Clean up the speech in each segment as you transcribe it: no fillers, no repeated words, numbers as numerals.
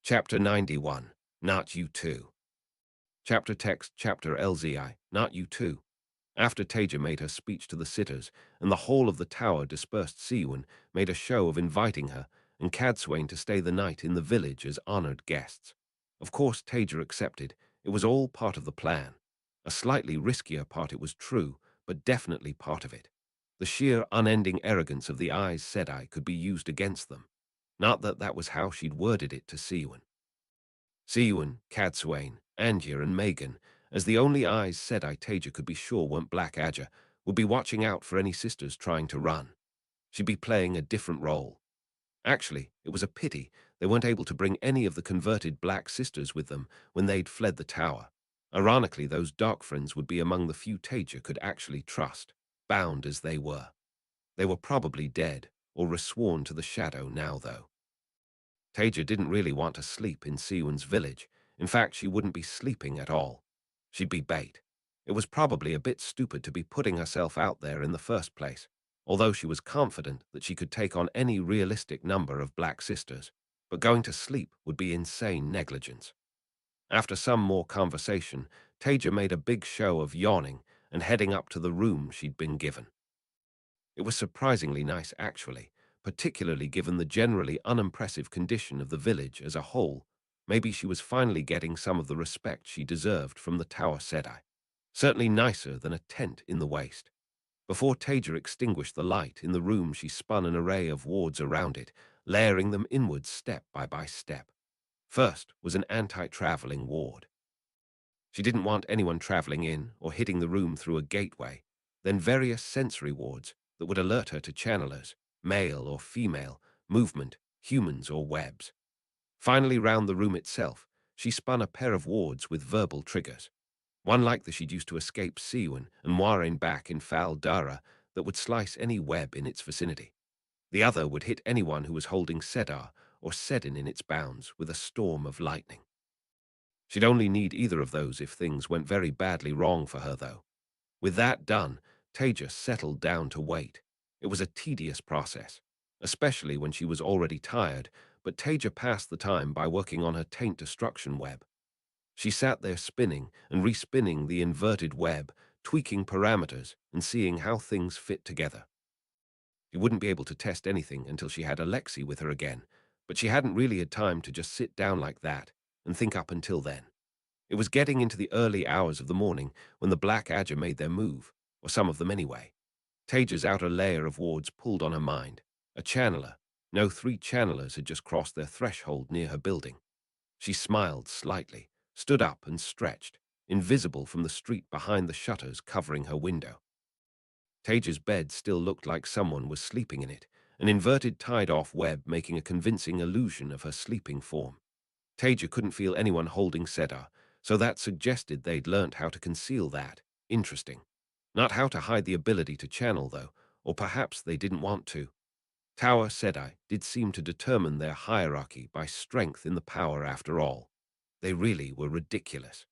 Chapter 91. Not You Too. Chapter text Chapter LZI. Not You Too. After Taija made her speech to the sitters, and the whole of the tower dispersed, Siwyn made a show of inviting her and Cadsuane to stay the night in the village as honored guests. Of course, Taija accepted. It was all part of the plan. A slightly riskier part, it was true, but definitely part of it. The sheer unending arrogance of the Aes Sedai could be used against them. Not that that was how she'd worded it to Siwyn. Siwyn, Cadsuane, Angier, and Megan, as the only Aes Sedai Taija could be sure weren't Black Adger, would be watching out for any sisters trying to run. She'd be playing a different role. Actually, it was a pity they weren't able to bring any of the converted Black sisters with them when they'd fled the tower. Ironically, those dark friends would be among the few Taija could actually trust, bound as they were. They were probably dead, or resworn to the shadow now, though. Taija didn't really want to sleep in Siwyn's village. In fact, she wouldn't be sleeping at all. She'd be bait. It was probably a bit stupid to be putting herself out there in the first place, although she was confident that she could take on any realistic number of Black sisters. But going to sleep would be insane negligence. After some more conversation, Taija made a big show of yawning and heading up to the room she'd been given. It was surprisingly nice, actually, particularly given the generally unimpressive condition of the village as a whole. Maybe she was finally getting some of the respect she deserved from the Tower Sedai. Certainly nicer than a tent in the waste. Before Taija extinguished the light in the room, she spun an array of wards around it, layering them inwards step by step. First was an anti-traveling ward. She didn't want anyone traveling in or hitting the room through a gateway. Then various sensory wards that would alert her to channelers, male or female, movement, humans or webs. Finally, round the room itself, she spun a pair of wards with verbal triggers. One like the she'd used to escape Siwyn and Moiraine back in Fal Dara that would slice any web in its vicinity. The other would hit anyone who was holding Sedar or Sedin in its bounds with a storm of lightning. She'd only need either of those if things went very badly wrong for her, though. With that done, Taija settled down to wait. It was a tedious process, especially when she was already tired, but Taija passed the time by working on her taint destruction web. She sat there spinning and respinning the inverted web, tweaking parameters and seeing how things fit together. She wouldn't be able to test anything until she had Alexei with her again, but she hadn't really had time to just sit down like that and think up until then. It was getting into the early hours of the morning when the Black Adger made their move, or some of them anyway. Taija's outer layer of wards pulled on her mind. A channeler. No, 3 channelers had just crossed their threshold near her building. She smiled slightly, stood up and stretched, invisible from the street behind the shutters covering her window. Taija's bed still looked like someone was sleeping in it, an inverted tied-off web making a convincing illusion of her sleeping form. Taija couldn't feel anyone holding Sedar, so that suggested they'd learnt how to conceal that. Interesting. Not how to hide the ability to channel, though, or perhaps they didn't want to. Tower Sedai did seem to determine their hierarchy by strength in the power after all. They really were ridiculous.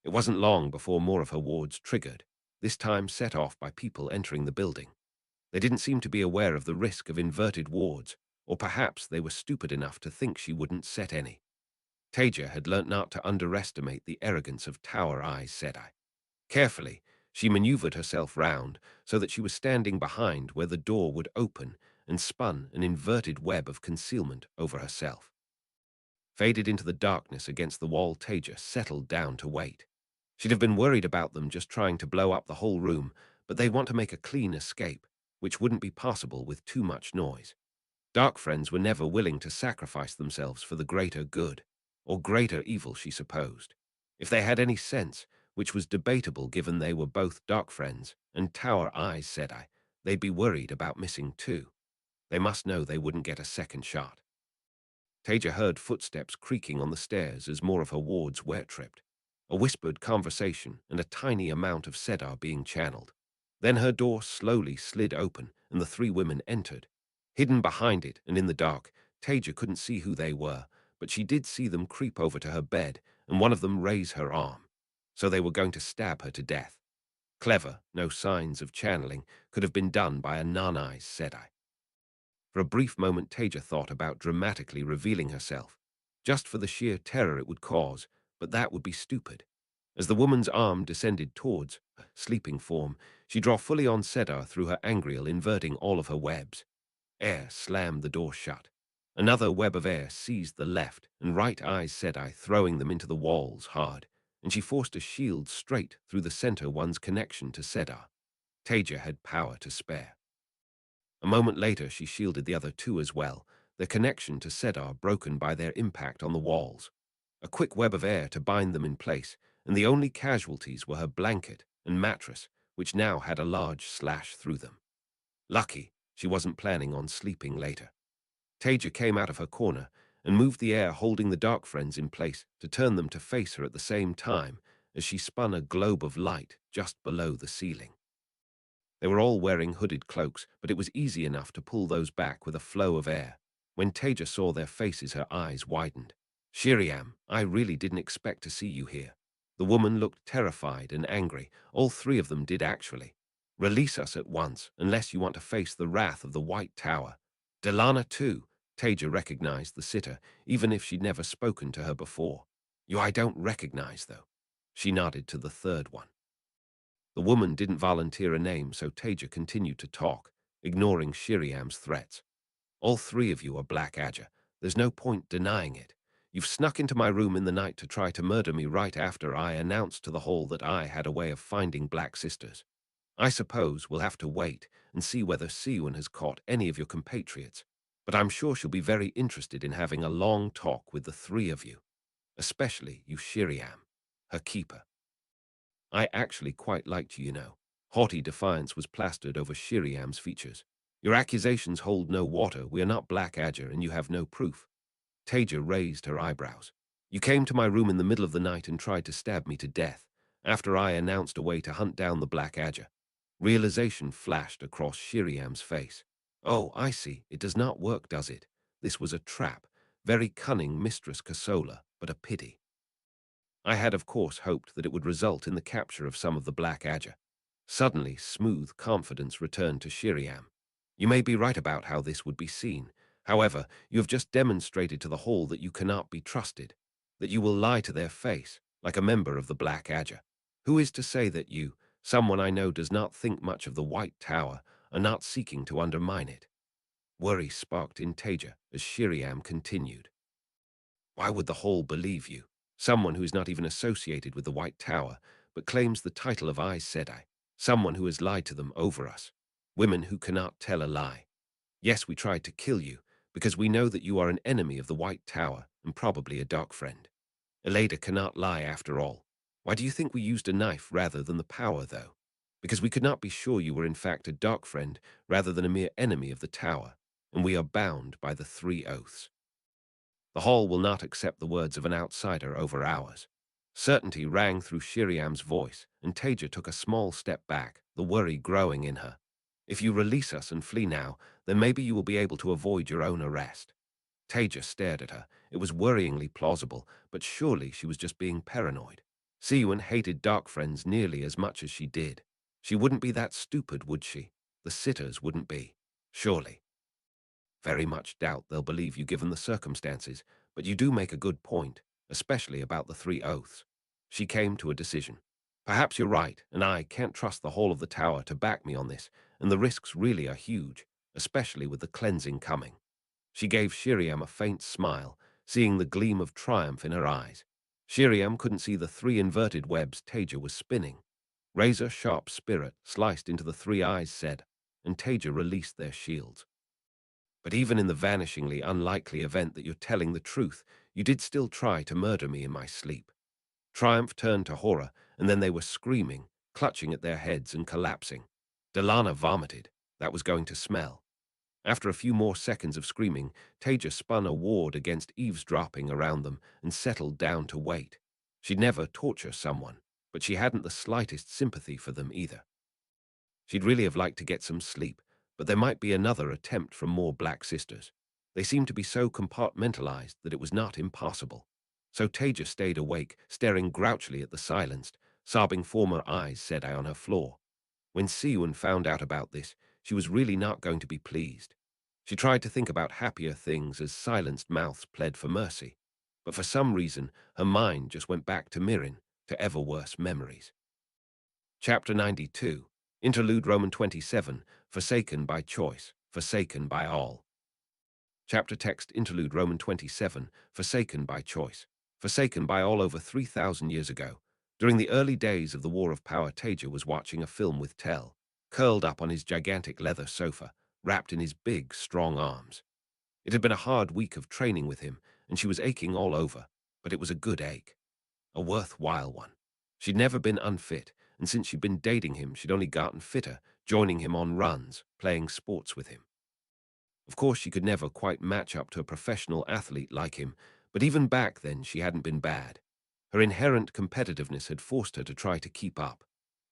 It wasn't long before more of her wards triggered, this time set off by people entering the building. They didn't seem to be aware of the risk of inverted wards, or perhaps they were stupid enough to think she wouldn't set any. Taija had learnt not to underestimate the arrogance of Tower Aes Sedai. Carefully, she maneuvered herself round so that she was standing behind where the door would open and spun an inverted web of concealment over herself. Faded into the darkness against the wall, Taija settled down to wait. She'd have been worried about them just trying to blow up the whole room, but they'd want to make a clean escape, which wouldn't be possible with too much noise. Dark friends were never willing to sacrifice themselves for the greater good, or greater evil, she supposed. If they had any sense, which was debatable given they were both dark friends and Tower Aes Sedai, they'd be worried about missing too. They must know they wouldn't get a second shot. Taija heard footsteps creaking on the stairs as more of her wards were-tripped, a whispered conversation and a tiny amount of Sedar being channeled. Then her door slowly slid open and the 3 women entered. Hidden behind it and in the dark, Taija couldn't see who they were, but she did see them creep over to her bed and one of them raise her arm. So they were going to stab her to death. Clever, no signs of channeling could have been done by a non-Aes Sedai. For a brief moment, Taija thought about dramatically revealing herself. just for the sheer terror it would cause, but that would be stupid. As the woman's arm descended towards her sleeping form, she drew fully on Sedar through her angriel, inverting all of her webs. Air slammed the door shut. Another web of air seized the left and right Aes Sedai, throwing them into the walls hard, and she forced a shield straight through the center one's connection to Sedar. Taija had power to spare. A moment later, she shielded the other two as well, their connection to Sedar broken by their impact on the walls. A quick web of air to bind them in place, and the only casualties were her blanket and mattress, which now had a large slash through them. Lucky she wasn't planning on sleeping later. Taija came out of her corner and moved the air holding the dark friends in place to turn them to face her at the same time as she spun a globe of light just below the ceiling. They were all wearing hooded cloaks, but it was easy enough to pull those back with a flow of air. When Taija saw their faces, her eyes widened. "Shiriam, I really didn't expect to see you here." The woman looked terrified and angry. All three of them did actually. "Release us at once, unless you want to face the wrath of the White Tower." Delana too. Taija recognized the sitter, even if she'd never spoken to her before. "You I don't recognize, though." She nodded to the third one. The woman didn't volunteer a name, so Taija continued to talk, ignoring Shiriam's threats. "All three of you are Black Adger. There's no point denying it. You've snuck into my room in the night to try to murder me right after I announced to the Hall that I had a way of finding Black Sisters. I suppose we'll have to wait and see whether Siwan has caught any of your compatriots, but I'm sure she'll be very interested in having a long talk with the three of you, especially you Shiriam, her keeper. I actually quite liked you, you know." Haughty defiance was plastered over Shiriam's features. "Your accusations hold no water. We are not Black Adger, and you have no proof." Taija raised her eyebrows. "You came to my room in the middle of the night and tried to stab me to death, after I announced a way to hunt down the Black Adger." Realization flashed across Shiriam's face. "Oh, I see. It does not work, does it? This was a trap. Very cunning, Mistress Kosola, but a pity. I had, of course, hoped that it would result in the capture of some of the Black Adger." Suddenly, smooth confidence returned to Shiriam. "You may be right about how this would be seen. However, you have just demonstrated to the Hall that you cannot be trusted, that you will lie to their face, like a member of the Black Adger. Who is to say that you, someone I know does not think much of the White Tower, are not seeking to undermine it?" Worry sparked in Taija as Shiriam continued. "Why would the Hall believe you? Someone who is not even associated with the White Tower, but claims the title of Aes Sedai. Someone who has lied to them over us. Women who cannot tell a lie. Yes, we tried to kill you, because we know that you are an enemy of the White Tower, and probably a dark friend. Eleda cannot lie after all. Why do you think we used a knife rather than the power, though? Because we could not be sure you were in fact a dark friend rather than a mere enemy of the Tower, and we are bound by the 3 oaths. The Hall will not accept the words of an outsider over ours." Certainty rang through Shiriam's voice, and Taija took a small step back, the worry growing in her. "If you release us and flee now, then maybe you will be able to avoid your own arrest." Taija stared at her. It was worryingly plausible, but surely she was just being paranoid. Siwan hated dark friends nearly as much as she did. She wouldn't be that stupid, would she? The sitters wouldn't be. Surely. "Very much doubt they'll believe you given the circumstances, but you do make a good point, especially about the 3 oaths." She came to a decision. "Perhaps you're right, and I can't trust the Hall of the Tower to back me on this, and the risks really are huge, especially with the cleansing coming." She gave Shiriam a faint smile, seeing the gleam of triumph in her eyes. Shiriam couldn't see the 3 inverted webs Taija was spinning. Razor-sharp spirit sliced into the 3 eyes said, and Taija released their shields. "But even in the vanishingly unlikely event that you're telling the truth, you did still try to murder me in my sleep." Triumph turned to horror, and then they were screaming, clutching at their heads and collapsing. Delana vomited. That was going to smell. After a few more seconds of screaming, Taija spun a ward against eavesdropping around them and settled down to wait. She'd never torture someone, but she hadn't the slightest sympathy for them either. She'd really have liked to get some sleep, but there might be another attempt from more Black Sisters. They seemed to be so compartmentalized that it was not impossible. So Taija stayed awake, staring grouchily at the silenced, sobbing former Aes Sedai on her floor. When Siwan found out about this, she was really not going to be pleased. She tried to think about happier things as silenced mouths pled for mercy. but for some reason her mind just went back to Mirren, to ever worse memories. Chapter 92, Interlude Roman 27, Forsaken by Choice, Forsaken by All. Chapter text Interlude Roman 27, Forsaken by Choice, Forsaken by All. Over 3,000 years ago, during the early days of the War of Power, Taija was watching a film with Tell, curled up on his gigantic leather sofa, wrapped in his big, strong arms. It had been a hard week of training with him, and she was aching all over, but it was a good ache, a worthwhile one. She'd never been unfit, and since she'd been dating him, she'd only gotten fitter, joining him on runs, playing sports with him. Of course, she could never quite match up to a professional athlete like him, but even back then she hadn't been bad. Her inherent competitiveness had forced her to try to keep up.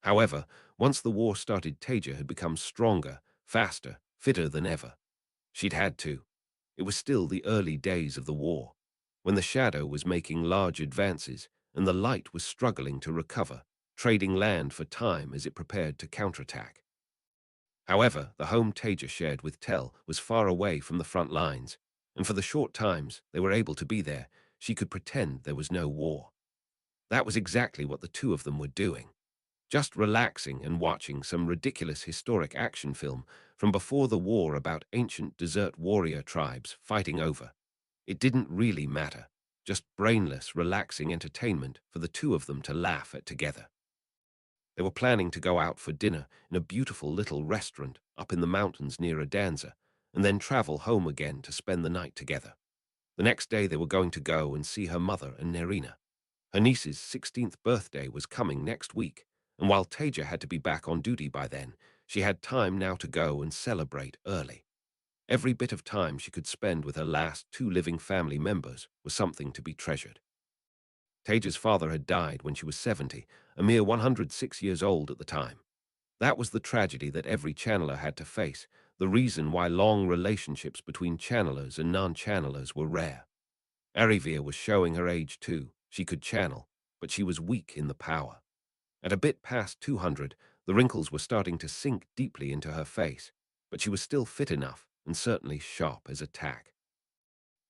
However, once the war started, Taija had become stronger, faster, fitter than ever. She'd had to. It was still the early days of the war, when the shadow was making large advances and the light was struggling to recover, trading land for time as it prepared to counterattack. However, the home Taija shared with Tell was far away from the front lines, and for the short times they were able to be there, she could pretend there was no war. That was exactly what the two of them were doing, just relaxing and watching some ridiculous historic action film from before the war about ancient desert warrior tribes fighting over. It didn't really matter, just brainless, relaxing entertainment for the two of them to laugh at together. They were planning to go out for dinner in a beautiful little restaurant up in the mountains near Adanza, and then travel home again to spend the night together. The next day they were going to go and see her mother and Nerina. Her niece's 16th birthday was coming next week, and while Taija had to be back on duty by then, she had time now to go and celebrate early. Every bit of time she could spend with her last two living family members was something to be treasured. Taija's father had died when she was 70, a mere 106 years old at the time. That was the tragedy that every channeler had to face, the reason why long relationships between channelers and non-channelers were rare. Arivia was showing her age too. She could channel, but she was weak in the power. At a bit past 200, the wrinkles were starting to sink deeply into her face, but she was still fit enough and certainly sharp as a tack.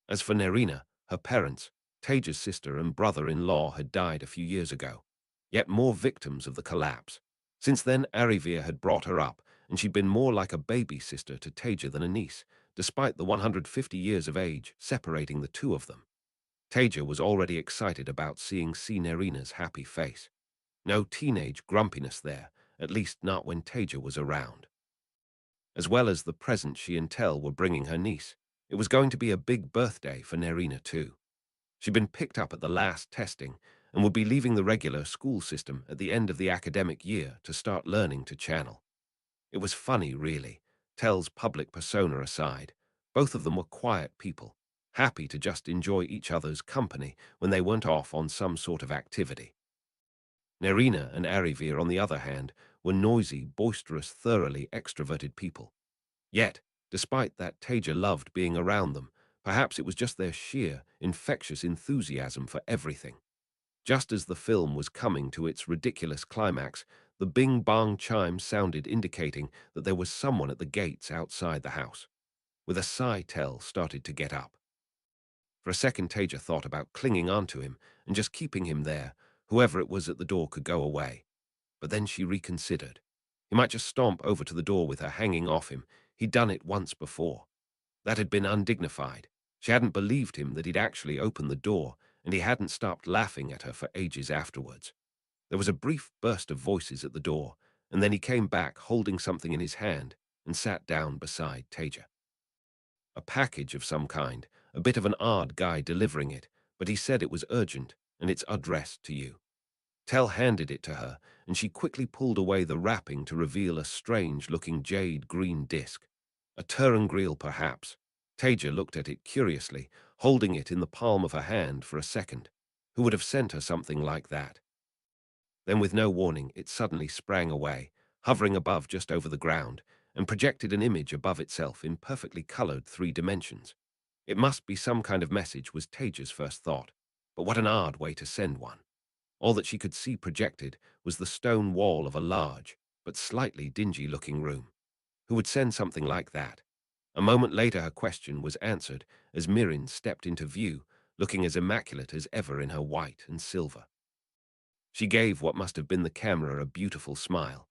As for Nerina, her parents, Taija's sister and brother-in-law, had died a few years ago, yet more victims of the collapse. Since then, Arivia had brought her up, and she'd been more like a baby sister to Taija than a niece, despite the 150 years of age separating the two of them. Taija was already excited about seeing Nerina's happy face. No teenage grumpiness there, at least not when Taija was around. As well as the present she and Tell were bringing her niece, it was going to be a big birthday for Nerina too. She'd been picked up at the last testing and would be leaving the regular school system at the end of the academic year to start learning to channel. It was funny, really, Tell's public persona aside. Both of them were quiet people, happy to just enjoy each other's company when they weren't off on some sort of activity. Nerina and Arivir, on the other hand, were noisy, boisterous, thoroughly extroverted people. Yet, despite that, Taija loved being around them. Perhaps it was just their sheer, infectious enthusiasm for everything. Just as the film was coming to its ridiculous climax, the bing-bong chime sounded, indicating that there was someone at the gates outside the house. With a sigh, Tell started to get up. For a second, Taija thought about clinging onto him and just keeping him there. Whoever it was at the door could go away. But then she reconsidered. He might just stomp over to the door with her hanging off him. He'd done it once before. That had been undignified. She hadn't believed him that he'd actually opened the door, and he hadn't stopped laughing at her for ages afterwards. There was a brief burst of voices at the door, and then he came back holding something in his hand and sat down beside Taija. A package of some kind, a bit of an odd guy delivering it, but he said it was urgent, and it's addressed to you. Tell handed it to her, and she quickly pulled away the wrapping to reveal a strange-looking jade-green disc. A Turangreal, perhaps. Taija looked at it curiously, holding it in the palm of her hand for a second. Who would have sent her something like that? Then, with no warning, it suddenly sprang away, hovering above just over the ground, and projected an image above itself in perfectly colored 3 dimensions. It must be some kind of message, was Taija's first thought, but what an odd way to send one. All that she could see projected was the stone wall of a large, but slightly dingy-looking room. Who would send something like that? A moment later her question was answered as Mirren stepped into view, looking as immaculate as ever in her white and silver. She gave what must have been the camera a beautiful smile.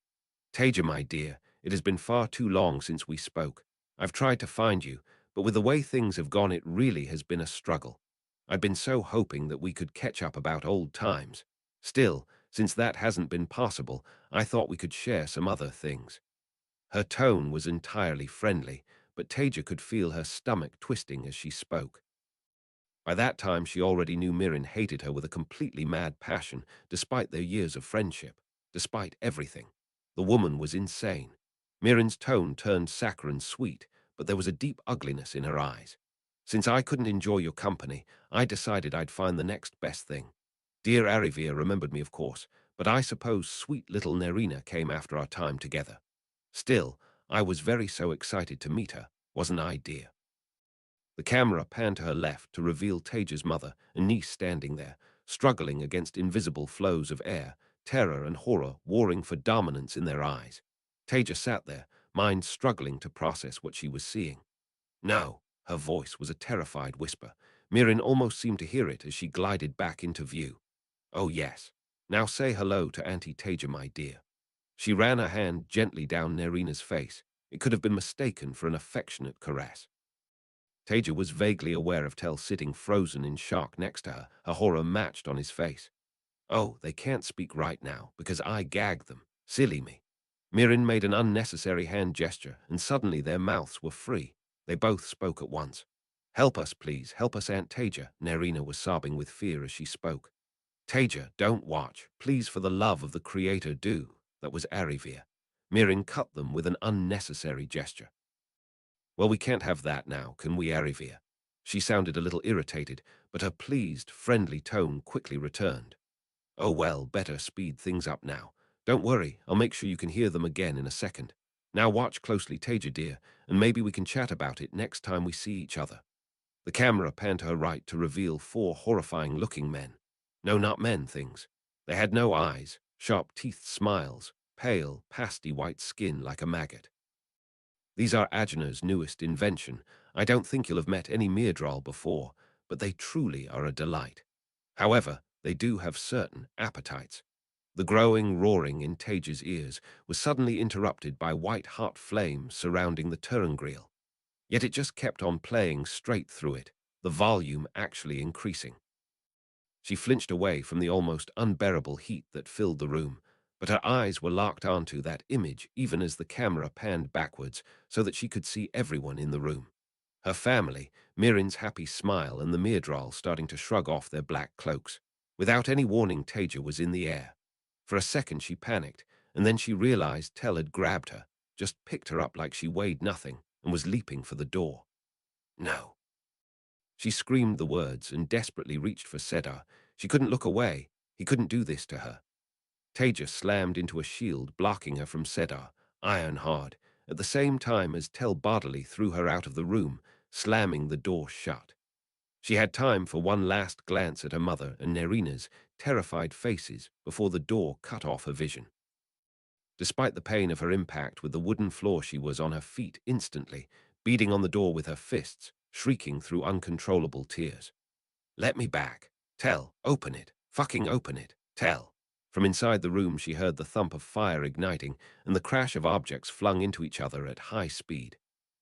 "Taija, my dear, it has been far too long since we spoke. I've tried to find you, but with the way things have gone, it really has been a struggle. I've been so hoping that we could catch up about old times. Still, since that hasn't been possible, I thought we could share some other things." Her tone was entirely friendly, but Taija could feel her stomach twisting as she spoke. By that time, she already knew Mirren hated her with a completely mad passion, despite their years of friendship, despite everything. The woman was insane. Mirren's tone turned saccharine sweet, but there was a deep ugliness in her eyes. "Since I couldn't enjoy your company, I decided I'd find the next best thing. Dear Arivia remembered me, of course, but I suppose sweet little Nerina came after our time together. Still, I was so excited to meet her, wasn't I, dear?" The camera panned to her left to reveal Taija's mother and niece standing there, struggling against invisible flows of air, terror and horror warring for dominance in their eyes. Taija sat there, mind struggling to process what she was seeing. "No," her voice was a terrified whisper. Mirren almost seemed to hear it as she glided back into view. "Oh yes. Now say hello to Auntie Taija, my dear." She ran her hand gently down Nerina's face. It could have been mistaken for an affectionate caress. Taija was vaguely aware of Tell sitting frozen in shock next to her, her horror matched on his face. "Oh, they can't speak right now, because I gagged them. Silly me." Mirren made an unnecessary hand gesture, and suddenly their mouths were free. They both spoke at once. "Help us, please. Help us, Aunt Taija." Nerina was sobbing with fear as she spoke. "Taija, don't watch. Please, for the love of the Creator, do." That was Arivia. Mirren cut them with an unnecessary gesture. "Well, we can't have that now, can we, Arivia?" She sounded a little irritated, but her pleased, friendly tone quickly returned. "Oh well, better speed things up now. Don't worry, I'll make sure you can hear them again in a second. Now watch closely, Taija dear, and maybe we can chat about it next time we see each other." The camera panned to her right to reveal four horrifying-looking men. No, not men, things. They had no eyes, sharp-teethed smiles, pale, pasty white skin like a maggot. "These are Agener's newest invention. I don't think you'll have met any Myrddraal before, but they truly are a delight. However, they do have certain appetites." The growing roaring in Taija's ears was suddenly interrupted by white-hot flames surrounding the Turangriel. Yet it just kept on playing straight through it, the volume actually increasing. She flinched away from the almost unbearable heat that filled the room, but her eyes were locked onto that image even as the camera panned backwards so that she could see everyone in the room. Her family, Mirren's happy smile and the Myrddraal starting to shrug off their black cloaks. Without any warning, Taija was in the air. For a second she panicked, and then she realized Tell had grabbed her, just picked her up like she weighed nothing, and was leaping for the door. "No." She screamed the words and desperately reached for Sedar. She couldn't look away. He couldn't do this to her. Taija slammed into a shield, blocking her from Sedar, iron hard, at the same time as Tell bodily threw her out of the room, slamming the door shut. She had time for one last glance at her mother and Nerina's terrified faces before the door cut off her vision. Despite the pain of her impact with the wooden floor, she was on her feet instantly, beating on the door with her fists, shrieking through uncontrollable tears. "Let me back. Tell, open it. Fucking open it. Tell." From inside the room, she heard the thump of fire igniting and the crash of objects flung into each other at high speed.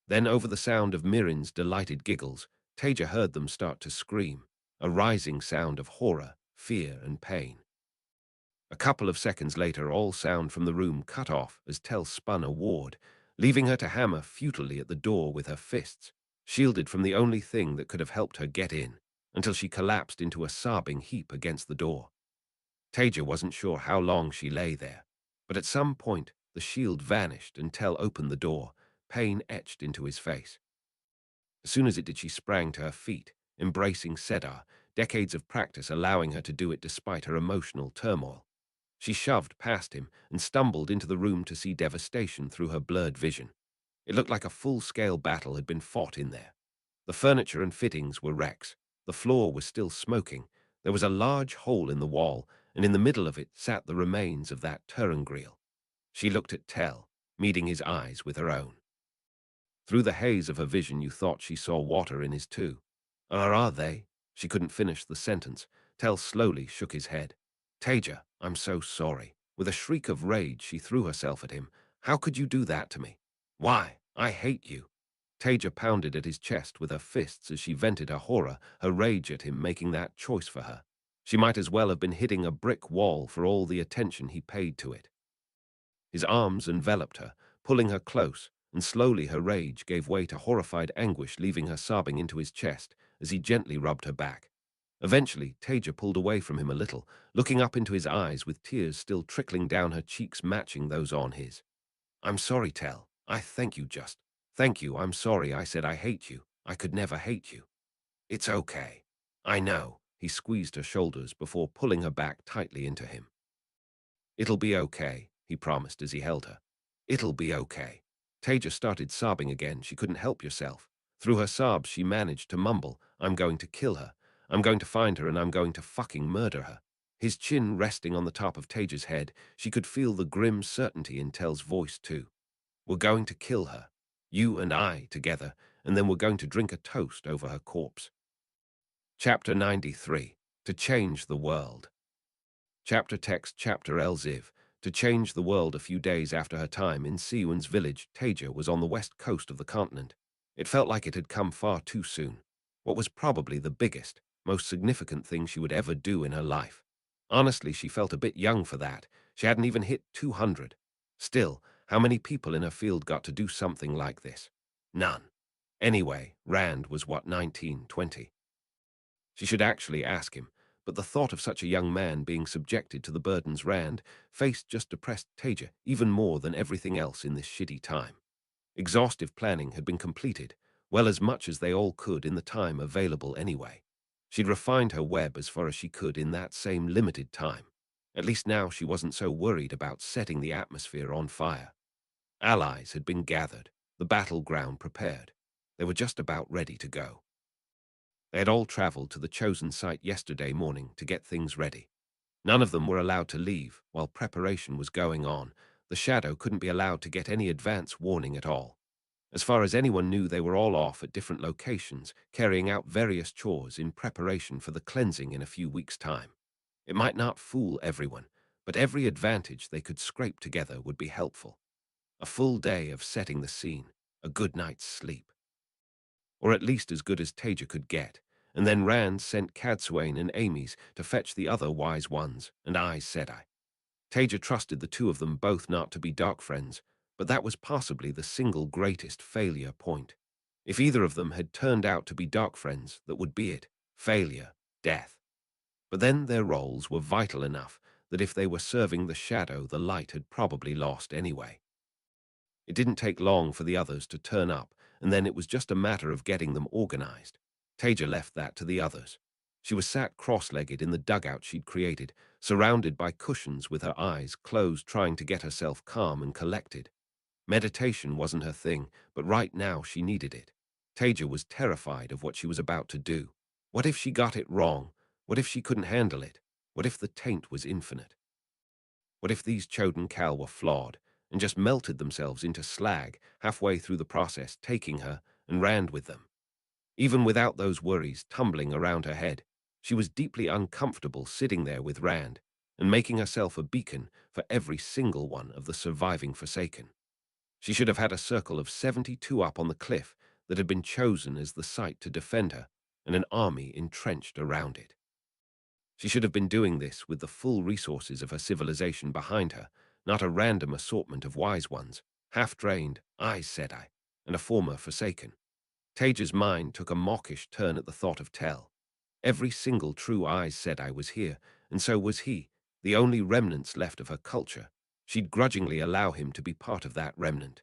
Then, over the sound of Mirren's delighted giggles, Taija heard them start to scream, a rising sound of horror, fear, and pain. A couple of seconds later, all sound from the room cut off as Tell spun a ward, leaving her to hammer futilely at the door with her fists, shielded from the only thing that could have helped her get in, until she collapsed into a sobbing heap against the door. Taija wasn't sure how long she lay there, but at some point the shield vanished and Tell opened the door, pain etched into his face. As soon as it did, she sprang to her feet, embracing Sedar, decades of practice allowing her to do it despite her emotional turmoil. She shoved past him and stumbled into the room to see devastation through her blurred vision. It looked like a full-scale battle had been fought in there. The furniture and fittings were wrecks. The floor was still smoking. There was a large hole in the wall, and in the middle of it sat the remains of that Turangriel. She looked at Tell, meeting his eyes with her own. Through the haze of her vision, you thought she saw water in his too. Or are they? She couldn't finish the sentence. Tell slowly shook his head. Taija, I'm so sorry. With a shriek of rage, she threw herself at him. How could you do that to me? Why? I hate you. Taija pounded at his chest with her fists as she vented her horror, her rage at him making that choice for her. She might as well have been hitting a brick wall for all the attention he paid to it. His arms enveloped her, pulling her close, and slowly her rage gave way to horrified anguish, leaving her sobbing into his chest as he gently rubbed her back. Eventually, Taija pulled away from him a little, looking up into his eyes with tears still trickling down her cheeks matching those on his. I'm sorry, Tell. I thank you just. Thank you, I'm sorry I said I hate you. I could never hate you. It's okay. I know. He squeezed her shoulders before pulling her back tightly into him. It'll be okay, he promised as he held her. It'll be okay. Taija started sobbing again. She couldn't help herself. Through her sobs, she managed to mumble, I'm going to kill her. I'm going to find her and I'm going to fucking murder her. His chin resting on the top of Taija's head, she could feel the grim certainty in Tell's voice too. We're going to kill her. You and I together, and then we're going to drink a toast over her corpse. Chapter 93. To Change the World. Chapter text Chapter Elziv. To change the world. A few days after her time in Siwan's village, Taija was on the west coast of the continent. It felt like it had come far too soon. What was probably the biggest, most significant thing she would ever do in her life. Honestly, she felt a bit young for that. She hadn't even hit 200. Still, how many people in her field got to do something like this? None. Anyway, Rand was what, 19, 20? She should actually ask him, but the thought of such a young man being subjected to the burdens Rand faced just depressed Taija even more than everything else in this shitty time. Exhaustive planning had been completed, well as much as they all could in the time available anyway. She'd refined her web as far as she could in that same limited time. At least now she wasn't so worried about setting the atmosphere on fire. Allies had been gathered, the battleground prepared. They were just about ready to go. They had all traveled to the chosen site yesterday morning to get things ready. None of them were allowed to leave while preparation was going on. The Shadow couldn't be allowed to get any advance warning at all. As far as anyone knew, they were all off at different locations, carrying out various chores in preparation for the cleansing in a few weeks' time. It might not fool everyone, but every advantage they could scrape together would be helpful. A full day of setting the scene, a good night's sleep. Or at least as good as Taija could get, and then Rand sent Cadsuane and Amy's to fetch the other wise ones, and Aes Sedai. Taija trusted the two of them both not to be dark friends, but that was possibly the single greatest failure point. If either of them had turned out to be dark friends, that would be it. Failure, death. But then their roles were vital enough that if they were serving the Shadow, the light had probably lost anyway. It didn't take long for the others to turn up, and then it was just a matter of getting them organized. Taija left that to the others. She was sat cross-legged in the dugout she'd created, surrounded by cushions with her eyes closed, trying to get herself calm and collected. Meditation wasn't her thing, but right now she needed it. Taija was terrified of what she was about to do. What if she got it wrong? What if she couldn't handle it? What if the taint was infinite? What if these Choden Cal were flawed and just melted themselves into slag halfway through the process, taking her and Rand with them? Even without those worries tumbling around her head, she was deeply uncomfortable sitting there with Rand and making herself a beacon for every single one of the surviving Forsaken. She should have had a circle of 72 up on the cliff that had been chosen as the site to defend her, and an army entrenched around it. She should have been doing this with the full resources of her civilization behind her, not a random assortment of wise ones, half-drained, Aes Sedai, and a former Forsaken. Taija's mind took a mawkish turn at the thought of Tell. Every single true Aes Sedai was here, and so was he, the only remnants left of her culture. She'd grudgingly allow him to be part of that remnant.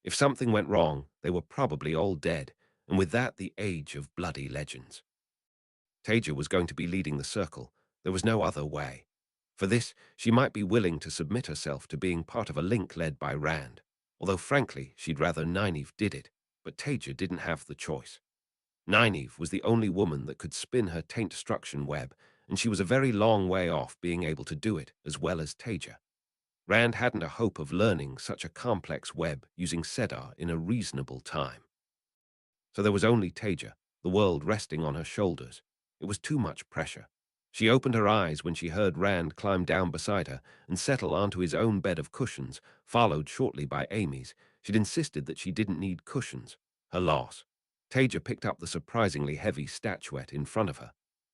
If something went wrong, they were probably all dead, and with that the age of bloody legends. Taija was going to be leading the circle. There was no other way. For this, she might be willing to submit herself to being part of a link led by Rand, although frankly, she'd rather Nynaeve did it, but Taija didn't have the choice. Nynaeve was the only woman that could spin her taint destruction web, and she was a very long way off being able to do it as well as Taija. Rand hadn't a hope of learning such a complex web using Sedar in a reasonable time. So there was only Taija, the world resting on her shoulders. It was too much pressure. She opened her eyes when she heard Rand climb down beside her and settle onto his own bed of cushions, followed shortly by Amy's. She'd insisted that she didn't need cushions. Her loss. Taija picked up the surprisingly heavy statuette in front of her.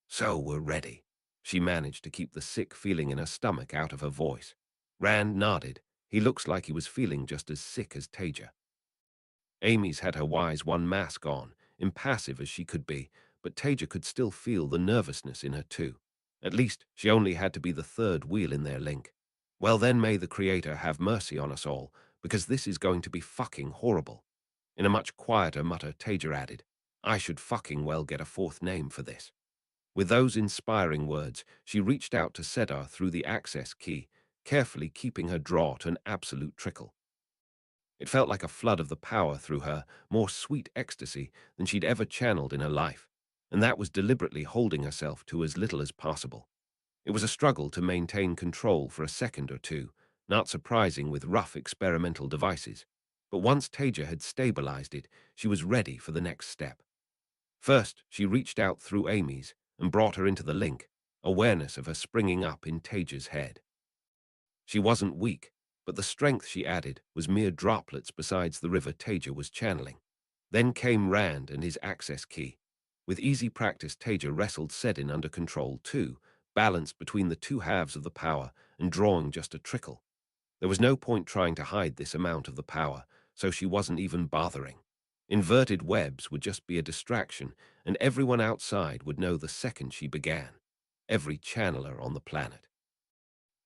"So we're ready." She managed to keep the sick feeling in her stomach out of her voice. Rand nodded. He looks like he was feeling just as sick as Taija. Amy's had her Wise One mask on, impassive as she could be, but Taija could still feel the nervousness in her too. At least, she only had to be the third wheel in their link. Well, then may the Creator have mercy on us all, because this is going to be fucking horrible. In a much quieter mutter, Taija added, "I should fucking well get a fourth name for this." With those inspiring words, she reached out to Sedar through the access key, carefully keeping her draw to an absolute trickle. It felt like a flood of the power through her, more sweet ecstasy than she'd ever channeled in her life, and that was deliberately holding herself to as little as possible. It was a struggle to maintain control for a second or two, not surprising with rough experimental devices. But once Taija had stabilized it, she was ready for the next step. First, she reached out through Amy's and brought her into the link, awareness of her springing up in Taija's head. She wasn't weak, but the strength she added was mere droplets besides the river Taija was channeling. Then came Rand and his access key. With easy practice, Taija wrestled Sedin under control too, balanced between the two halves of the power and drawing just a trickle. There was no point trying to hide this amount of the power, so she wasn't even bothering. Inverted webs would just be a distraction, and everyone outside would know the second she began. Every channeler on the planet.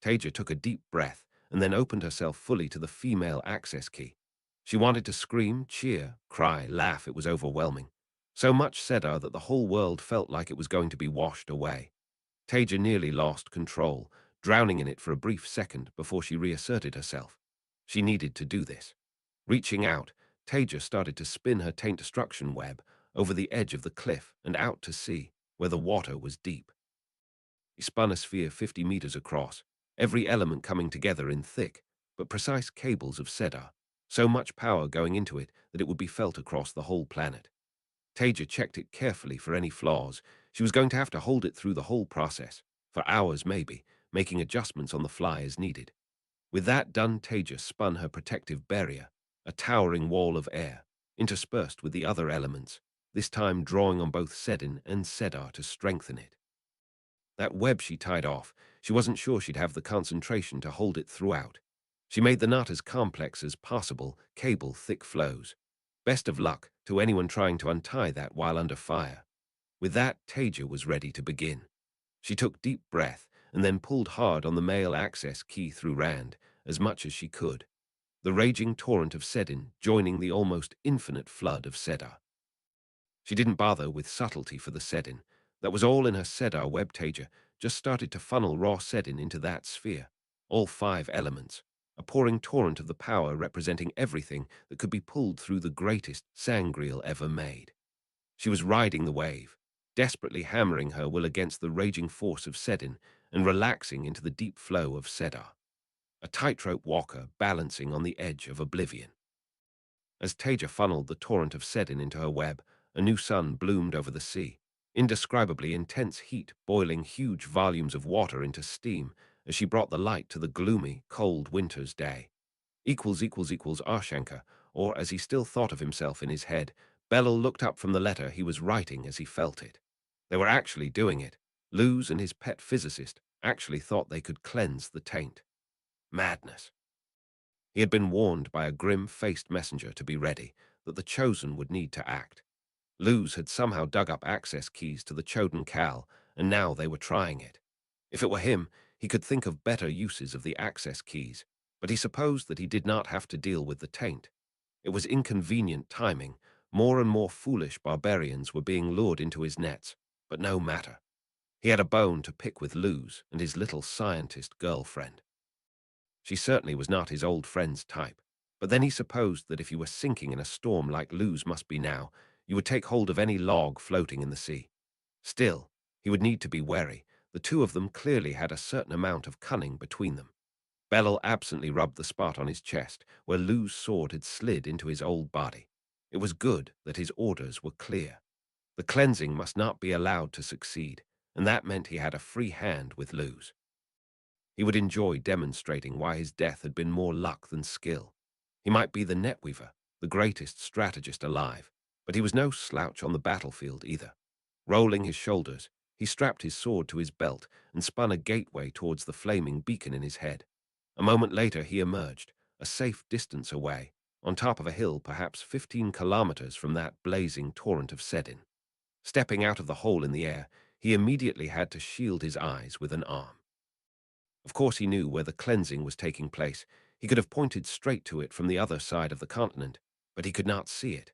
Taija took a deep breath and then opened herself fully to the female access key. She wanted to scream, cheer, cry, laugh. It was overwhelming. So much Sedar that the whole world felt like it was going to be washed away. Taija nearly lost control, drowning in it for a brief second before she reasserted herself. She needed to do this. Reaching out, Taija started to spin her taint destruction web over the edge of the cliff and out to sea, where the water was deep. He spun a sphere 50 meters across, every element coming together in thick, but precise cables of Sedar, so much power going into it that it would be felt across the whole planet. Taija checked it carefully for any flaws. She was going to have to hold it through the whole process, for hours maybe, making adjustments on the fly as needed. With that done, Taija spun her protective barrier, a towering wall of air, interspersed with the other elements, this time drawing on both Sedin and Sedar to strengthen it. That web she tied off, she wasn't sure she'd have the concentration to hold it throughout. She made the knot as complex as possible, cable-thick flows. Best of luck to anyone trying to untie that while under fire. With that, Taija was ready to begin. She took deep breath and then pulled hard on the male access key through Rand, as much as she could. The raging torrent of Sedin joining the almost infinite flood of Sedar. She didn't bother with subtlety for the Sedin. That was all in her Sedar web. Taija just started to funnel raw Sedin into that sphere. All 5 elements. A pouring torrent of the power representing everything that could be pulled through the greatest sangreal ever made. She was riding the wave, desperately hammering her will against the raging force of Sedin and relaxing into the deep flow of Sedar. A tightrope walker balancing on the edge of oblivion. As Taija funneled the torrent of Sedin into her web, a new sun bloomed over the sea. Indescribably intense heat boiling huge volumes of water into steam as she brought the light to the gloomy, cold winter's day. Arshanka, or as he still thought of himself in his head, Bellel looked up from the letter he was writing as he felt it. They were actually doing it. Luz and his pet physicist actually thought they could cleanse the taint. Madness. He had been warned by a grim-faced messenger to be ready, that the Chosen would need to act. Luz had somehow dug up access keys to the Choden Cal, and now they were trying it. If it were him, he could think of better uses of the access keys, but he supposed that he did not have to deal with the taint. It was inconvenient timing. More and more foolish barbarians were being lured into his nets, but no matter. He had a bone to pick with Luz and his little scientist girlfriend. She certainly was not his old friend's type, but then he supposed that if you were sinking in a storm like Luz must be now, you would take hold of any log floating in the sea. Still, he would need to be wary. The two of them clearly had a certain amount of cunning between them. Bellel absently rubbed the spot on his chest where Luz's sword had slid into his old body. It was good that his orders were clear. The cleansing must not be allowed to succeed, and that meant he had a free hand with Luz. He would enjoy demonstrating why his death had been more luck than skill. He might be the netweaver, the greatest strategist alive, but he was no slouch on the battlefield either. Rolling his shoulders, he strapped his sword to his belt and spun a gateway towards the flaming beacon in his head. A moment later he emerged, a safe distance away, on top of a hill perhaps 15 kilometers from that blazing torrent of Sedin. Stepping out of the hole in the air, he immediately had to shield his eyes with an arm. Of course he knew where the cleansing was taking place. He could have pointed straight to it from the other side of the continent, but he could not see it.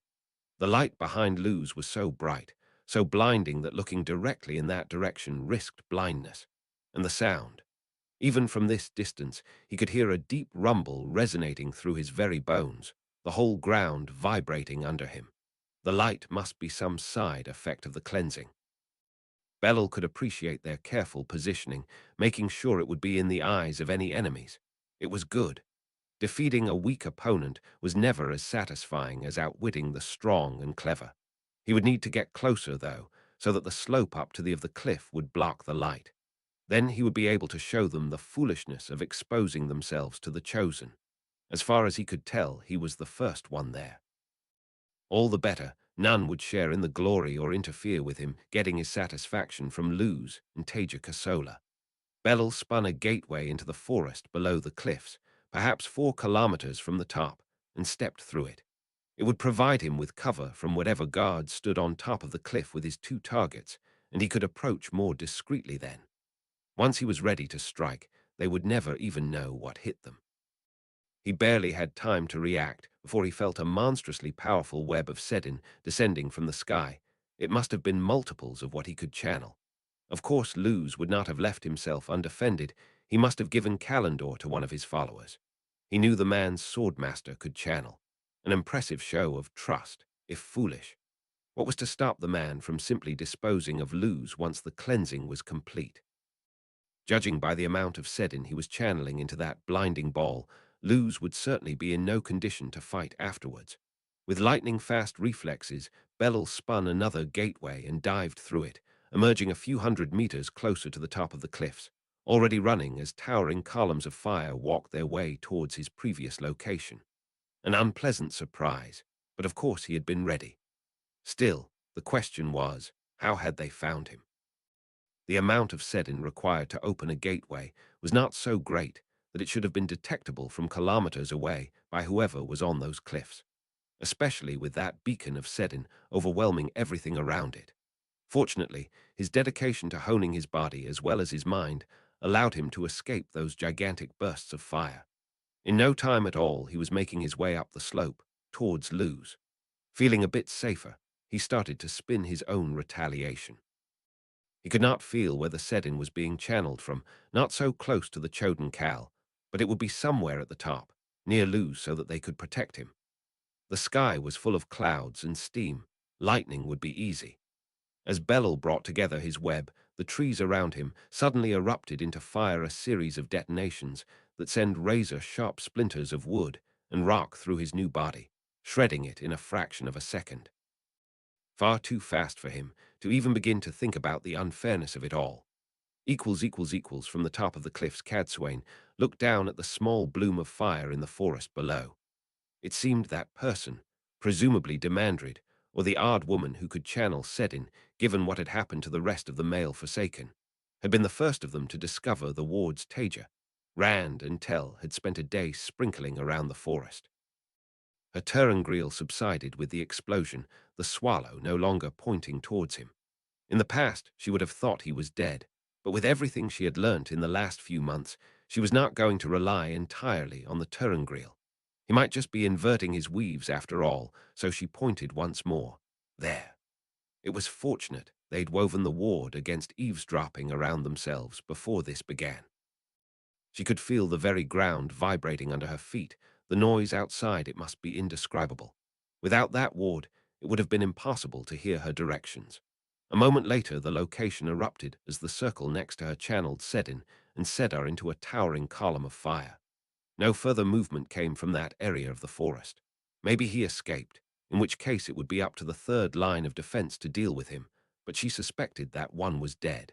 The light behind Luz was so bright, so blinding that looking directly in that direction risked blindness. And the sound. Even from this distance, he could hear a deep rumble resonating through his very bones, the whole ground vibrating under him. The light must be some side effect of the cleansing. Beryl could appreciate their careful positioning, making sure it would be in the eyes of any enemies. It was good. Defeating a weak opponent was never as satisfying as outwitting the strong and clever. He would need to get closer, though, so that the slope up to the cliff would block the light. Then he would be able to show them the foolishness of exposing themselves to the chosen. As far as he could tell, he was the first one there. All the better, none would share in the glory or interfere with him getting his satisfaction from Luz and Taija Kosola. Beryl spun a gateway into the forest below the cliffs, perhaps 4 kilometers from the top, and stepped through it. It would provide him with cover from whatever guards stood on top of the cliff with his 2 targets, and he could approach more discreetly then. Once he was ready to strike, they would never even know what hit them. He barely had time to react before he felt a monstrously powerful web of Sedin descending from the sky. It must have been multiples of what he could channel. Of course, Luz would not have left himself undefended. He must have given Kalendor to one of his followers. He knew the man's swordmaster could channel. An impressive show of trust, if foolish. What was to stop the man from simply disposing of Luz once the cleansing was complete? Judging by the amount of Sedin he was channeling into that blinding ball, Luz would certainly be in no condition to fight afterwards. With lightning-fast reflexes, Beryl spun another gateway and dived through it, emerging a few hundred meters closer to the top of the cliffs, already running as towering columns of fire walked their way towards his previous location. An unpleasant surprise, but of course he had been ready. Still, the question was, how had they found him? The amount of Sedin required to open a gateway was not so great that it should have been detectable from kilometers away by whoever was on those cliffs, especially with that beacon of Sedin overwhelming everything around it. Fortunately, his dedication to honing his body as well as his mind allowed him to escape those gigantic bursts of fire. In no time at all, he was making his way up the slope, towards Luz. Feeling a bit safer, he started to spin his own retaliation. He could not feel where the Sedin was being channeled from, not so close to the Choden Cal, but it would be somewhere at the top, near Luz so that they could protect him. The sky was full of clouds and steam. Lightning would be easy. As Beryl brought together his web, the trees around him suddenly erupted into fire, a series of detonations that sent razor-sharp splinters of wood and rock through his new body, shredding it in a fraction of a second. Far too fast for him to even begin to think about the unfairness of it all. From the top of the cliffs, Cadsuane looked down at the small bloom of fire in the forest below. It seemed that person, presumably Demandrid, or the odd woman who could channel Sedin, given what had happened to the rest of the male Forsaken, had been the first of them to discover the ward's Taija. Rand and Tel had spent a day sprinkling around the forest. Her Terengriel subsided with the explosion, the swallow no longer pointing towards him. In the past, she would have thought he was dead, but with everything she had learnt in the last few months, she was not going to rely entirely on the Terengriel. He might just be inverting his weaves after all, so she pointed once more. There. It was fortunate they'd woven the ward against eavesdropping around themselves before this began. She could feel the very ground vibrating under her feet. The noise outside, it must be indescribable. Without that ward, it would have been impossible to hear her directions. A moment later, the location erupted as the circle next to her channeled Sedin and set her into a towering column of fire. No further movement came from that area of the forest. Maybe he escaped. in which case it would be up to the third line of defense to deal with him, but she suspected that one was dead.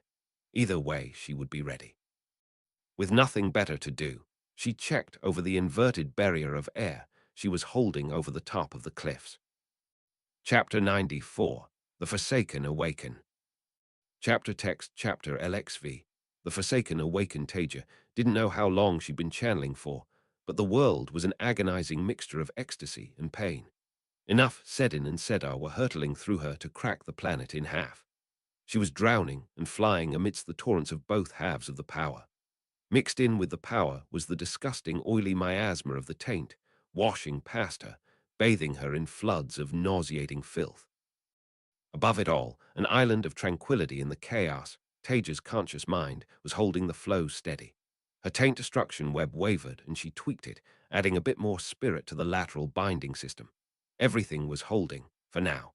Either way, she would be ready. With nothing better to do, she checked over the inverted barrier of air she was holding over the top of the cliffs. Chapter 94, The Forsaken Awaken. Chapter text Chapter LXV. The Forsaken Awakened. Taija didn't know how long she'd been channeling for, but the world was an agonizing mixture of ecstasy and pain. Enough Sedin and Sedar were hurtling through her to crack the planet in half. She was drowning and flying amidst the torrents of both halves of the power. Mixed in with the power was the disgusting oily miasma of the taint, washing past her, bathing her in floods of nauseating filth. Above it all, an island of tranquility in the chaos, Taija's conscious mind was holding the flow steady. Her taint destruction web wavered and she tweaked it, adding a bit more spirit to the lateral binding system. Everything was holding, for now.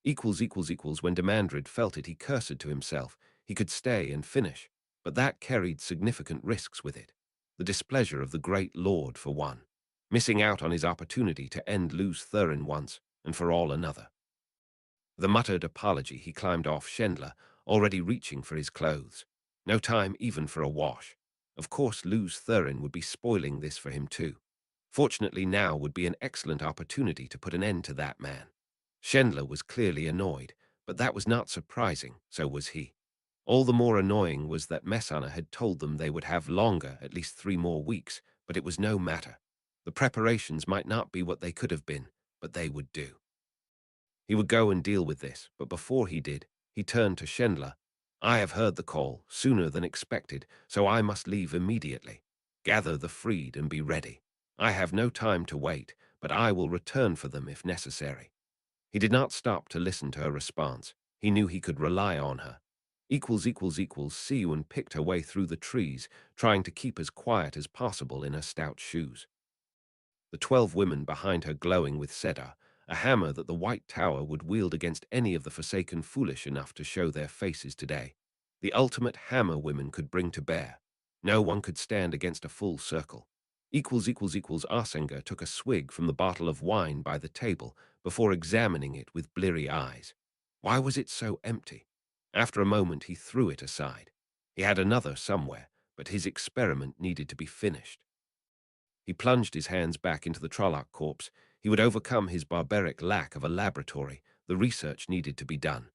When Demandred felt it, he cursed to himself. He could stay and finish, but that carried significant risks with it. The displeasure of the Great Lord, for one. Missing out on his opportunity to end Luz Thurin once, and for all another. With a muttered apology, he climbed off Shendla, already reaching for his clothes. No time even for a wash. Of course, Luz Thurin would be spoiling this for him too. Fortunately, now would be an excellent opportunity to put an end to that man. Shendla was clearly annoyed, but that was not surprising, so was he. All the more annoying was that Messana had told them they would have longer, at least 3 more weeks, but it was no matter. The preparations might not be what they could have been, but they would do. He would go and deal with this, but before he did, he turned to Shendla. I have heard the call, sooner than expected, so I must leave immediately. Gather the freed and be ready. I have no time to wait, but I will return for them if necessary. He did not stop to listen to her response. He knew he could rely on her. Siwon picked her way through the trees, trying to keep as quiet as possible in her stout shoes. The 12 women behind her glowing with Sedar, a hammer that the White Tower would wield against any of the Forsaken foolish enough to show their faces today. The ultimate hammer women could bring to bear. No one could stand against a full circle. Arsenga took a swig from the bottle of wine by the table before examining it with bleary eyes. Why was it so empty? After a moment, he threw it aside. He had another somewhere, but his experiment needed to be finished. He plunged his hands back into the Trolloc corpse. He would overcome his barbaric lack of a laboratory. The research needed to be done.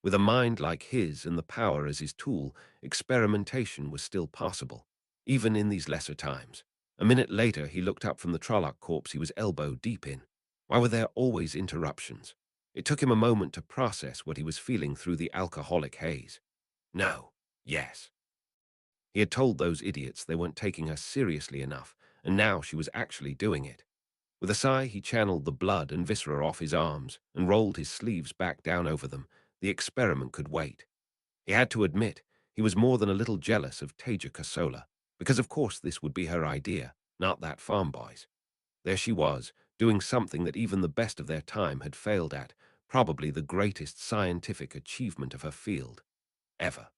With a mind like his and the power as his tool, experimentation was still possible, even in these lesser times. A minute later, he looked up from the Trolloc corpse he was elbow deep in. Why were there always interruptions? It took him a moment to process what he was feeling through the alcoholic haze. No. Yes. He had told those idiots they weren't taking her seriously enough, and now she was actually doing it. With a sigh, he channeled the blood and viscera off his arms and rolled his sleeves back down over them. The experiment could wait. He had to admit he was more than a little jealous of Taija Kosola, because of course this would be her idea, not that farm boy's. There she was, doing something that even the best of their time had failed at, probably the greatest scientific achievement of her field, ever.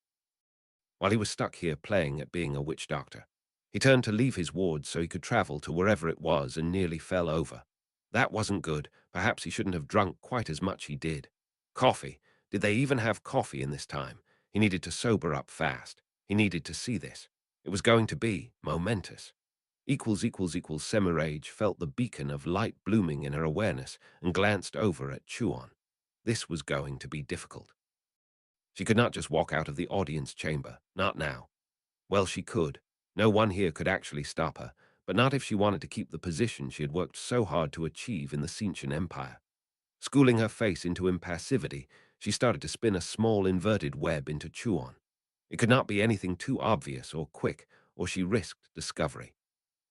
While he was stuck here playing at being a witch doctor, he turned to leave his ward so he could travel to wherever it was and nearly fell over. That wasn't good. Perhaps he shouldn't have drunk quite as much he did. Coffee. Did they even have coffee in this time? He needed to sober up fast. He needed to see this. It was going to be momentous. Semirage felt the beacon of light blooming in her awareness and glanced over at Chuon. This was going to be difficult. She could not just walk out of the audience chamber, not now. Well, she could. No one here could actually stop her, but not if she wanted to keep the position she had worked so hard to achieve in the Cincian Empire. Schooling her face into impassivity, she started to spin a small inverted web into Chuon. It could not be anything too obvious or quick, or she risked discovery.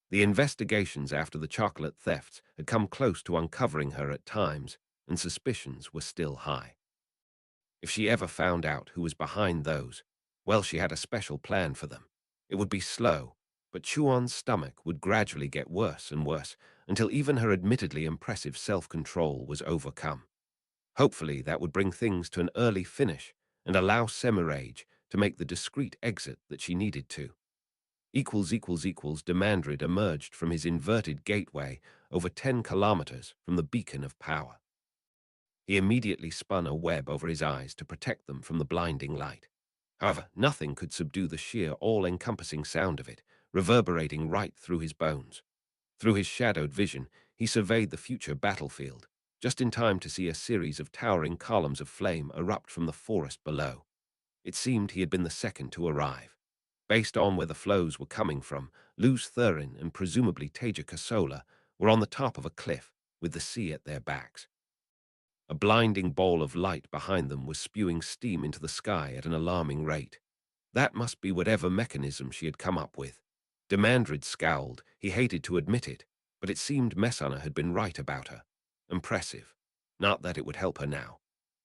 The investigations after the chocolate thefts had come close to uncovering her at times, and suspicions were still high. If she ever found out who was behind those, well, she had a special plan for them. It would be slow, but Chuon's stomach would gradually get worse and worse until even her admittedly impressive self-control was overcome. Hopefully, that would bring things to an early finish and allow Semirage to make the discreet exit that she needed to. Demandred emerged from his inverted gateway over 10 kilometers from the beacon of power. He immediately spun a web over his eyes to protect them from the blinding light. However, nothing could subdue the sheer, all-encompassing sound of it, reverberating right through his bones. Through his shadowed vision, he surveyed the future battlefield, just in time to see a series of towering columns of flame erupt from the forest below. It seemed he had been the second to arrive. Based on where the flows were coming from, Luz Thurin and presumably Taija Kosola were on the top of a cliff, with the sea at their backs. A blinding ball of light behind them was spewing steam into the sky at an alarming rate. That must be whatever mechanism she had come up with. Demandred scowled. He hated to admit it, but it seemed Messana had been right about her. Impressive. Not that it would help her now.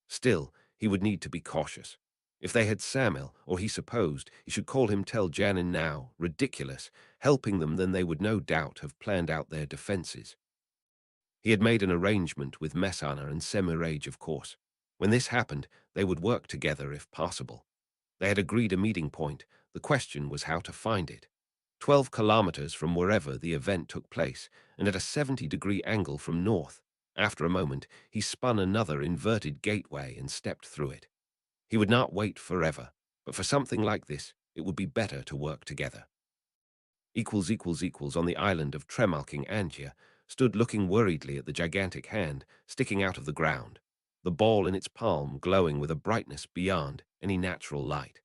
Still, he would need to be cautious. If they had Samil, or he supposed, he should call him tell Janin now, ridiculous, helping them, then they would no doubt have planned out their defenses. He had made an arrangement with Messana and Semirage, of course. When this happened, they would work together if possible. They had agreed a meeting point. The question was how to find it. 12 kilometers from wherever the event took place, and at a 70-degree angle from north. After a moment, he spun another inverted gateway and stepped through it. He would not wait forever, but for something like this, it would be better to work together. On the island of Tremalking Antia, stood looking worriedly at the gigantic hand sticking out of the ground, the ball in its palm glowing with a brightness beyond any natural light.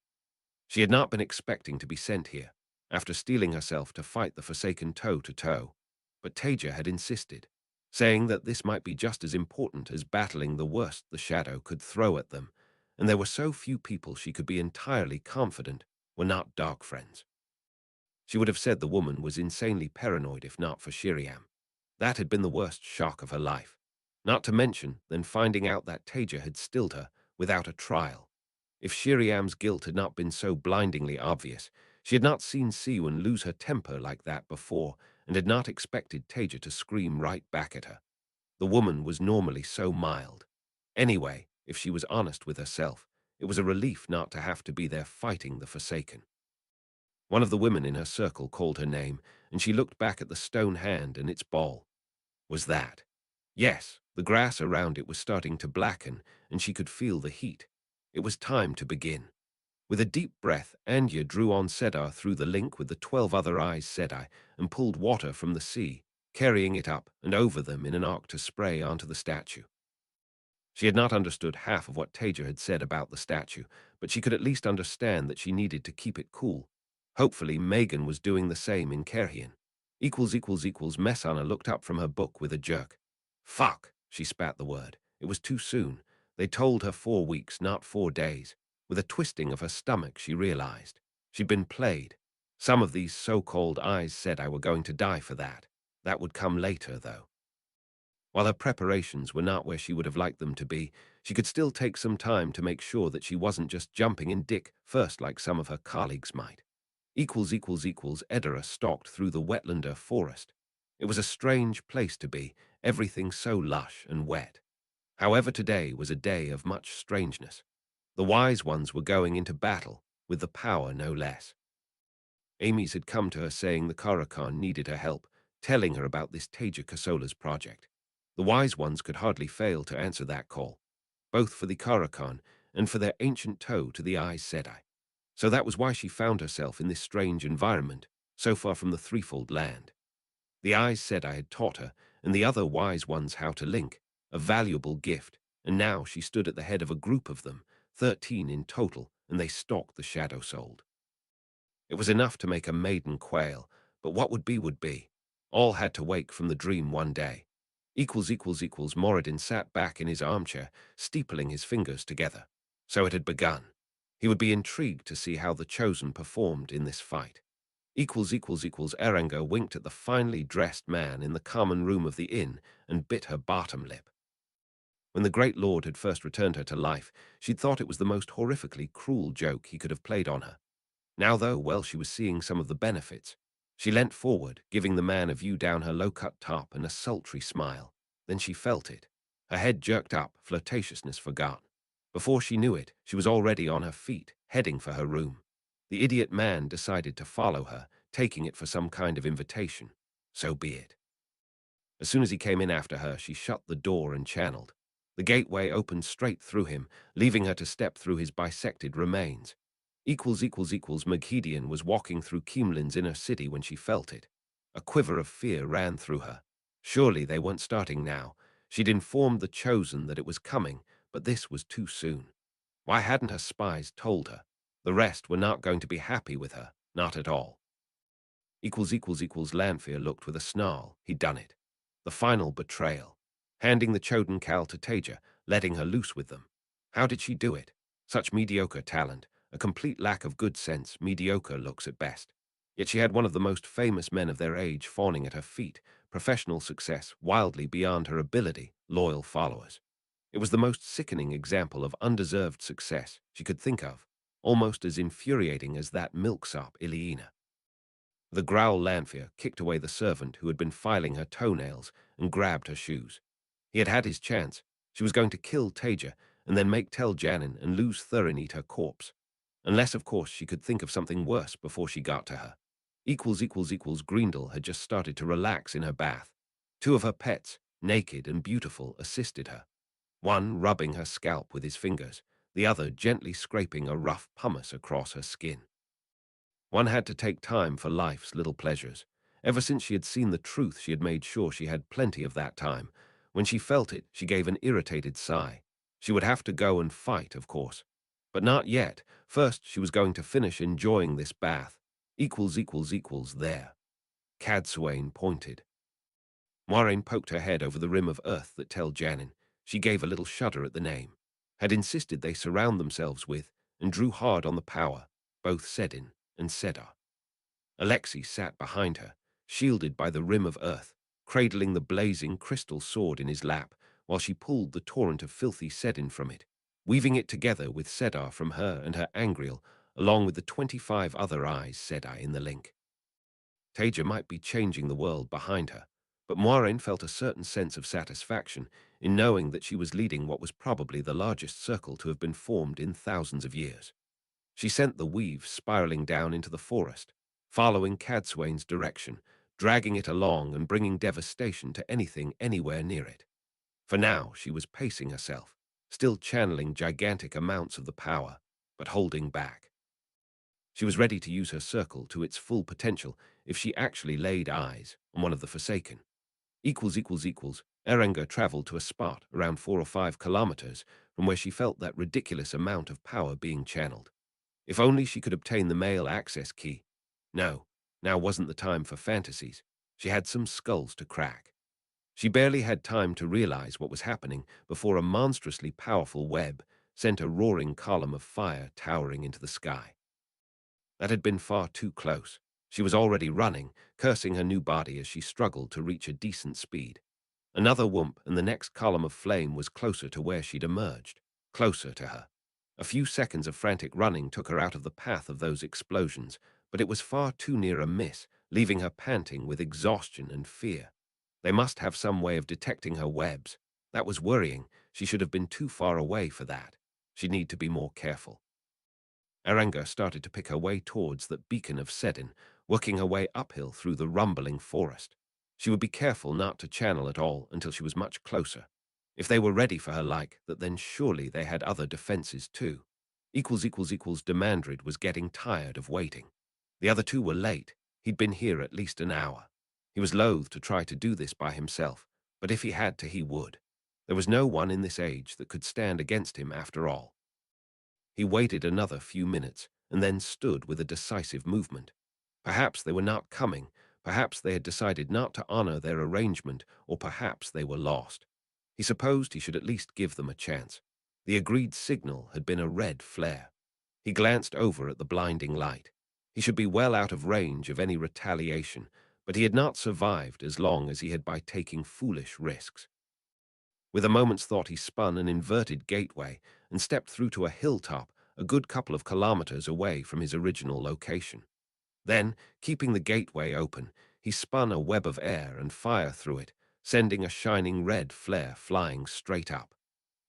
She had not been expecting to be sent here, after steeling herself to fight the Forsaken toe-to-toe, but Taija had insisted, saying that this might be just as important as battling the worst the shadow could throw at them, and there were so few people she could be entirely confident were not dark friends. She would have said the woman was insanely paranoid if not for Shiriam. That had been the worst shock of her life. Not to mention then finding out that Taija had stilled her without a trial. If Shiriam's guilt had not been so blindingly obvious, she had not seen Siwyn lose her temper like that before and had not expected Taija to scream right back at her. The woman was normally so mild. Anyway, if she was honest with herself, it was a relief not to have to be there fighting the Forsaken. One of the women in her circle called her name, and she looked back at the stone hand and its ball. Was that? Yes, the grass around it was starting to blacken, and she could feel the heat. It was time to begin. With a deep breath, Anya drew on Sedar through the link with the 12 other Aes Sedai and pulled water from the sea, carrying it up and over them in an arc to spray onto the statue. She had not understood half of what Taija had said about the statue, but she could at least understand that she needed to keep it cool. Hopefully, Megan was doing the same in Kerhian. Messana looked up from her book with a jerk. Fuck, she spat the word. It was too soon. They told her 4 weeks, not 4 days. With a twisting of her stomach, she realized. She'd been played. Some of these so-called Aes Sedai were going to die for that. That would come later, though. While her preparations were not where she would have liked them to be, she could still take some time to make sure that she wasn't just jumping in dick first like some of her colleagues might. Edera stalked through the wetlander forest. It was a strange place to be, everything so lush and wet. However, today was a day of much strangeness. The wise ones were going into battle, with the power no less. Amy's had come to her saying the Karakan needed her help, telling her about this Taija Kosola's project. The wise ones could hardly fail to answer that call, both for the Karakan and for their ancient toe to the Aes Sedai. So that was why she found herself in this strange environment, so far from the threefold land. The Aes Sedai had taught her, and the other wise ones how to link, a valuable gift, and now she stood at the head of a group of them, 13 in total, and they stalked the shadow-souled. It was enough to make a maiden quail, but what would be would be. All had to wake from the dream one day. Moradin sat back in his armchair, steepling his fingers together. So it had begun. He would be intrigued to see how the Chosen performed in this fight. Eranga winked at the finely dressed man in the common room of the inn and bit her bottom lip. When the Great Lord had first returned her to life, she'd thought it was the most horrifically cruel joke he could have played on her. Now, though, well, she was seeing some of the benefits. She leant forward, giving the man a view down her low-cut top and a sultry smile. Then she felt it. Her head jerked up, flirtatiousness forgotten. Before she knew it, she was already on her feet, heading for her room. The idiot man decided to follow her, taking it for some kind of invitation. So be it. As soon as he came in after her, she shut the door and channeled. The gateway opened straight through him, leaving her to step through his bisected remains. Maghedian was walking through Keemlin's inner city when she felt it. A quiver of fear ran through her. Surely they weren't starting now. She'd informed the Chosen that it was coming, but this was too soon. Why hadn't her spies told her? The rest were not going to be happy with her, not at all. Lanfear looked with a snarl. He'd done it. The final betrayal. Handing the Choden Cal to Taija, letting her loose with them. How did she do it? Such mediocre talent, a complete lack of good sense, mediocre looks at best. Yet she had one of the most famous men of their age fawning at her feet, professional success wildly beyond her ability, loyal followers. It was the most sickening example of undeserved success she could think of, almost as infuriating as that milksop Ileana. The growl Lanfear kicked away the servant who had been filing her toenails and grabbed her shoes. He had had his chance. She was going to kill Taija and then make Tel Janin and lose Thurin eat her corpse. Unless, of course, she could think of something worse before she got to her. Greendel had just started to relax in her bath. Two of her pets, naked and beautiful, assisted her. One rubbing her scalp with his fingers, the other gently scraping a rough pumice across her skin. One had to take time for life's little pleasures. Ever since she had seen the truth, she had made sure she had plenty of that time. When she felt it, she gave an irritated sigh. She would have to go and fight, of course. But not yet. First, she was going to finish enjoying this bath. There. Cadsuane pointed. Moiraine poked her head over the rim of earth that Tel Janin. She gave a little shudder at the name. Had insisted they surround themselves with, and drew hard on the power, both Sedin and Sedar. Alexei sat behind her, shielded by the rim of earth, cradling the blazing crystal sword in his lap, while she pulled the torrent of filthy Sedin from it, weaving it together with Sedar from her and her Angreal, along with the 25 other Aes Sedai in the link. Taija might be changing the world behind her, but Moiraine felt a certain sense of satisfaction in knowing that she was leading what was probably the largest circle to have been formed in thousands of years. She sent the weave spiraling down into the forest, following Cadsuane's direction, dragging it along and bringing devastation to anything anywhere near it. For now, she was pacing herself, still channeling gigantic amounts of the power, but holding back. She was ready to use her circle to its full potential if she actually laid eyes on one of the Forsaken. Erengor traveled to a spot around 4 or 5 kilometers from where she felt that ridiculous amount of power being channeled. If only she could obtain the male access key. No, now wasn't the time for fantasies. She had some skulls to crack. She barely had time to realize what was happening before a monstrously powerful web sent a roaring column of fire towering into the sky. That had been far too close. She was already running, cursing her new body as she struggled to reach a decent speed. Another whoomp, and the next column of flame was closer to where she'd emerged, closer to her. A few seconds of frantic running took her out of the path of those explosions, but it was far too near a miss, leaving her panting with exhaustion and fear. They must have some way of detecting her webs. That was worrying. She should have been too far away for that. She'd need to be more careful. Erengor started to pick her way towards that beacon of Sedin, working her way uphill through the rumbling forest. She would be careful not to channel at all until she was much closer. If they were ready for her like that, then surely they had other defenses too. Demandrid was getting tired of waiting. The other two were late. He'd been here at least an hour. He was loath to try to do this by himself, but if he had to, he would. There was no one in this age that could stand against him after all. He waited another few minutes, and then stood with a decisive movement. Perhaps they were not coming, perhaps they had decided not to honor their arrangement, or perhaps they were lost. He supposed he should at least give them a chance. The agreed signal had been a red flare. He glanced over at the blinding light. He should be well out of range of any retaliation, but he had not survived as long as he had by taking foolish risks. With a moment's thought, he spun an inverted gateway and stepped through to a hilltop a good couple of kilometers away from his original location. Then, keeping the gateway open, he spun a web of air and fire through it, sending a shining red flare flying straight up.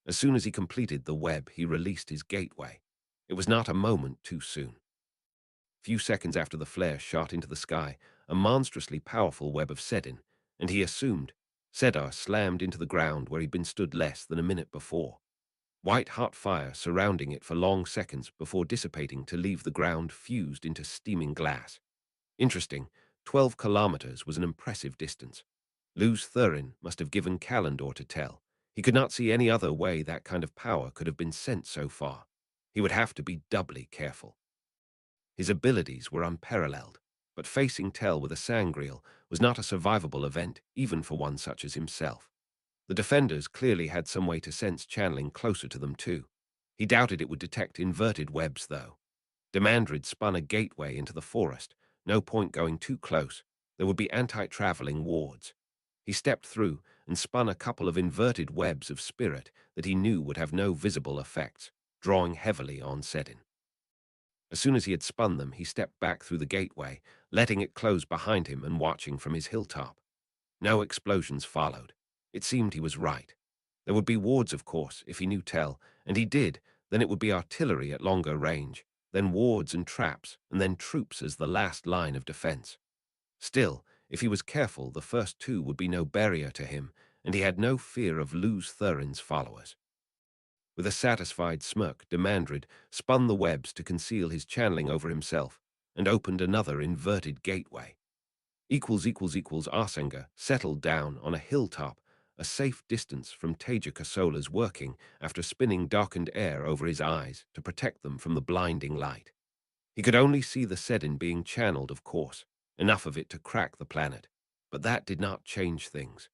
As soon as he completed the web, he released his gateway. It was not a moment too soon. Few seconds after the flare shot into the sky, a monstrously powerful web of Sedin, and he assumed Sedai slammed into the ground where he'd been stood less than a minute before. White hot fire surrounding it for long seconds before dissipating to leave the ground fused into steaming glass. Interesting, 12 kilometers was an impressive distance. Luz Thurin must have given Kalendor to tell. He could not see any other way that kind of power could have been sent so far. He would have to be doubly careful. His abilities were unparalleled, but facing Tell with a sangreal was not a survivable event, even for one such as himself. The defenders clearly had some way to sense channeling closer to them too. He doubted it would detect inverted webs, though. Demandrid spun a gateway into the forest. No point going too close. There would be anti-traveling wards. He stepped through and spun a couple of inverted webs of spirit that he knew would have no visible effects, drawing heavily on Sedin. As soon as he had spun them, he stepped back through the gateway, letting it close behind him and watching from his hilltop. No explosions followed. It seemed he was right. There would be wards, of course, if he knew Tell, and he did. Then it would be artillery at longer range, then wards and traps, and then troops as the last line of defense. Still, if he was careful, the first two would be no barrier to him, and he had no fear of Luz Thurin's followers. With a satisfied smirk, Demandrid spun the webs to conceal his channeling over himself and opened another inverted gateway. Arsenga settled down on a hilltop, a safe distance from Taija Kosola's working after spinning darkened air over his eyes to protect them from the blinding light. He could only see the Sedin being channeled, of course, enough of it to crack the planet, but that did not change things.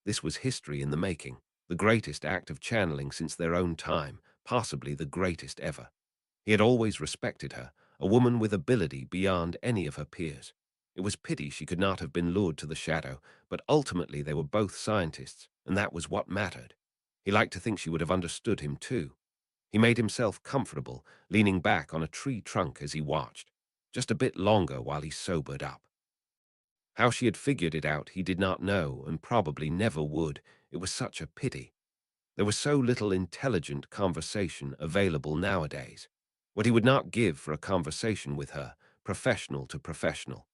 This was history in the making, the greatest act of channeling since their own time, possibly the greatest ever. He had always respected her, a woman with ability beyond any of her peers. It was pity she could not have been lured to the shadow, but ultimately they were both scientists, and that was what mattered. He liked to think she would have understood him too. He made himself comfortable, leaning back on a tree trunk as he watched, just a bit longer while he sobered up. How she had figured it out he did not know, and probably never would. It was such a pity. There was so little intelligent conversation available nowadays. What he would not give for a conversation with her, professional to professional.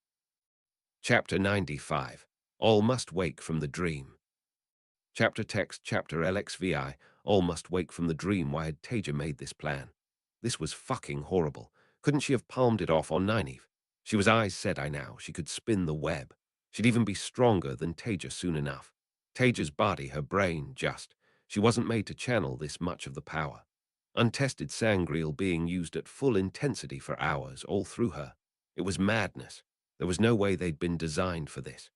Chapter 95. All must wake from the dream. Chapter text chapter LXVI. All must wake from the dream. Why had Taija made this plan? This was fucking horrible. Couldn't she have palmed it off on Nynaeve? She was Aes Sedai now. She could spin the web. She'd even be stronger than Taija soon enough. Taija's body, her brain, just. She wasn't made to channel this much of the power. Untested sangreal being used at full intensity for hours, all through her. It was madness. There was no way they'd been designed for this.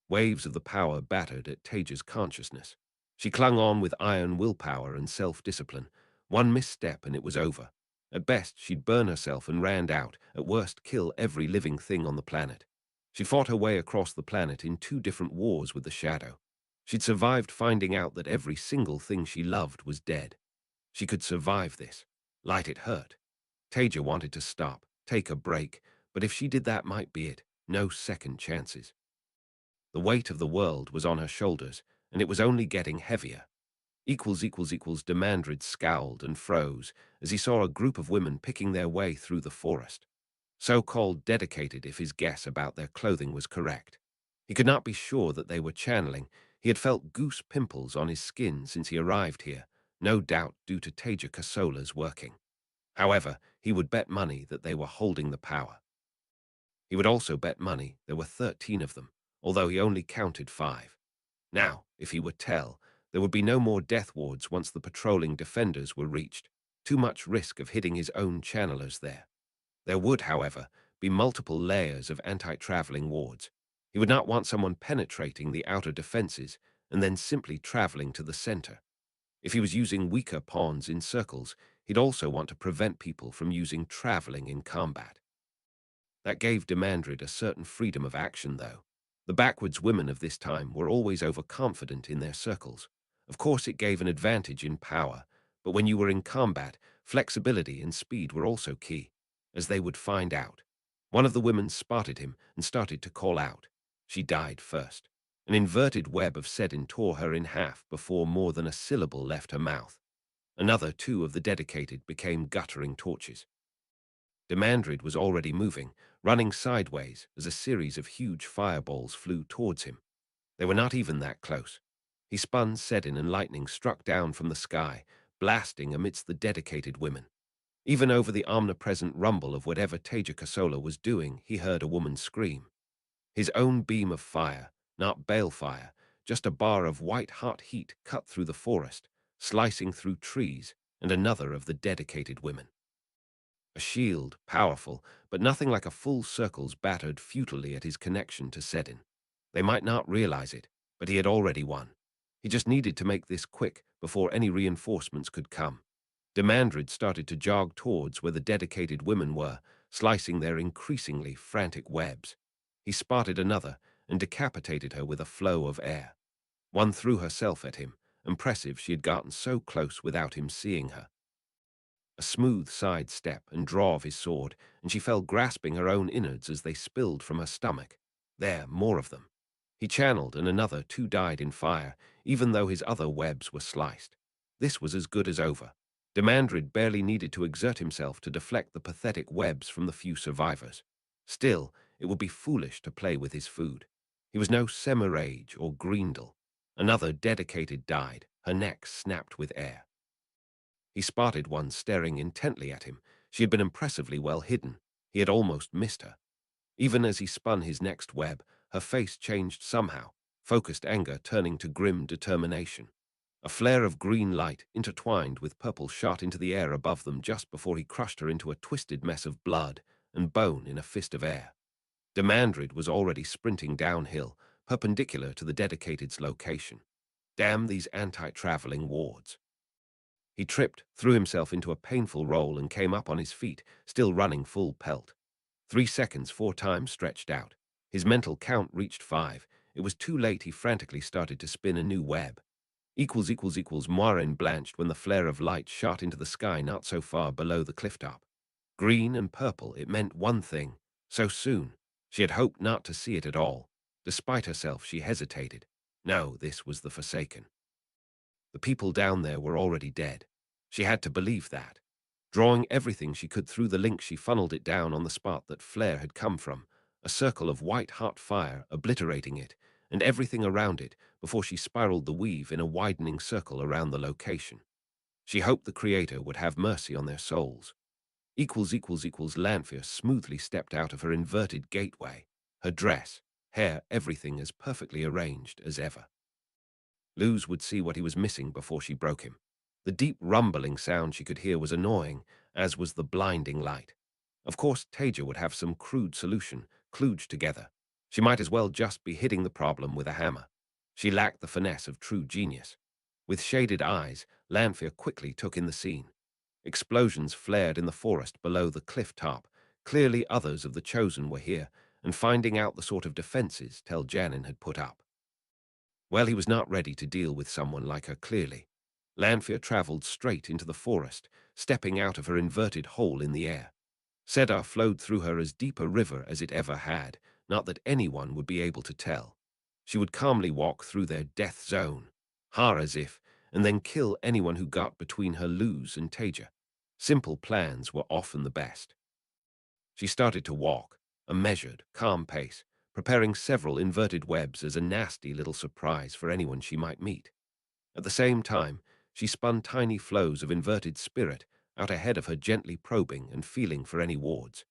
Waves of the power battered at Taija's consciousness. She clung on with iron willpower and self-discipline. One misstep and it was over. At best, she'd burn herself and rand out, at worst kill every living thing on the planet. She'd fought her way across the planet in 2 different wars with the Shadow. She'd survived finding out that every single thing she loved was dead. She could survive this. Light it hurt. Taija wanted to stop, take a break, but if she did that might be it. No second chances. The weight of the world was on her shoulders, and it was only getting heavier. Demandrid scowled and froze as he saw a group of women picking their way through the forest. So-called dedicated if his guess about their clothing was correct. He could not be sure that they were channeling. He had felt goose pimples on his skin since he arrived here, no doubt due to Taija Kosola's working. However, he would bet money that they were holding the power. He would also bet money there were 13 of them, although he only counted 5. Now, if he would tell, there would be no more death wards once the patrolling defenders were reached. Too much risk of hitting his own channelers there. There would, however, be multiple layers of anti-traveling wards. He would not want someone penetrating the outer defenses and then simply traveling to the center. If he was using weaker pawns in circles, he'd also want to prevent people from using traveling in combat. That gave Demandrid a certain freedom of action, though. The backwards women of this time were always overconfident in their circles. Of course, it gave an advantage in power, but when you were in combat, flexibility and speed were also key, as they would find out. One of the women spotted him and started to call out. She died first. An inverted web of Sedin tore her in half before more than a syllable left her mouth. Another 2 of the dedicated became guttering torches. Demandrid was already moving, running sideways as a series of huge fireballs flew towards him. They were not even that close. He spun Sedin and lightning struck down from the sky, blasting amidst the dedicated women. Even over the omnipresent rumble of whatever Taija Kosola was doing, he heard a woman scream. His own beam of fire, not balefire, just a bar of white-hot heat cut through the forest, slicing through trees, and another of the dedicated women. A shield, powerful, but nothing like a full circle's battered futilely at his connection to Sedin. They might not realize it, but he had already won. He just needed to make this quick before any reinforcements could come. Demandred started to jog towards where the dedicated women were, slicing their increasingly frantic webs. He spotted another and decapitated her with a flow of air. One threw herself at him, impressive she had gotten so close without him seeing her. A smooth side step and draw of his sword, and she fell grasping her own innards as they spilled from her stomach. There, more of them. He channeled, and another two died in fire, even though his other webs were sliced. This was as good as over. Demandred barely needed to exert himself to deflect the pathetic webs from the few survivors. Still, it would be foolish to play with his food. He was no Semirage or Greendel. Another dedicated died, her neck snapped with air. He spotted one staring intently at him. She had been impressively well hidden. He had almost missed her. Even as he spun his next web, her face changed somehow, focused anger turning to grim determination. A flare of green light, intertwined with purple, shot into the air above them just before he crushed her into a twisted mess of blood and bone in a fist of air. Demandred was already sprinting downhill, perpendicular to the dedicated's location. Damn these anti-traveling wards. He tripped, threw himself into a painful roll, and came up on his feet, still running full pelt. 3 seconds, 4 times stretched out. His mental count reached 5. It was too late. He frantically started to spin a new web. Moiraine blanched when the flare of light shot into the sky not so far below the cliff top. Green and purple, it meant one thing. So soon. She had hoped not to see it at all. Despite herself, she hesitated. No, this was the Forsaken. The people down there were already dead. She had to believe that. Drawing everything she could through the link, she funneled it down on the spot that flare had come from, a circle of white-hot fire obliterating it, and everything around it, before she spiraled the weave in a widening circle around the location. She hoped the Creator would have mercy on their souls. Lanfear smoothly stepped out of her inverted gateway, her dress, hair, everything as perfectly arranged as ever. Luz would see what he was missing before she broke him. The deep rumbling sound she could hear was annoying, as was the blinding light. Of course, Taija would have some crude solution, kludged together. She might as well just be hitting the problem with a hammer. She lacked the finesse of true genius. With shaded eyes, Lanfear quickly took in the scene. Explosions flared in the forest below the cliff top. Clearly others of the Chosen were here, and finding out the sort of defenses Tel Janin had put up. Well, he was not ready to deal with someone like her, clearly. Lanfear traveled straight into the forest, stepping out of her inverted hole in the air. Sedar flowed through her as deep a river as it ever had, not that anyone would be able to tell. She would calmly walk through their death zone, har as if, and then kill anyone who got between her Luz and Taija. Simple plans were often the best. She started to walk, a measured, calm pace, preparing several inverted webs as a nasty little surprise for anyone she might meet. At the same time, she spun tiny flows of inverted spirit out ahead of her, gently probing and feeling for any wards.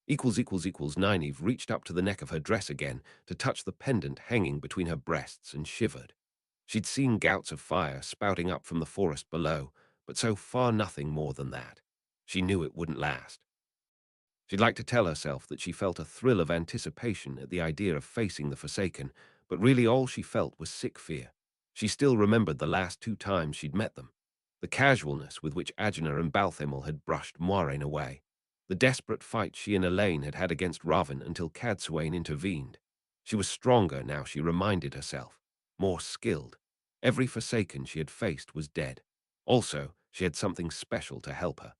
Nynaeve reached up to the neck of her dress again to touch the pendant hanging between her breasts and shivered. She'd seen gouts of fire spouting up from the forest below, but so far nothing more than that. She knew it wouldn't last. She'd like to tell herself that she felt a thrill of anticipation at the idea of facing the Forsaken, but really all she felt was sick fear. She still remembered the last 2 times she'd met them. The casualness with which Agena and Balthamel had brushed Moiraine away. The desperate fight she and Elaine had had against Ravin until Cadsuane intervened. She was stronger now, she reminded herself. More skilled. Every Forsaken she had faced was dead. Also, she had something special to help her.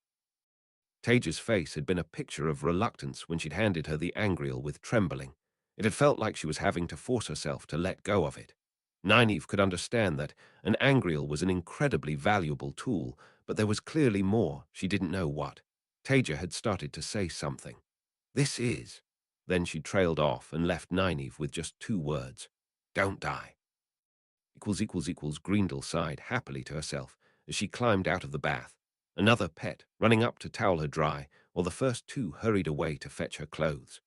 Taija's face had been a picture of reluctance when she'd handed her the angreal with trembling. It had felt like she was having to force herself to let go of it. Nynaeve could understand that an angreal was an incredibly valuable tool, but there was clearly more, she didn't know what. Taija had started to say something. "This is..." Then she trailed off and left Nynaeve with just 2 words. "Don't die." Grendel sighed happily to herself as she climbed out of the bath, another pet running up to towel her dry, while the first two hurried away to fetch her clothes.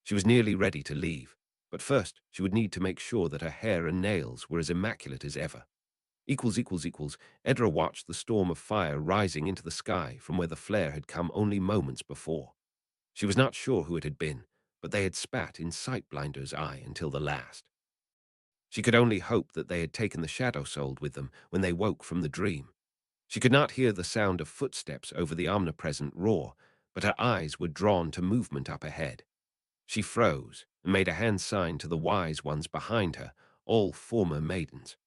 She was nearly ready to leave, but first she would need to make sure that her hair and nails were as immaculate as ever. Edra watched the storm of fire rising into the sky from where the flare had come only moments before. She was not sure who it had been, but they had spat in Sightblinder's eye until the last. She could only hope that they had taken the Shadow Soul with them when they woke from the dream. She could not hear the sound of footsteps over the omnipresent roar, but her eyes were drawn to movement up ahead. She froze and made a hand sign to the wise ones behind her, all former maidens.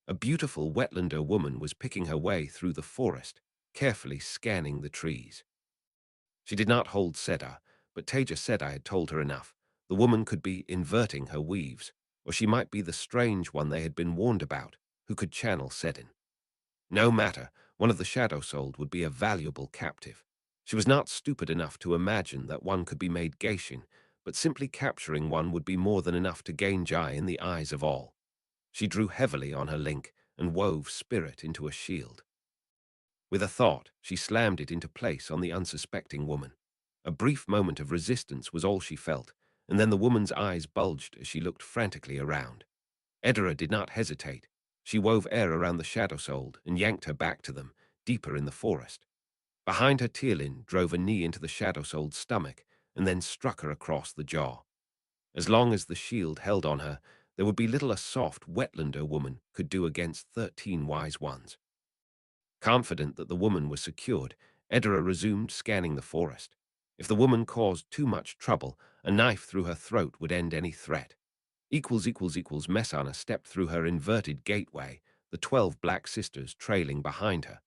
A beautiful wetlander woman was picking her way through the forest, carefully scanning the trees. She did not hold Sedai, but Taija Sedai had told her enough. The woman could be inverting her weaves, or she might be the strange one they had been warned about, who could channel Sedin. No matter, one of the Shadow Souled would be a valuable captive. She was not stupid enough to imagine that one could be made Geishin, but simply capturing one would be more than enough to gain Jai in the eyes of all. She drew heavily on her link and wove spirit into a shield. With a thought, she slammed it into place on the unsuspecting woman. A brief moment of resistance was all she felt, and then the woman's eyes bulged as she looked frantically around. Edera did not hesitate. She wove air around the Shadow Souled and yanked her back to them, deeper in the forest. Behind her, Tierlin drove a knee into the Shadow Souled's stomach and then struck her across the jaw. As long as the shield held on her, there would be little a soft wetlander woman could do against 13 wise ones. Confident that the woman was secured, Edera resumed scanning the forest. If the woman caused too much trouble, a knife through her throat would end any threat. Messana stepped through her inverted gateway, the 12 black sisters trailing behind her.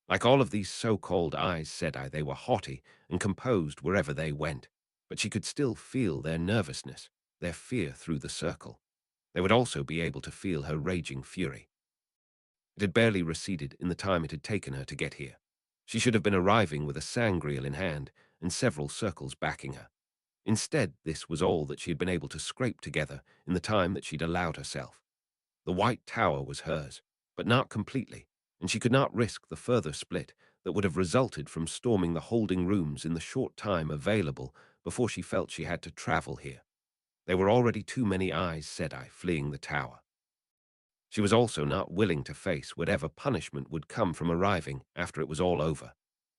Like all of these so-called Aes Sedai, they were haughty and composed wherever they went, but she could still feel their nervousness, their fear through the circle. They would also be able to feel her raging fury. It had barely receded in the time it had taken her to get here. She should have been arriving with a sangreal in hand and several circles backing her. Instead, this was all that she had been able to scrape together in the time that she'd allowed herself. The White Tower was hers, but not completely, and she could not risk the further split that would have resulted from storming the holding rooms in the short time available before she felt she had to travel here. There were already too many Aes Sedai fleeing the tower. She was also not willing to face whatever punishment would come from arriving after it was all over.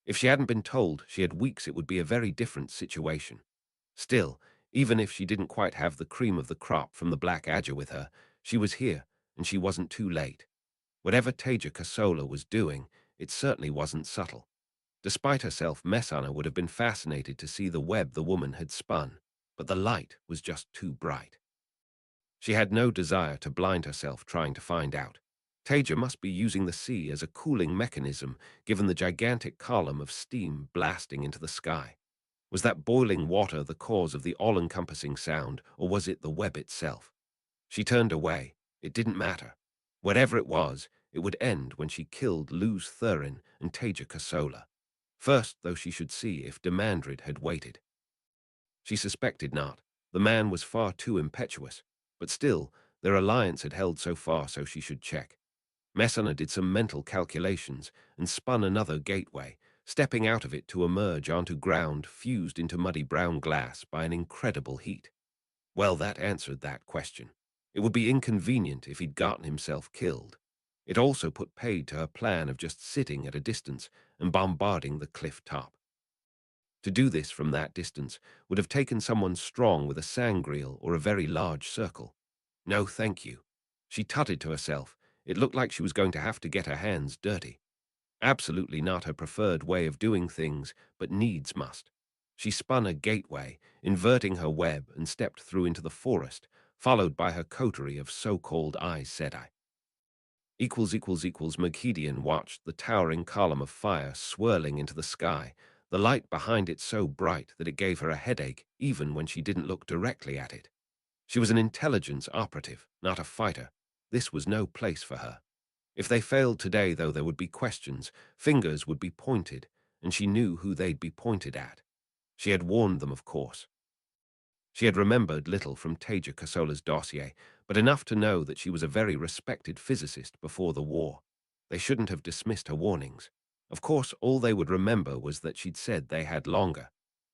If she hadn't been told she had weeks, it would be a very different situation. Still, even if she didn't quite have the cream of the crop from the Black Adger with her, she was here, and she wasn't too late. Whatever Taija Kosola was doing, it certainly wasn't subtle. Despite herself, Messana would have been fascinated to see the web the woman had spun, but the light was just too bright. She had no desire to blind herself trying to find out. Taija must be using the sea as a cooling mechanism, given the gigantic column of steam blasting into the sky. Was that boiling water the cause of the all-encompassing sound, or was it the web itself? She turned away. It didn't matter. Whatever it was, it would end when she killed Luz Thurin and Taija Kosola. First, though, she should see if Demandred had waited. She suspected not. The man was far too impetuous. But still, their alliance had held so far, so she should check. Messana did some mental calculations and spun another gateway, stepping out of it to emerge onto ground fused into muddy brown glass by an incredible heat. Well, that answered that question. It would be inconvenient if he'd gotten himself killed. It also put paid to her plan of just sitting at a distance and bombarding the cliff top. To do this from that distance would have taken someone strong with a sangreal or a very large circle. No, thank you. She tutted to herself. It looked like she was going to have to get her hands dirty. Absolutely not her preferred way of doing things, but needs must. She spun a gateway, inverting her web, and stepped through into the forest, followed by her coterie of so-called Aes Sedai. Maghedian watched the towering column of fire swirling into the sky, the light behind it so bright that it gave her a headache even when she didn't look directly at it. She was an intelligence operative, not a fighter. This was no place for her. If they failed today, though, there would be questions, fingers would be pointed, and she knew who they'd be pointed at. She had warned them, of course. She had remembered little from Taija Kosola's dossier, but enough to know that she was a very respected physicist before the war. They shouldn't have dismissed her warnings. Of course, all they would remember was that she'd said they had longer.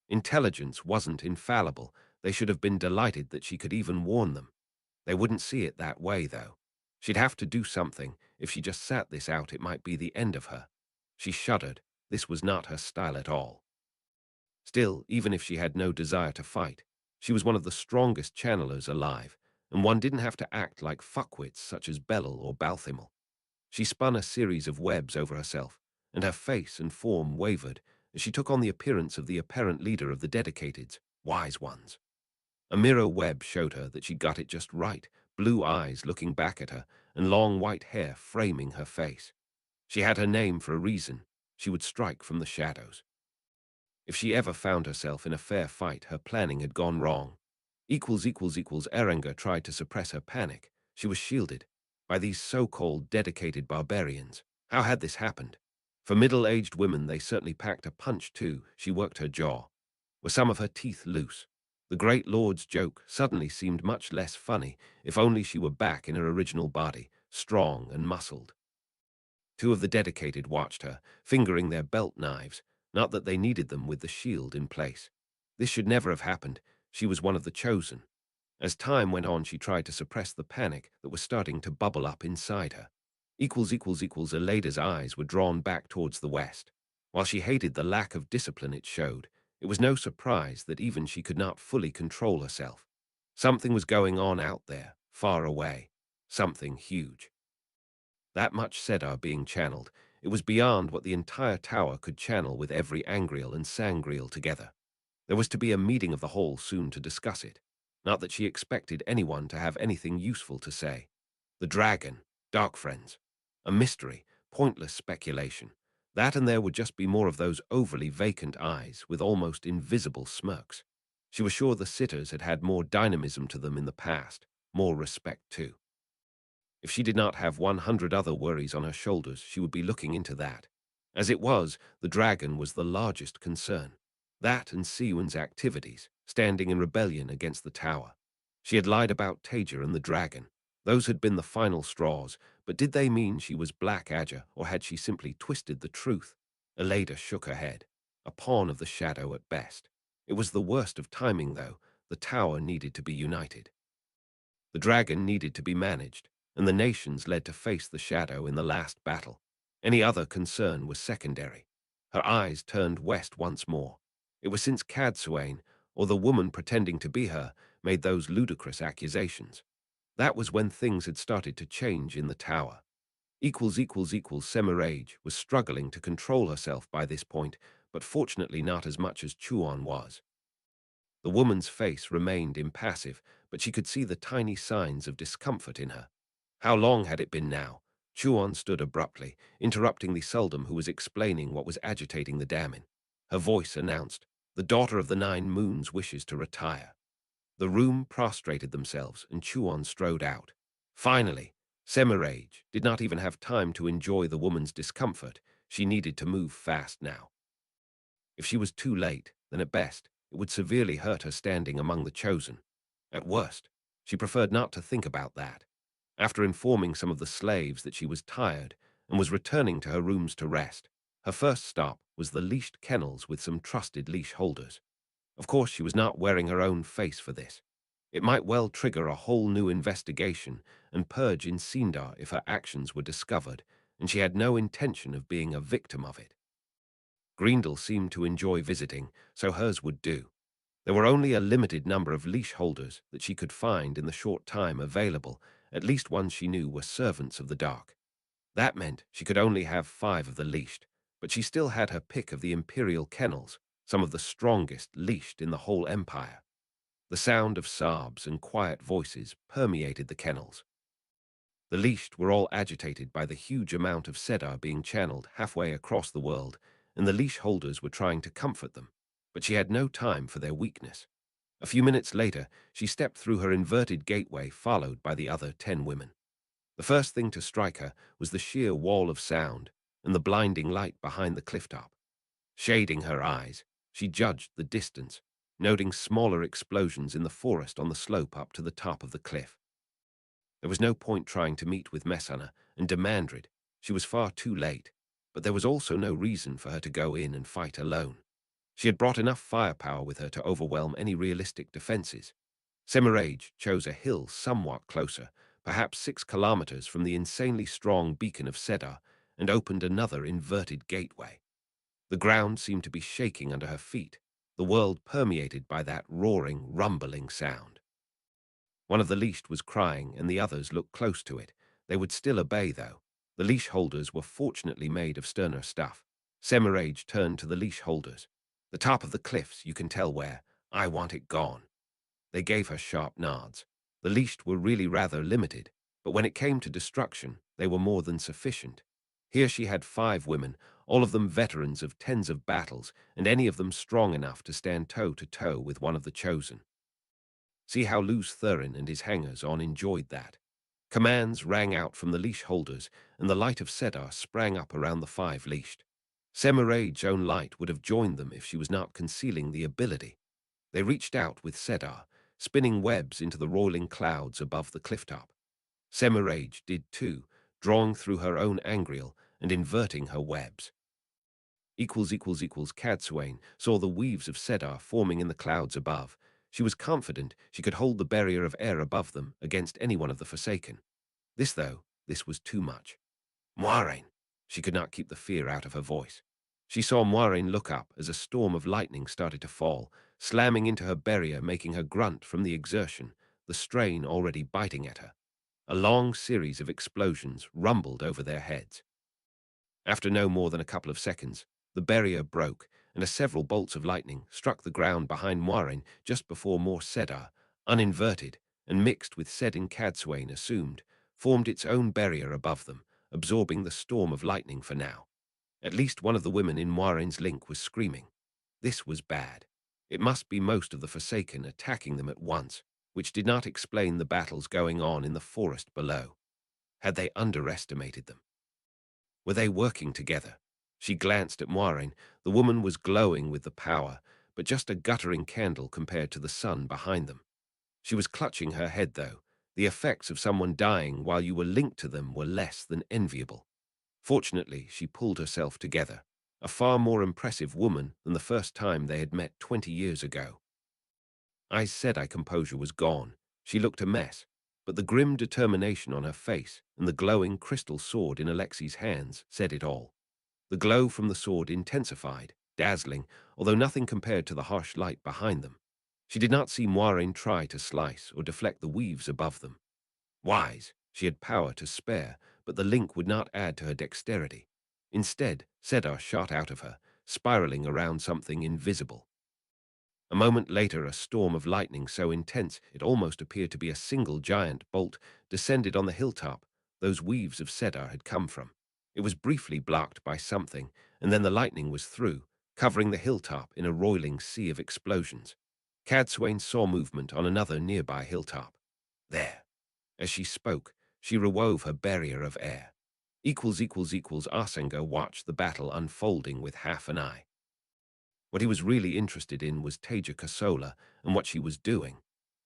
Intelligence wasn't infallible. They should have been delighted that she could even warn them. They wouldn't see it that way, though. She'd have to do something. If she just sat this out, it might be the end of her. She shuddered. This was not her style at all. Still, even if she had no desire to fight, she was one of the strongest channelers alive, and one didn't have to act like fuckwits such as Beryl or Balthimal. She spun a series of webs over herself, and her face and form wavered as she took on the appearance of the apparent leader of the Dedicateds, Wise Ones. A mirror web showed her that she got it just right, blue eyes looking back at her, and long white hair framing her face. She had her name for a reason. She would strike from the shadows. If she ever found herself in a fair fight, her planning had gone wrong. Erenger tried to suppress her panic. She was shielded by these so-called dedicated barbarians. How had this happened? For middle-aged women, they certainly packed a punch too. She worked her jaw. Were some of her teeth loose? The great lord's joke suddenly seemed much less funny if only she were back in her original body, strong and muscled. Two of the dedicated watched her, fingering their belt knives, not that they needed them with the shield in place. This should never have happened. She was one of the chosen. As time went on, she tried to suppress the panic that was starting to bubble up inside her. Aleda's eyes were drawn back towards the west. While she hated the lack of discipline it showed, it was no surprise that even she could not fully control herself. Something was going on out there, far away. Something huge. That much Sedar being channeled, it was beyond what the entire tower could channel with every Angreal and Sangreal together. There was to be a meeting of the whole soon to discuss it. Not that she expected anyone to have anything useful to say. The dragon, dark friends. A mystery, pointless speculation. That and there would just be more of those overly vacant eyes with almost invisible smirks. She was sure the sitters had had more dynamism to them in the past, more respect too. If she did not have 100 other worries on her shoulders, she would be looking into that. As it was, the dragon was the largest concern. That and Siwen's activities, standing in rebellion against the tower. She had lied about Taija and the dragon. Those had been the final straws, but did they mean she was Black Adger, or had she simply twisted the truth? Aleda shook her head. A pawn of the shadow at best. It was the worst of timing, though. The tower needed to be united. The dragon needed to be managed, and the nations led to face the shadow in the last battle. Any other concern was secondary. Her eyes turned west once more. It was since Cadsuane, or the woman pretending to be her, made those ludicrous accusations. That was when things had started to change in the tower. Semirage was struggling to control herself by this point, but fortunately not as much as Chuan was. The woman's face remained impassive, but she could see the tiny signs of discomfort in her. How long had it been now? Chuan stood abruptly, interrupting the Sul'dam who was explaining what was agitating the Damin. Her voice announced, "The daughter of the 9 Moons wishes to retire." The room prostrated themselves, and Chuan strode out. Finally, Semirage did not even have time to enjoy the woman's discomfort. She needed to move fast now. If she was too late, then at best, it would severely hurt her standing among the chosen. At worst, she preferred not to think about that. After informing some of the slaves that she was tired and was returning to her rooms to rest, her first stop was the leashed kennels with some trusted leash holders. Of course, she was not wearing her own face for this. It might well trigger a whole new investigation and purge in Sindar if her actions were discovered, and she had no intention of being a victim of it. Grendel seemed to enjoy visiting, so hers would do. There were only a limited number of leash holders that she could find in the short time available. At least ones she knew were servants of the dark. That meant she could only have 5 of the leashed, but she still had her pick of the imperial kennels, some of the strongest leashed in the whole empire. The sound of sobs and quiet voices permeated the kennels. The leashed were all agitated by the huge amount of Sedar being channeled halfway across the world, and the leash holders were trying to comfort them, but she had no time for their weakness. A few minutes later, she stepped through her inverted gateway, followed by the other 10 women. The first thing to strike her was the sheer wall of sound and the blinding light behind the clifftop. Shading her eyes, she judged the distance, noting smaller explosions in the forest on the slope up to the top of the cliff. There was no point trying to meet with Messana and Demandred. She was far too late, but there was also no reason for her to go in and fight alone. She had brought enough firepower with her to overwhelm any realistic defenses. Semirage chose a hill somewhat closer, perhaps 6 kilometers from the insanely strong beacon of Sedar, and opened another inverted gateway. The ground seemed to be shaking under her feet, the world permeated by that roaring, rumbling sound. One of the leashed was crying, and the others looked close to it. They would still obey, though. The leash holders were fortunately made of sterner stuff. Semirage turned to the leash holders. The top of the cliffs, you can tell where. I want it gone. They gave her sharp nods. The leashed were really rather limited, but when it came to destruction, they were more than sufficient. Here she had 5 women, all of them veterans of tens of battles, and any of them strong enough to stand toe-to-toe with one of the chosen. See how Luz Thurin and his hangers-on enjoyed that. Commands rang out from the leash holders, and the light of Sedar sprang up around the 5 leashed. Semirage's own light would have joined them if she was not concealing the ability. They reached out with Sedar, spinning webs into the roiling clouds above the clifftop. Semirage did too, drawing through her own angriel and inverting her webs. Cadsuane saw the weaves of Sedar forming in the clouds above. She was confident she could hold the barrier of air above them against any one of the Forsaken. This was too much. Moiraine! She could not keep the fear out of her voice. She saw Moiraine look up as a storm of lightning started to fall, slamming into her barrier, making her grunt from the exertion, the strain already biting at her. A long series of explosions rumbled over their heads. After no more than a couple of seconds, the barrier broke, and several bolts of lightning struck the ground behind Moiraine just before more Sedar, uninverted and mixed with Sedin Cadsuane assumed, formed its own barrier above them, absorbing the storm of lightning for now. At least one of the women in Moiraine's link was screaming. This was bad. It must be most of the Forsaken attacking them at once, which did not explain the battles going on in the forest below. Had they underestimated them? Were they working together? She glanced at Moiraine. The woman was glowing with the power, but just a guttering candle compared to the sun behind them. She was clutching her head, though. The effects of someone dying while you were linked to them were less than enviable. Fortunately, she pulled herself together, a far more impressive woman than the first time they had met 20 years ago. Aes Sedai composure was gone. She looked a mess, but the grim determination on her face and the glowing crystal sword in Alexi's hands said it all. The glow from the sword intensified, dazzling, although nothing compared to the harsh light behind them. She did not see Moiraine try to slice or deflect the weaves above them. Wise, she had power to spare, but the link would not add to her dexterity. Instead, Sedar shot out of her, spiraling around something invisible. A moment later, a storm of lightning so intense it almost appeared to be a single giant bolt descended on the hilltop those weaves of Sedar had come from. It was briefly blocked by something, and then the lightning was through, covering the hilltop in a roiling sea of explosions. Cadsuane saw movement on another nearby hilltop. There. As she spoke, she rewove her barrier of air. Arsenga watched the battle unfolding with half an eye. What he was really interested in was Taija Kosola and what she was doing.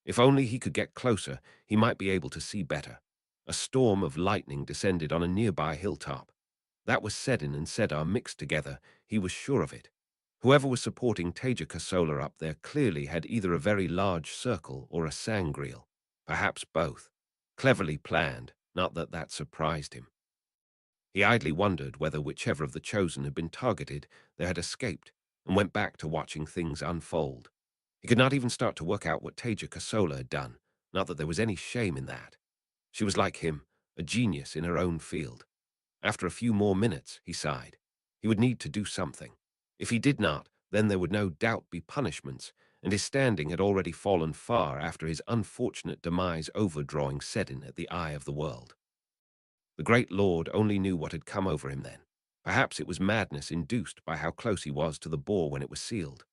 If only he could get closer, he might be able to see better. A storm of lightning descended on a nearby hilltop. That was Sedin and Sedar mixed together, he was sure of it. Whoever was supporting Taija Kosola up there clearly had either a very large circle or a sangreal, perhaps both. Cleverly planned, not that that surprised him. He idly wondered whether whichever of the chosen had been targeted, they had escaped, and went back to watching things unfold. He could not even start to work out what Taija Kosola had done, not that there was any shame in that. She was like him, a genius in her own field. After a few more minutes, he sighed. He would need to do something. If he did not, then there would no doubt be punishments, and his standing had already fallen far after his unfortunate demise overdrawing Sedin at the eye of the world. The great lord only knew what had come over him then. Perhaps it was madness induced by how close he was to the bore when it was sealed.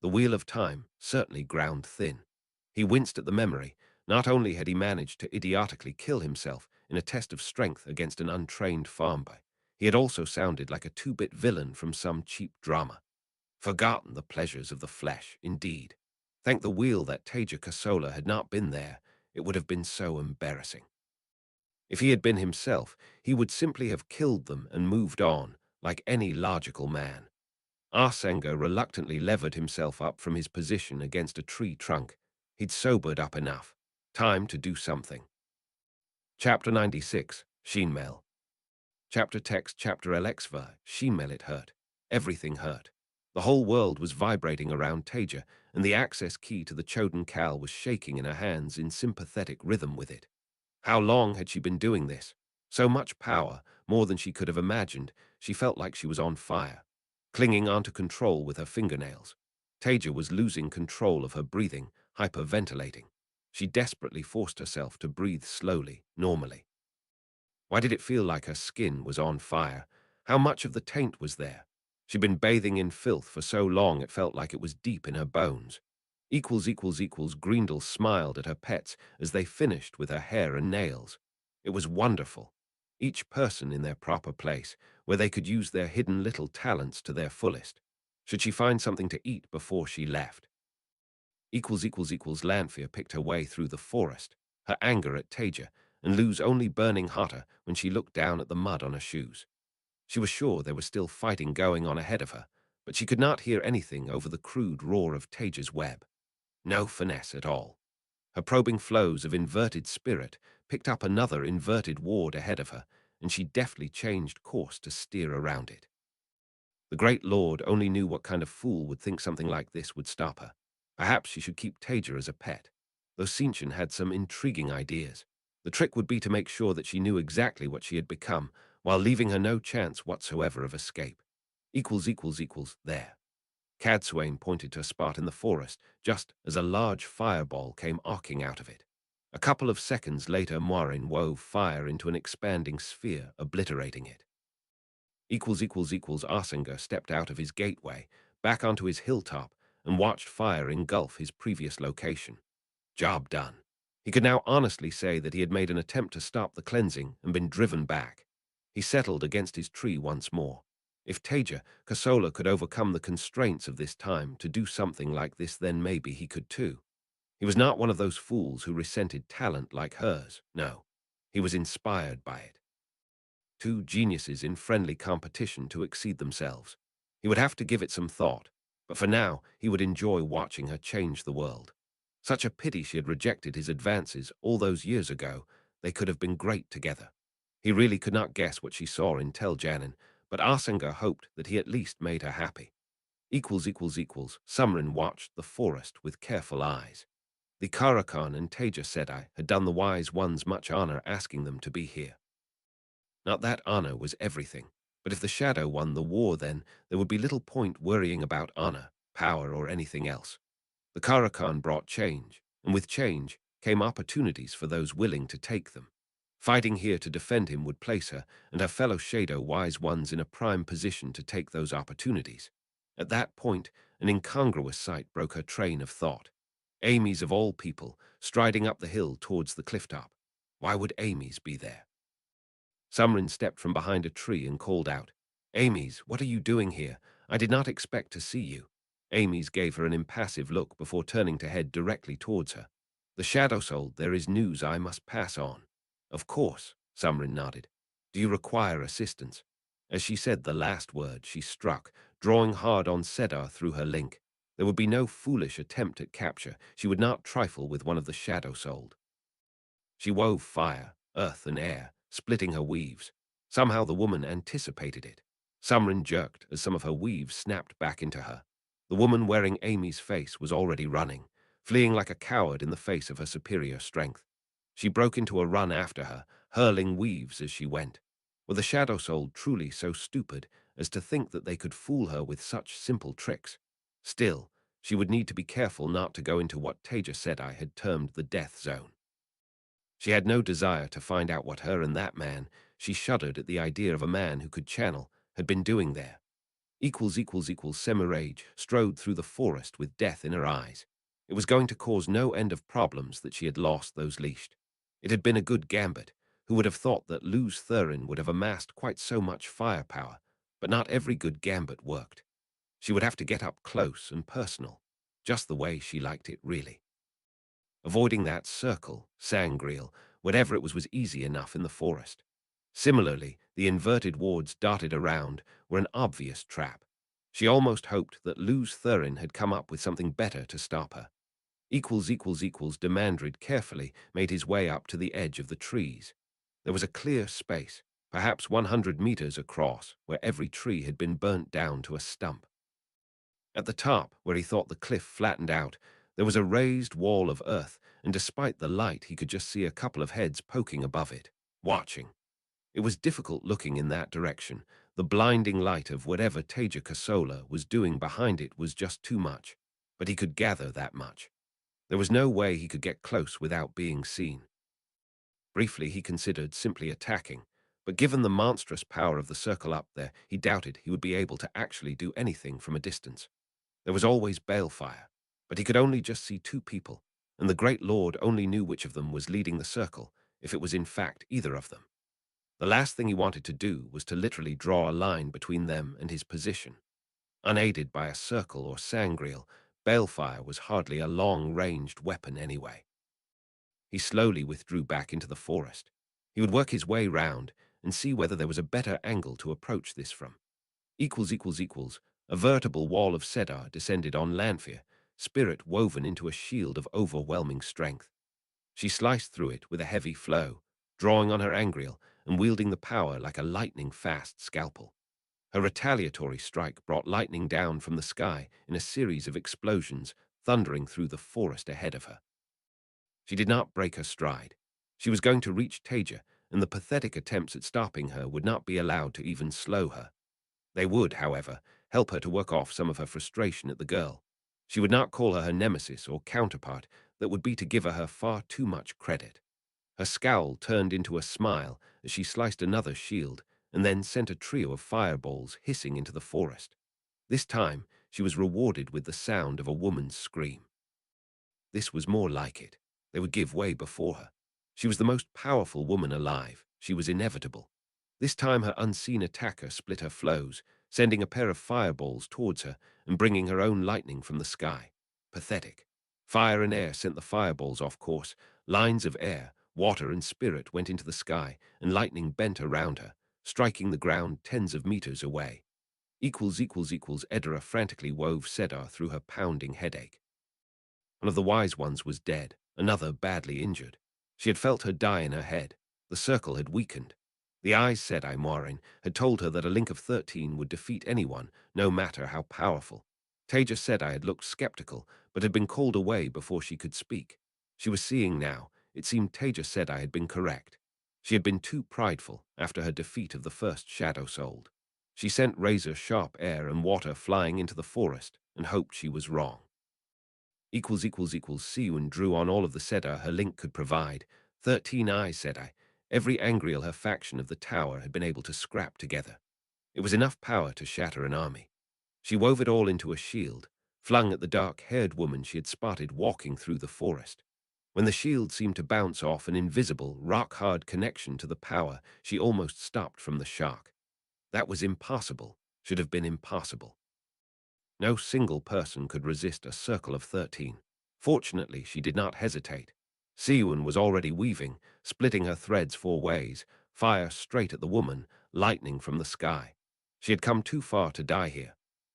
The wheel of time certainly ground thin. He winced at the memory. Not only had he managed to idiotically kill himself in a test of strength against an untrained farm boy, he had also sounded like a two-bit villain from some cheap drama. Forgotten the pleasures of the flesh, indeed. Thank the wheel that Taija Kosola had not been there. It would have been so embarrassing. If he had been himself, he would simply have killed them and moved on, like any logical man. Arsenga reluctantly levered himself up from his position against a tree trunk. He'd sobered up enough. Time to do something. Chapter 96, Shinmel. Chapter text, chapter Elexva, Shinmel. It hurt. Everything hurt. The whole world was vibrating around Taija, and the access key to the Choden Cal was shaking in her hands in sympathetic rhythm with it. How long had she been doing this? So much power, more than she could have imagined. She felt like she was on fire, clinging onto control with her fingernails. Taija was losing control of her breathing, hyperventilating. She desperately forced herself to breathe slowly, normally. Why did it feel like her skin was on fire? How much of the taint was there? She'd been bathing in filth for so long it felt like it was deep in her bones. Greendel smiled at her pets as they finished with her hair and nails. It was wonderful. Each person in their proper place, where they could use their hidden little talents to their fullest. Should she find something to eat before she left? Lanfear picked her way through the forest, her anger at Taija, and Luz only burning hotter when she looked down at the mud on her shoes. She was sure there was still fighting going on ahead of her, but she could not hear anything over the crude roar of Taija's web. No finesse at all. Her probing flows of inverted spirit picked up another inverted ward ahead of her, and she deftly changed course to steer around it. The great lord only knew what kind of fool would think something like this would stop her. Perhaps she should keep Taija as a pet, though Sinchen had some intriguing ideas. The trick would be to make sure that she knew exactly what she had become, while leaving her no chance whatsoever of escape. There. Cadswain pointed to a spot in the forest, just as a large fireball came arcing out of it. A couple of seconds later, Moirin wove fire into an expanding sphere, obliterating it. Arsinger stepped out of his gateway, back onto his hilltop, and watched fire engulf his previous location. Job done. He could now honestly say that he had made an attempt to stop the cleansing and been driven back. He settled against his tree once more. If Taija Kosola could overcome the constraints of this time to do something like this, then maybe he could too. He was not one of those fools who resented talent like hers, no. He was inspired by it. Two geniuses in friendly competition to exceed themselves. He would have to give it some thought, but for now he would enjoy watching her change the world. Such a pity she had rejected his advances all those years ago. They could have been great together. He really could not guess what she saw in Teljanin, but Arsenga hoped that he at least made her happy. Sumrin watched the forest with careful eyes. The Karakan and Taija Sedai had done the wise ones much honor asking them to be here. Not that honor was everything, but if the Shadow won the war, then there would be little point worrying about honor, power, or anything else. The Karakan brought change, and with change came opportunities for those willing to take them. Fighting here to defend him would place her and her fellow Shadow wise ones in a prime position to take those opportunities. At that point, an incongruous sight broke her train of thought. Amy's of all people, striding up the hill towards the clifftop. Why would Amy's be there? Sumrin stepped from behind a tree and called out, "Amy's, what are you doing here? I did not expect to see you." Amy's gave her an impassive look before turning to head directly towards her. "The Shadow Soul, there is news I must pass on." "Of course," Sumrin nodded. "Do you require assistance?" As she said the last word, she struck, drawing hard on Sedar through her link. There would be no foolish attempt at capture. She would not trifle with one of the Shadow Souled. She wove fire, earth, and air, splitting her weaves. Somehow the woman anticipated it. Sumrin jerked as some of her weaves snapped back into her. The woman wearing Amy's face was already running, fleeing like a coward in the face of her superior strength. She broke into a run after her, hurling weaves as she went. Were the Shadow Soul truly so stupid as to think that they could fool her with such simple tricks? Still, she would need to be careful not to go into what Taija Sedai had termed the death zone. She had no desire to find out what her and that man, she shuddered at the idea of a man who could channel, had been doing there. Semirage strode through the forest with death in her eyes. It was going to cause no end of problems that she had lost those leashed. It had been a good gambit. Who would have thought that Luz Thurin would have amassed quite so much firepower? But not every good gambit worked. She would have to get up close and personal, just the way she liked it really. Avoiding that circle, Sangreal, Whatever it was easy enough in the forest. Similarly, the inverted wards darted around were an obvious trap. She almost hoped that Luz Thurin had come up with something better to stop her. Demandrid carefully made his way up to the edge of the trees. There was a clear space, perhaps 100 meters across, where every tree had been burnt down to a stump. At the top, where he thought the cliff flattened out, there was a raised wall of earth, and despite the light he could just see a couple of heads poking above it, watching. It was difficult looking in that direction. The blinding light of whatever Taija Kosola was doing behind it was just too much, but he could gather that much. There was no way he could get close without being seen. Briefly, he considered simply attacking, but given the monstrous power of the circle up there, he doubted he would be able to actually do anything from a distance. There was always balefire, but he could only just see two people, and the Great Lord only knew which of them was leading the circle, if it was in fact either of them. The last thing he wanted to do was to literally draw a line between them and his position. Unaided by a circle or sangreal, balefire was hardly a long-ranged weapon anyway. He slowly withdrew back into the forest. He would work his way round and see whether there was a better angle to approach this from. A veritable wall of Sedar descended on Lanfear, spirit woven into a shield of overwhelming strength. She sliced through it with a heavy flow, drawing on her angreal and wielding the power like a lightning-fast scalpel. Her retaliatory strike brought lightning down from the sky in a series of explosions, thundering through the forest ahead of her. She did not break her stride. She was going to reach Taija, and the pathetic attempts at stopping her would not be allowed to even slow her. They would, however, help her to work off some of her frustration at the girl. She would not call her nemesis or counterpart. That would be to give her far too much credit. Her scowl turned into a smile as she sliced another shield and then sent a trio of fireballs hissing into the forest. This time, she was rewarded with the sound of a woman's scream. This was more like it. They would give way before her. She was the most powerful woman alive. She was inevitable. This time her unseen attacker split her flows, sending a pair of fireballs towards her and bringing her own lightning from the sky. Pathetic. Fire and air sent the fireballs off course. Lines of air, water and spirit went into the sky, and lightning bent around her, striking the ground tens of meters away. Edera frantically wove Sedar through her pounding headache. One of the wise ones was dead, another badly injured. She had felt her die in her head. The circle had weakened. The Aes Sedai Moiraine had told her that a link of 13 would defeat anyone, no matter how powerful. Taija Sedai had looked skeptical, but had been called away before she could speak. She was seeing now. It seemed Taija Sedai had been correct. She had been too prideful after her defeat of the first Shadow Souled. She sent razor-sharp air and water flying into the forest and hoped she was wrong. Siwyn drew on all of the Sedar her link could provide. 13 Aes Sedai. Every angreal her faction of the tower had been able to scrap together. It was enough power to shatter an army. She wove it all into a shield, flung at the dark-haired woman she had spotted walking through the forest. When the shield seemed to bounce off an invisible, rock-hard connection to the power, she almost stopped from the shock. That was impossible, should have been impossible. No single person could resist a circle of 13. Fortunately, she did not hesitate. Siwyn was already weaving, splitting her threads 4 ways, fire straight at the woman, lightning from the sky. She had come too far to die here.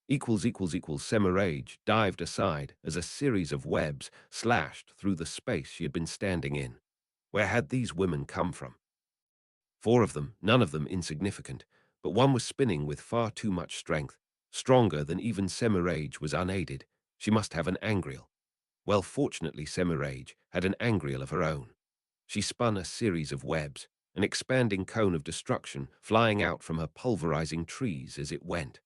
Semirage dived aside as a series of webs slashed through the space she had been standing in. Where had these women come from? 4 of them, none of them insignificant, but one was spinning with far too much strength, stronger than even Semirage was unaided. She must have an angreal. Well, fortunately, Semirage had an angreal of her own. She spun a series of webs, an expanding cone of destruction flying out from her pulverizing trees as it went.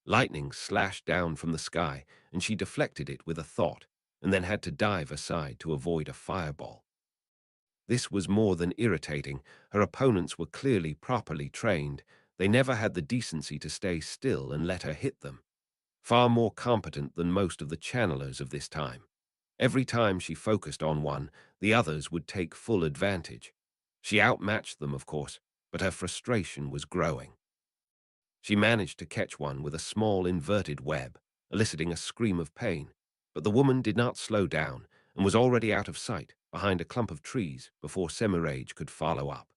Lightning slashed down from the sky, and she deflected it with a thought, and then had to dive aside to avoid a fireball. This was more than irritating. Her opponents were clearly properly trained. They never had the decency to stay still and let her hit them. Far more competent than most of the channelers of this time. Every time she focused on one, the others would take full advantage. She outmatched them, of course, but her frustration was growing. She managed to catch one with a small inverted web, eliciting a scream of pain, but the woman did not slow down, and was already out of sight behind a clump of trees before Semirage could follow up.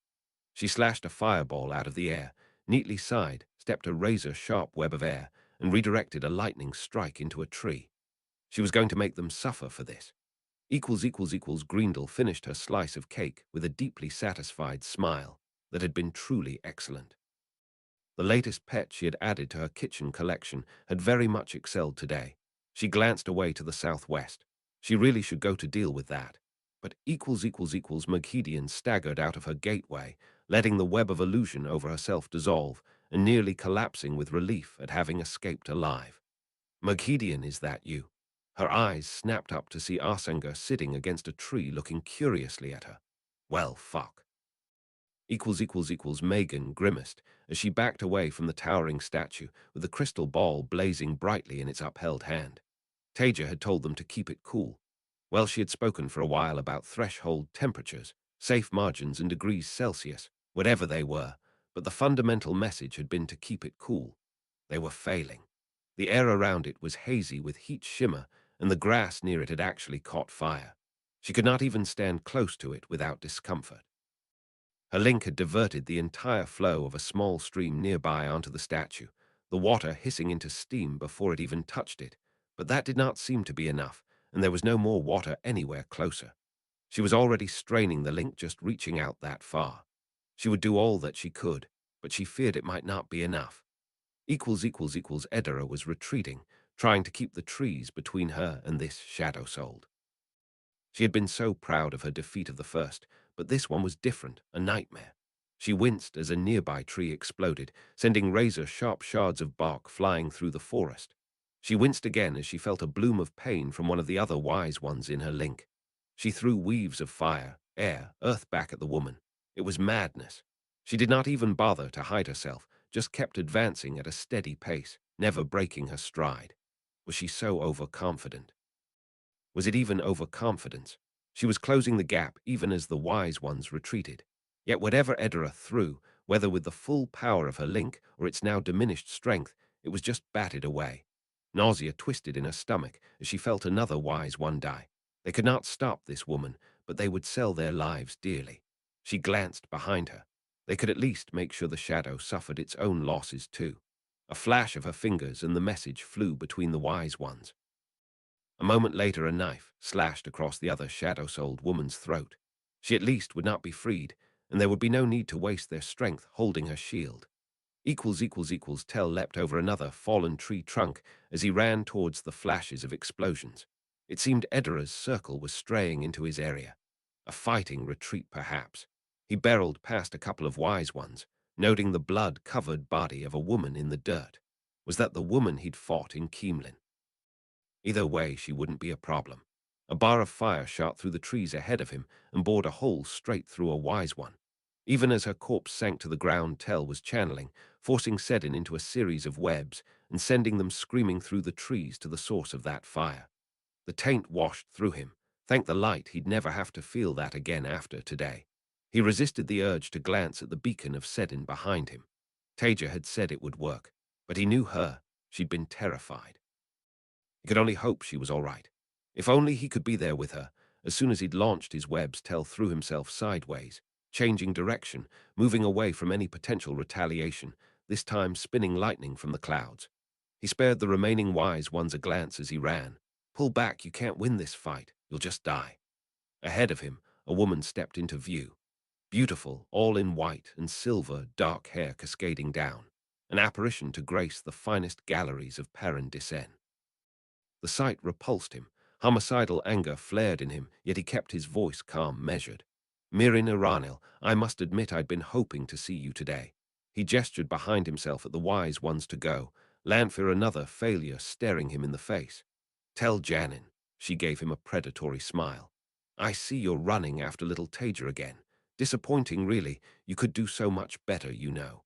She slashed a fireball out of the air, neatly stepped a razor-sharp web of air, and redirected a lightning strike into a tree. She was going to make them suffer for this. Greendel finished her slice of cake with a deeply satisfied smile that had been truly excellent. The latest pet she had added to her kitchen collection had very much excelled today. She glanced away to the southwest. She really should go to deal with that. But Maghedian staggered out of her gateway, letting the web of illusion over herself dissolve, and nearly collapsing with relief at having escaped alive. Maghedian, is that you? Her eyes snapped up to see Arsanger sitting against a tree looking curiously at her. Well, fuck. Megan grimaced as she backed away from the towering statue with the crystal ball blazing brightly in its upheld hand. Taija had told them to keep it cool. Well, she had spoken for a while about threshold temperatures, safe margins in degrees Celsius, whatever they were, but the fundamental message had been to keep it cool. They were failing. The air around it was hazy with heat shimmer, and the grass near it had actually caught fire. She could not even stand close to it without discomfort. Her link had diverted the entire flow of a small stream nearby onto the statue, the water hissing into steam before it even touched it, but that did not seem to be enough, and there was no more water anywhere closer. She was already straining the link just reaching out that far. She would do all that she could, but she feared it might not be enough. Edera was retreating, trying to keep the trees between her and this shadow-souled. She had been so proud of her defeat of the first, but this one was different, a nightmare. She winced as a nearby tree exploded, sending razor-sharp shards of bark flying through the forest. She winced again as she felt a bloom of pain from one of the other wise ones in her link. She threw weaves of fire, air, earth back at the woman. It was madness. She did not even bother to hide herself, just kept advancing at a steady pace, never breaking her stride. Was she so overconfident? Was it even overconfidence? She was closing the gap even as the wise ones retreated. Yet whatever Edera threw, whether with the full power of her link or its now diminished strength, it was just batted away. Nausea twisted in her stomach as she felt another wise one die. They could not stop this woman, but they would sell their lives dearly. She glanced behind her. They could at least make sure the shadow suffered its own losses too. A flash of her fingers and the message flew between the wise ones. A moment later, a knife slashed across the other shadow-souled woman's throat. She at least would not be freed, and there would be no need to waste their strength holding her shield. Tell leapt over another fallen tree trunk as he ran towards the flashes of explosions. It seemed Edera's circle was straying into his area. A fighting retreat, perhaps. He barreled past a couple of wise ones, noting the blood-covered body of a woman in the dirt. Was that the woman he'd fought in Keemlin? Either way, she wouldn't be a problem. A bar of fire shot through the trees ahead of him and bored a hole straight through a wise one. Even as her corpse sank to the ground, Tell was channeling, forcing Sedin into a series of webs and sending them screaming through the trees to the source of that fire. The taint washed through him. Thank the light he'd never have to feel that again after today. He resisted the urge to glance at the beacon of Sedin behind him. Taija had said it would work, but he knew her. She'd been terrified. He could only hope she was all right. If only he could be there with her. As soon as he'd launched his webs, Tell threw himself sideways, changing direction, moving away from any potential retaliation, this time spinning lightning from the clouds. He spared the remaining wise ones a glance as he ran. Pull back, you can't win this fight. You'll just die. Ahead of him, a woman stepped into view. Beautiful, all in white and silver, dark hair cascading down. An apparition to grace the finest galleries of Perrin Disen. The sight repulsed him. Homicidal anger flared in him, yet he kept his voice calm, measured. Mirin Iranil, I must admit I'd been hoping to see you today. He gestured behind himself at the wise ones to go, Lanfear another failure staring him in the face. Tell Janin. She gave him a predatory smile. I see you're running after little Taija again. Disappointing, really. You could do so much better, you know.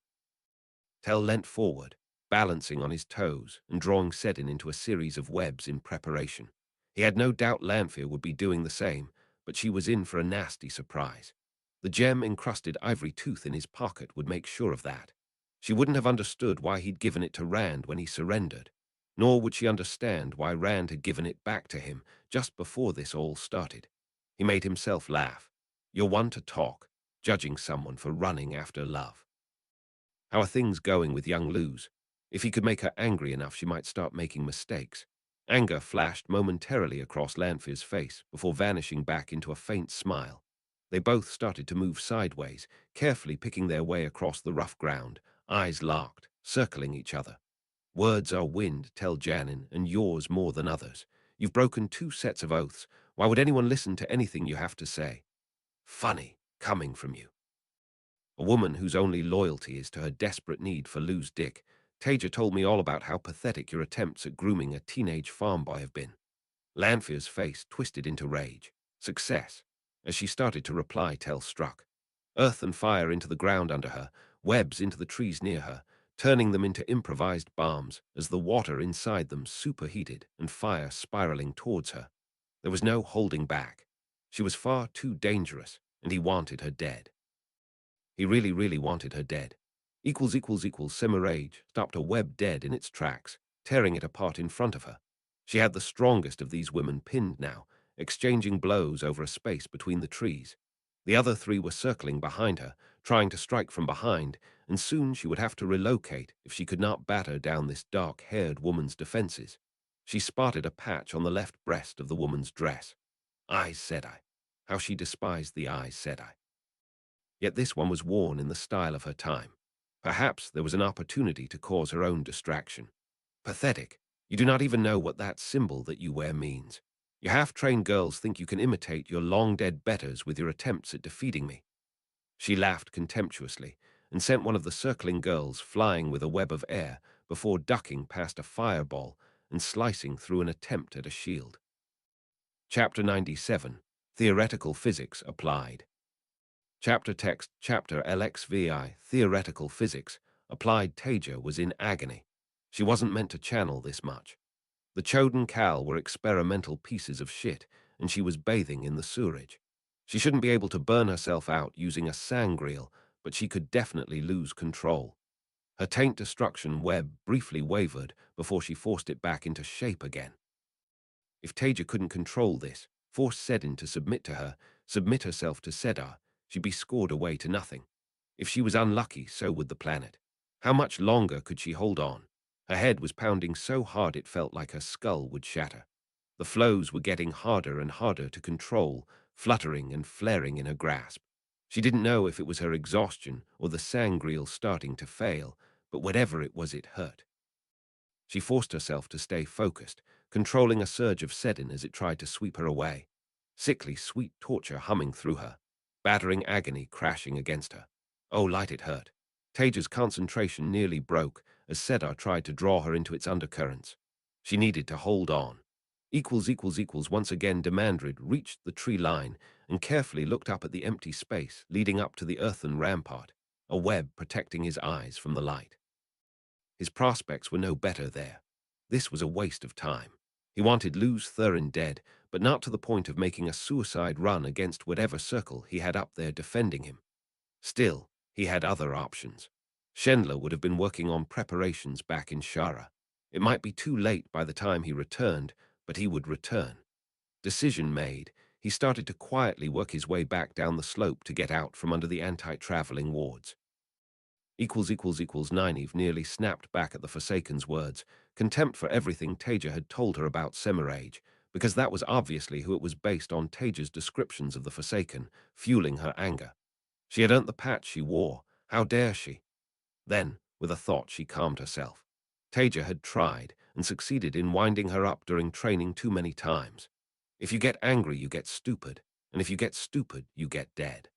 Tell leant forward, balancing on his toes and drawing Sedin into a series of webs in preparation. He had no doubt Lanfear would be doing the same, but she was in for a nasty surprise. The gem-encrusted ivory tooth in his pocket would make sure of that. She wouldn't have understood why he'd given it to Rand when he surrendered. nor would she understand why Rand had given it back to him just before this all started. He made himself laugh. You're one to talk, judging someone for running after love. How are things going with young Luz? If he could make her angry enough, she might start making mistakes. Anger flashed momentarily across Lanfear's face before vanishing back into a faint smile. They both started to move sideways, carefully picking their way across the rough ground, eyes locked, circling each other. Words are wind, tell Janin, and yours more than others. You've broken 2 sets of oaths. Why would anyone listen to anything you have to say? Funny, coming from you. A woman whose only loyalty is to her desperate need for Luz dick. Taija told me all about how pathetic your attempts at grooming a teenage farm boy have been. Lanfear's face twisted into rage. Success. As she started to reply, Tell struck. Earth and fire into the ground under her, webs into the trees near her, turning them into improvised bombs as the water inside them superheated and fire spiraling towards her. There was no holding back. She was far too dangerous, and he wanted her dead. He really, really wanted her dead. Semirage stopped a web dead in its tracks, tearing it apart in front of her. She had the strongest of these women pinned now, exchanging blows over a space between the trees. The other 3 were circling behind her, trying to strike from behind, and soon she would have to relocate if she could not batter down this dark-haired woman's defenses. She spotted a patch on the left breast of the woman's dress. Aes Sedai. How she despised the Aes Sedai. Yet this one was worn in the style of her time. Perhaps there was an opportunity to cause her own distraction. Pathetic. You do not even know what that symbol that you wear means. You half-trained girls think you can imitate your long-dead betters with your attempts at defeating me. She laughed contemptuously and sent one of the circling girls flying with a web of air before ducking past a fireball and slicing through an attempt at a shield. Chapter 97. Theoretical Physics Applied. Chapter text, Chapter LXVI, Theoretical Physics, Applied. Taija was in agony. She wasn't meant to channel this much. The Choden Cal were experimental pieces of shit, and she was bathing in the sewerage. She shouldn't be able to burn herself out using a sangreal, but she could definitely lose control. Her taint destruction web briefly wavered before she forced it back into shape again. If Taija couldn't control this, force Sedin to submit to her, submit herself to Sedar, she'd be scored away to nothing. If she was unlucky, so would the planet. How much longer could she hold on? Her head was pounding so hard it felt like her skull would shatter. The flows were getting harder and harder to control, fluttering and flaring in her grasp. She didn't know if it was her exhaustion or the sangreal starting to fail, but whatever it was, it hurt. She forced herself to stay focused, controlling a surge of Sedin as it tried to sweep her away. Sickly, sweet torture humming through her. Battering agony crashing against her. Oh, light it hurt. Taija's concentration nearly broke as Sedar tried to draw her into its undercurrents. She needed to hold on. Once again Demandrid reached the tree line and carefully looked up at the empty space leading up to the earthen rampart, a web protecting his eyes from the light. His prospects were no better there. This was a waste of time. He wanted Luz Thurin dead, but not to the point of making a suicide run against whatever circle he had up there defending him. Still, he had other options. Shendler would have been working on preparations back in Shara. It might be too late by the time he returned, but he would return. Decision made, he started to quietly work his way back down the slope to get out from under the anti-traveling wards. Nynaeve nearly snapped back at the Forsaken's words, contempt for everything Taija had told her about Semirage, because that was obviously who it was based on. Taija's descriptions of the Forsaken, fueling her anger. She had earned the patch she wore. How dare she? Then, with a thought, she calmed herself. Taija had tried and succeeded in winding her up during training too many times. If you get angry, you get stupid, and if you get stupid, you get dead.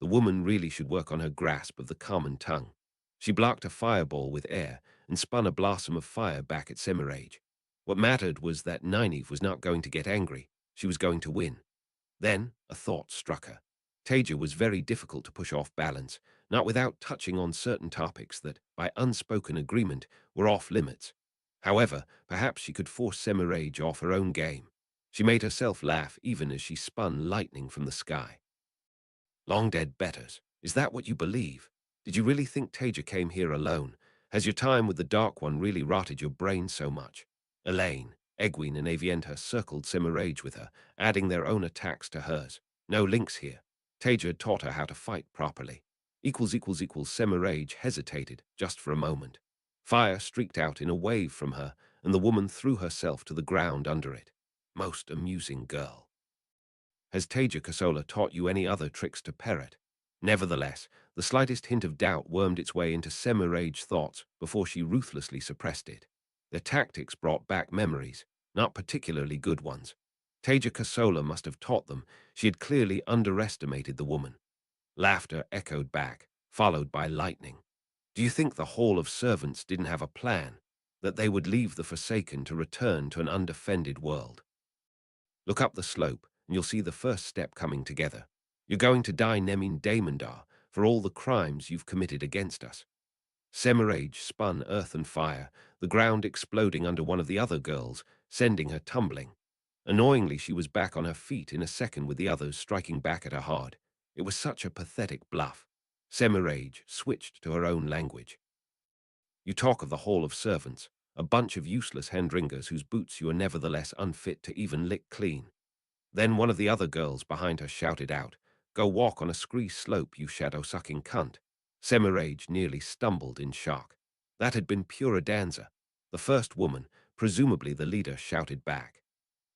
The woman really should work on her grasp of the common tongue. She blocked a fireball with air and spun a blossom of fire back at Semirage. What mattered was that Nynaeve was not going to get angry. She was going to win. Then a thought struck her. Taija was very difficult to push off balance, not without touching on certain topics that, by unspoken agreement, were off limits. However, perhaps she could force Semirage off her own game. She made herself laugh even as she spun lightning from the sky. Long dead betters. Is that what you believe? Did you really think Taija came here alone? Has your time with the Dark One really rotted your brain so much? Elaine, Egwene, and Avienta circled Semirage with her, adding their own attacks to hers. No links here. Taija had taught her how to fight properly. Semirage hesitated just for a moment. Fire streaked out in a wave from her, and the woman threw herself to the ground under it. Most amusing girl. Has Taija Kosola taught you any other tricks to parrot? Nevertheless, the slightest hint of doubt wormed its way into Semirage's thoughts before she ruthlessly suppressed it. Their tactics brought back memories, not particularly good ones. Taija Kosola must have taught them. She had clearly underestimated the woman. Laughter echoed back, followed by lightning. Do you think the Hall of Servants didn't have a plan? That they would leave the Forsaken to return to an undefended world? Look up the slope, and you'll see the first step coming together. You're going to die Nemin Damondar for all the crimes you've committed against us. Semirage spun earth and fire, the ground exploding under one of the other girls, sending her tumbling. Annoyingly, she was back on her feet in a second with the others striking back at her hard. It was such a pathetic bluff. Semirage switched to her own language. You talk of the Hall of Servants, a bunch of useless handringers whose boots you are nevertheless unfit to even lick clean. Then one of the other girls behind her shouted out, "Go walk on a scree slope, you shadow-sucking cunt." Semirage nearly stumbled in shock. That had been pure danza. The first woman, presumably the leader, shouted back.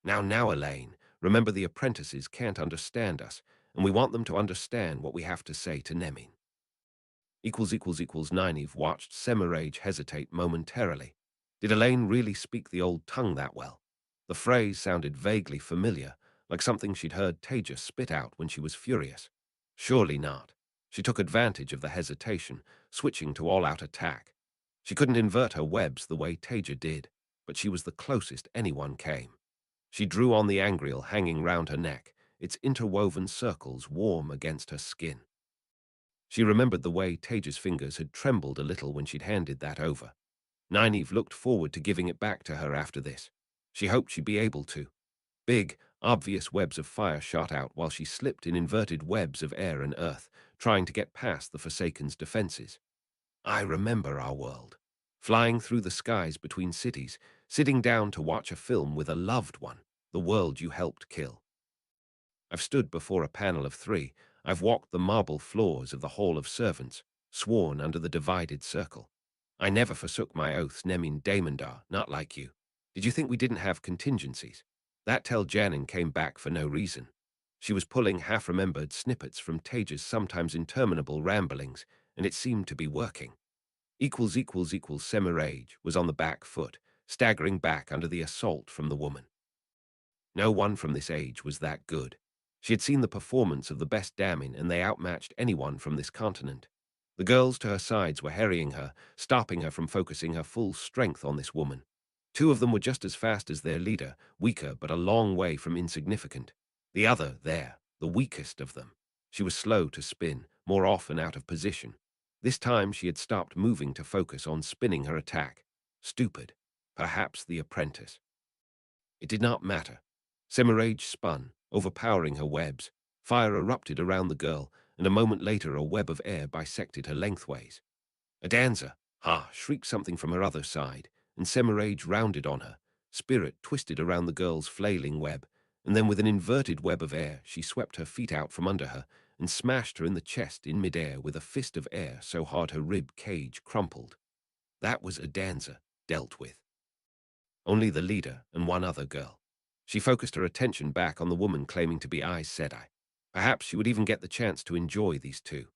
Now, Elaine, remember the apprentices can't understand us, and we want them to understand what we have to say to Nemin. Nynaeve watched Semirage hesitate momentarily. Did Elaine really speak the old tongue that well? The phrase sounded vaguely familiar, like something she'd heard Taija spit out when she was furious. Surely not. She took advantage of the hesitation, switching to all-out attack. She couldn't invert her webs the way Taija did, but she was the closest anyone came. She drew on the angreal hanging round her neck, its interwoven circles warm against her skin. She remembered the way Taija's fingers had trembled a little when she'd handed that over. Nynaeve looked forward to giving it back to her after this. She hoped she'd be able to. Big, obvious webs of fire shot out while she slipped in inverted webs of air and earth, trying to get past the Forsaken's defenses. I remember our world. Flying through the skies between cities, sitting down to watch a film with a loved one, the world you helped kill. I've stood before a panel of 3. I've walked the marble floors of the Hall of Servants, sworn under the divided circle. I never forsook my oaths, Nemin Damondar, not like you. Did you think we didn't have contingencies? That Tel Janin came back for no reason. She was pulling half-remembered snippets from Taija's sometimes interminable ramblings, and it seemed to be working. Semirage was on the back foot, staggering back under the assault from the woman. No one from this age was that good. She had seen the performance of the best damning, and they outmatched anyone from this continent. The girls to her sides were harrying her, stopping her from focusing her full strength on this woman. 2 of them were just as fast as their leader, weaker but a long way from insignificant. The other, the weakest of them. She was slow to spin, more often out of position. This time she had stopped moving to focus on spinning her attack. Stupid. Perhaps the apprentice. It did not matter. Semirage spun, overpowering her webs. Fire erupted around the girl, and a moment later a web of air bisected her lengthways. "Adanza!" shrieked something from her other side, and Semirage rounded on her. Spirit twisted around the girl's flailing web, and then with an inverted web of air she swept her feet out from under her and smashed her in the chest in midair with a fist of air so hard her rib cage crumpled. That was Adanza, dealt with. Only the leader and one other girl. She focused her attention back on the woman claiming to be Aes Sedai. Perhaps she would even get the chance to enjoy these 2.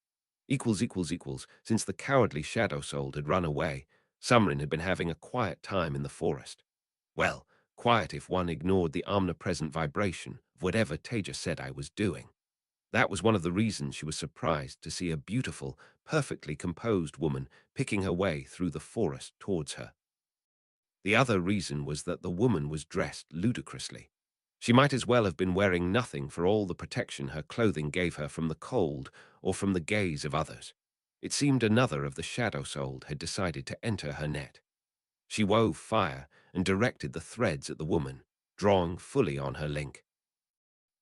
Since the cowardly shadow soul had run away, Sumrin had been having a quiet time in the forest. Well, quiet if one ignored the omnipresent vibration of whatever Taija Sedai was doing. That was one of the reasons she was surprised to see a beautiful, perfectly composed woman picking her way through the forest towards her. The other reason was that the woman was dressed ludicrously. She might as well have been wearing nothing for all the protection her clothing gave her from the cold or from the gaze of others. It seemed another of the shadow souled had decided to enter her net. She wove fire and directed the threads at the woman, drawing fully on her link.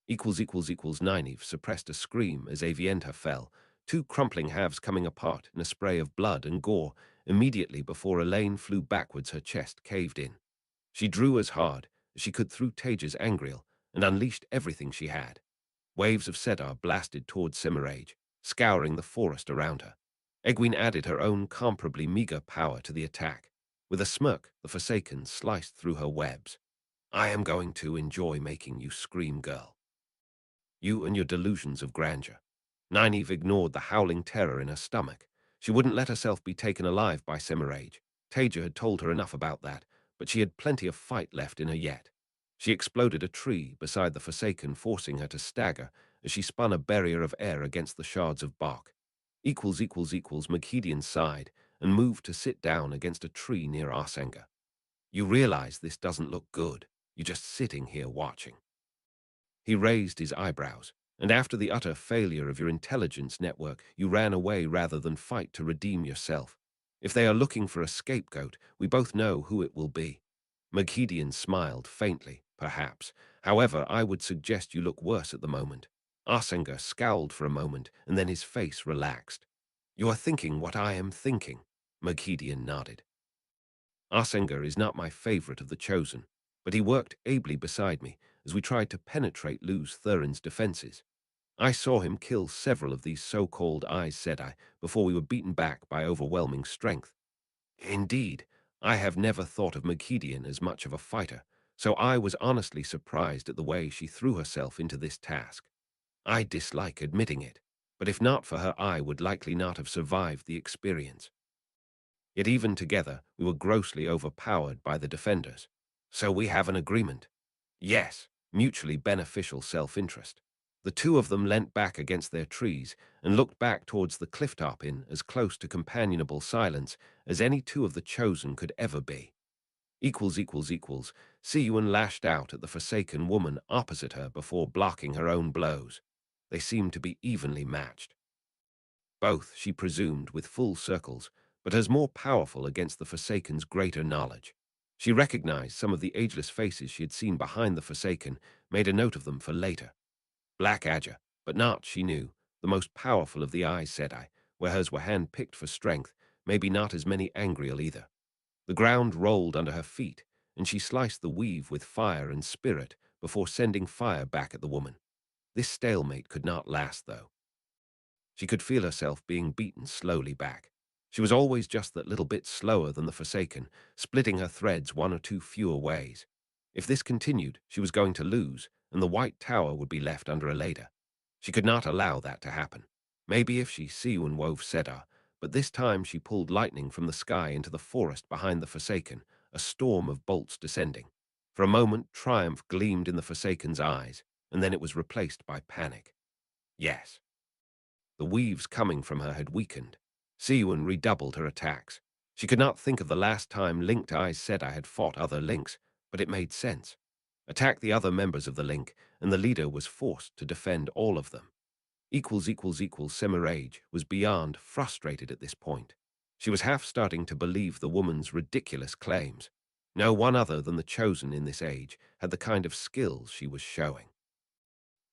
Nynaeve suppressed a scream as Avienta fell, 2 crumpling halves coming apart in a spray of blood and gore, immediately before Elaine flew backwards her chest caved in. She drew as hard as she could through Taija's angriel and unleashed everything she had. Waves of Sedar blasted towards Semirage, scouring the forest around her. Egwene added her own comparably meager power to the attack. With a smirk, the Forsaken sliced through her webs. I am going to enjoy making you scream, girl. You and your delusions of grandeur. Nynaeve ignored the howling terror in her stomach. She wouldn't let herself be taken alive by Semirage. Taija had told her enough about that, but she had plenty of fight left in her yet. She exploded a tree beside the Forsaken, forcing her to stagger as she spun a barrier of air against the shards of bark. Maghedian sighed and moved to sit down against a tree near Arsenga. You realize this doesn't look good. You're just sitting here watching. He raised his eyebrows, and after the utter failure of your intelligence network, you ran away rather than fight to redeem yourself. If they are looking for a scapegoat, we both know who it will be. Maghedian smiled faintly, perhaps. However, I would suggest you look worse at the moment. Arsenga scowled for a moment, and then his face relaxed. You are thinking what I am thinking. Maghedian nodded. Arsenga is not my favorite of the chosen, but he worked ably beside me as we tried to penetrate Luz Thurin's defenses. I saw him kill several of these so-called Aes Sedai before we were beaten back by overwhelming strength. Indeed, I have never thought of Maghedian as much of a fighter, so I was honestly surprised at the way she threw herself into this task. I dislike admitting it, but if not for her, I would likely not have survived the experience. Yet even together, we were grossly overpowered by the defenders. So we have an agreement. Yes, mutually beneficial self-interest. The two of them leant back against their trees and looked back towards the clifftop in as close to companionable silence as any two of the chosen could ever be. Siuan lashed out at the Forsaken woman opposite her before blocking her own blows. They seemed to be evenly matched. Both, she presumed, with full circles, but as more powerful against the Forsaken's greater knowledge. She recognized some of the ageless faces she had seen behind the Forsaken, made a note of them for later. Black Adger, but not, she knew, the most powerful of the Aes Sedai, where hers were hand-picked for strength, maybe not as many Angreal either. The ground rolled under her feet, and she sliced the weave with fire and spirit before sending fire back at the woman. This stalemate could not last, though. She could feel herself being beaten slowly back. She was always just that little bit slower than the Forsaken, splitting her threads one or two fewer ways. If this continued, she was going to lose, and the White Tower would be left under a ladder. She could not allow that to happen. Maybe if she Siuan wove Sedar, but this time she pulled lightning from the sky into the forest behind the Forsaken, a storm of bolts descending. For a moment, triumph gleamed in the Forsaken's eyes, and then it was replaced by panic. Yes. The weaves coming from her had weakened. Siuan redoubled her attacks. She could not think of the last time linked Aes Sedai had fought other links, but it made sense. Attack the other members of the link, and the leader was forced to defend all of them. Semirage was beyond frustrated at this point. She was half starting to believe the woman's ridiculous claims. No one other than the chosen in this age had the kind of skills she was showing.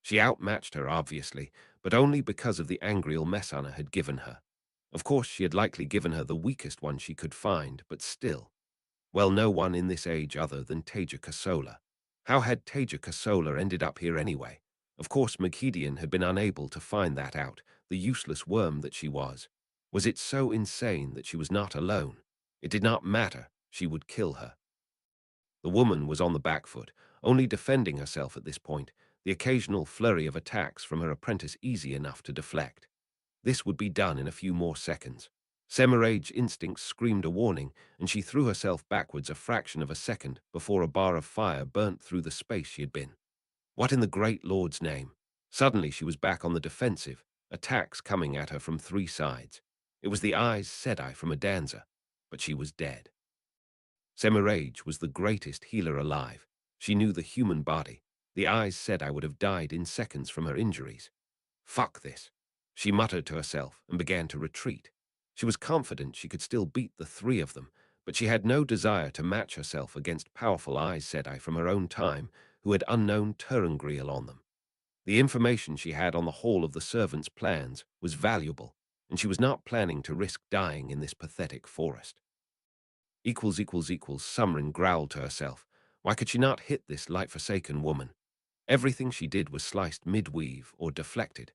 She outmatched her, obviously, but only because of the Angreal Messana had given her. Of course, she had likely given her the weakest one she could find, but still. Well, no one in this age other than Taija Kosola. How had Taija Kosola ended up here anyway? Of course, Maghedian had been unable to find that out, the useless worm that she was. Was it so insane that she was not alone? It did not matter. She would kill her. The woman was on the back foot, only defending herself at this point, the occasional flurry of attacks from her apprentice easy enough to deflect. This would be done in a few more seconds. Semirage's instincts screamed a warning, and she threw herself backwards a fraction of a second before a bar of fire burnt through the space she had been. What in the great Lord's name? Suddenly she was back on the defensive, attacks coming at her from three sides. It was the Aes Sedai from Adanza, but she was dead. Semirage was the greatest healer alive. She knew the human body. The Aes Sedai would have died in seconds from her injuries. Fuck this. She muttered to herself and began to retreat. She was confident she could still beat the three of them, but she had no desire to match herself against powerful Aes Sedai from her own time who had unknown Terengriel on them. The information she had on the whole of the servants' plans was valuable. and she was not planning to risk dying in this pathetic forest. Sumrin growled to herself. Why could she not hit this light-forsaken woman? Everything she did was sliced mid-weave or deflected.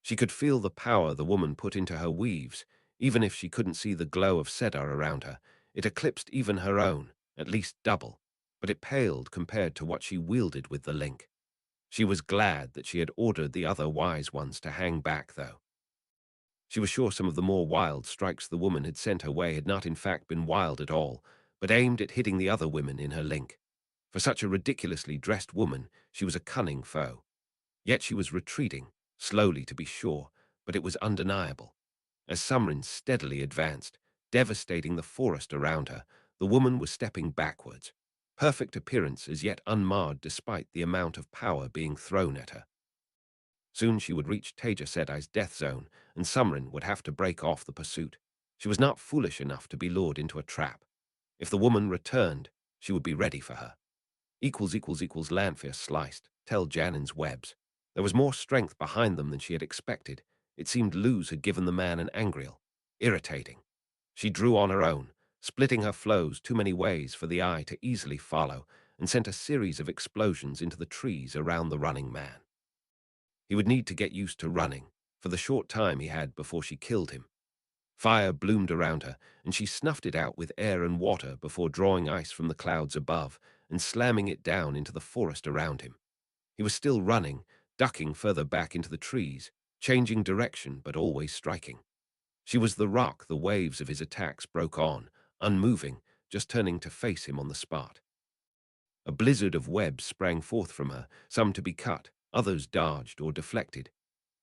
She could feel the power the woman put into her weaves. Even if she couldn't see the glow of Sedar around her, it eclipsed even her own, at least double, but it paled compared to what she wielded with the link. She was glad that she had ordered the other wise ones to hang back, though. She was sure some of the more wild strikes the woman had sent her way had not in fact been wild at all, but aimed at hitting the other women in her link. For such a ridiculously dressed woman, she was a cunning foe. Yet she was retreating, slowly to be sure, but it was undeniable. As Sumrin steadily advanced, devastating the forest around her, the woman was stepping backwards. Perfect appearance as yet unmarred despite the amount of power being thrown at her. Soon she would reach Taija Sedai's death zone, and Sumrin would have to break off the pursuit. She was not foolish enough to be lured into a trap. If the woman returned, she would be ready for her. Lanfear sliced Tel Janin's webs. There was more strength behind them than she had expected. It seemed Luz had given the man an angriel. Irritating. She drew on her own, splitting her flows too many ways for the eye to easily follow, and sent a series of explosions into the trees around the running man. He would need to get used to running, for the short time he had before she killed him. Fire bloomed around her, and she snuffed it out with air and water before drawing ice from the clouds above and slamming it down into the forest around him. He was still running, ducking further back into the trees, changing direction but always striking. She was the rock the waves of his attacks broke on, unmoving, just turning to face him on the spot. A blizzard of webs sprang forth from her, some to be cut, others dodged or deflected.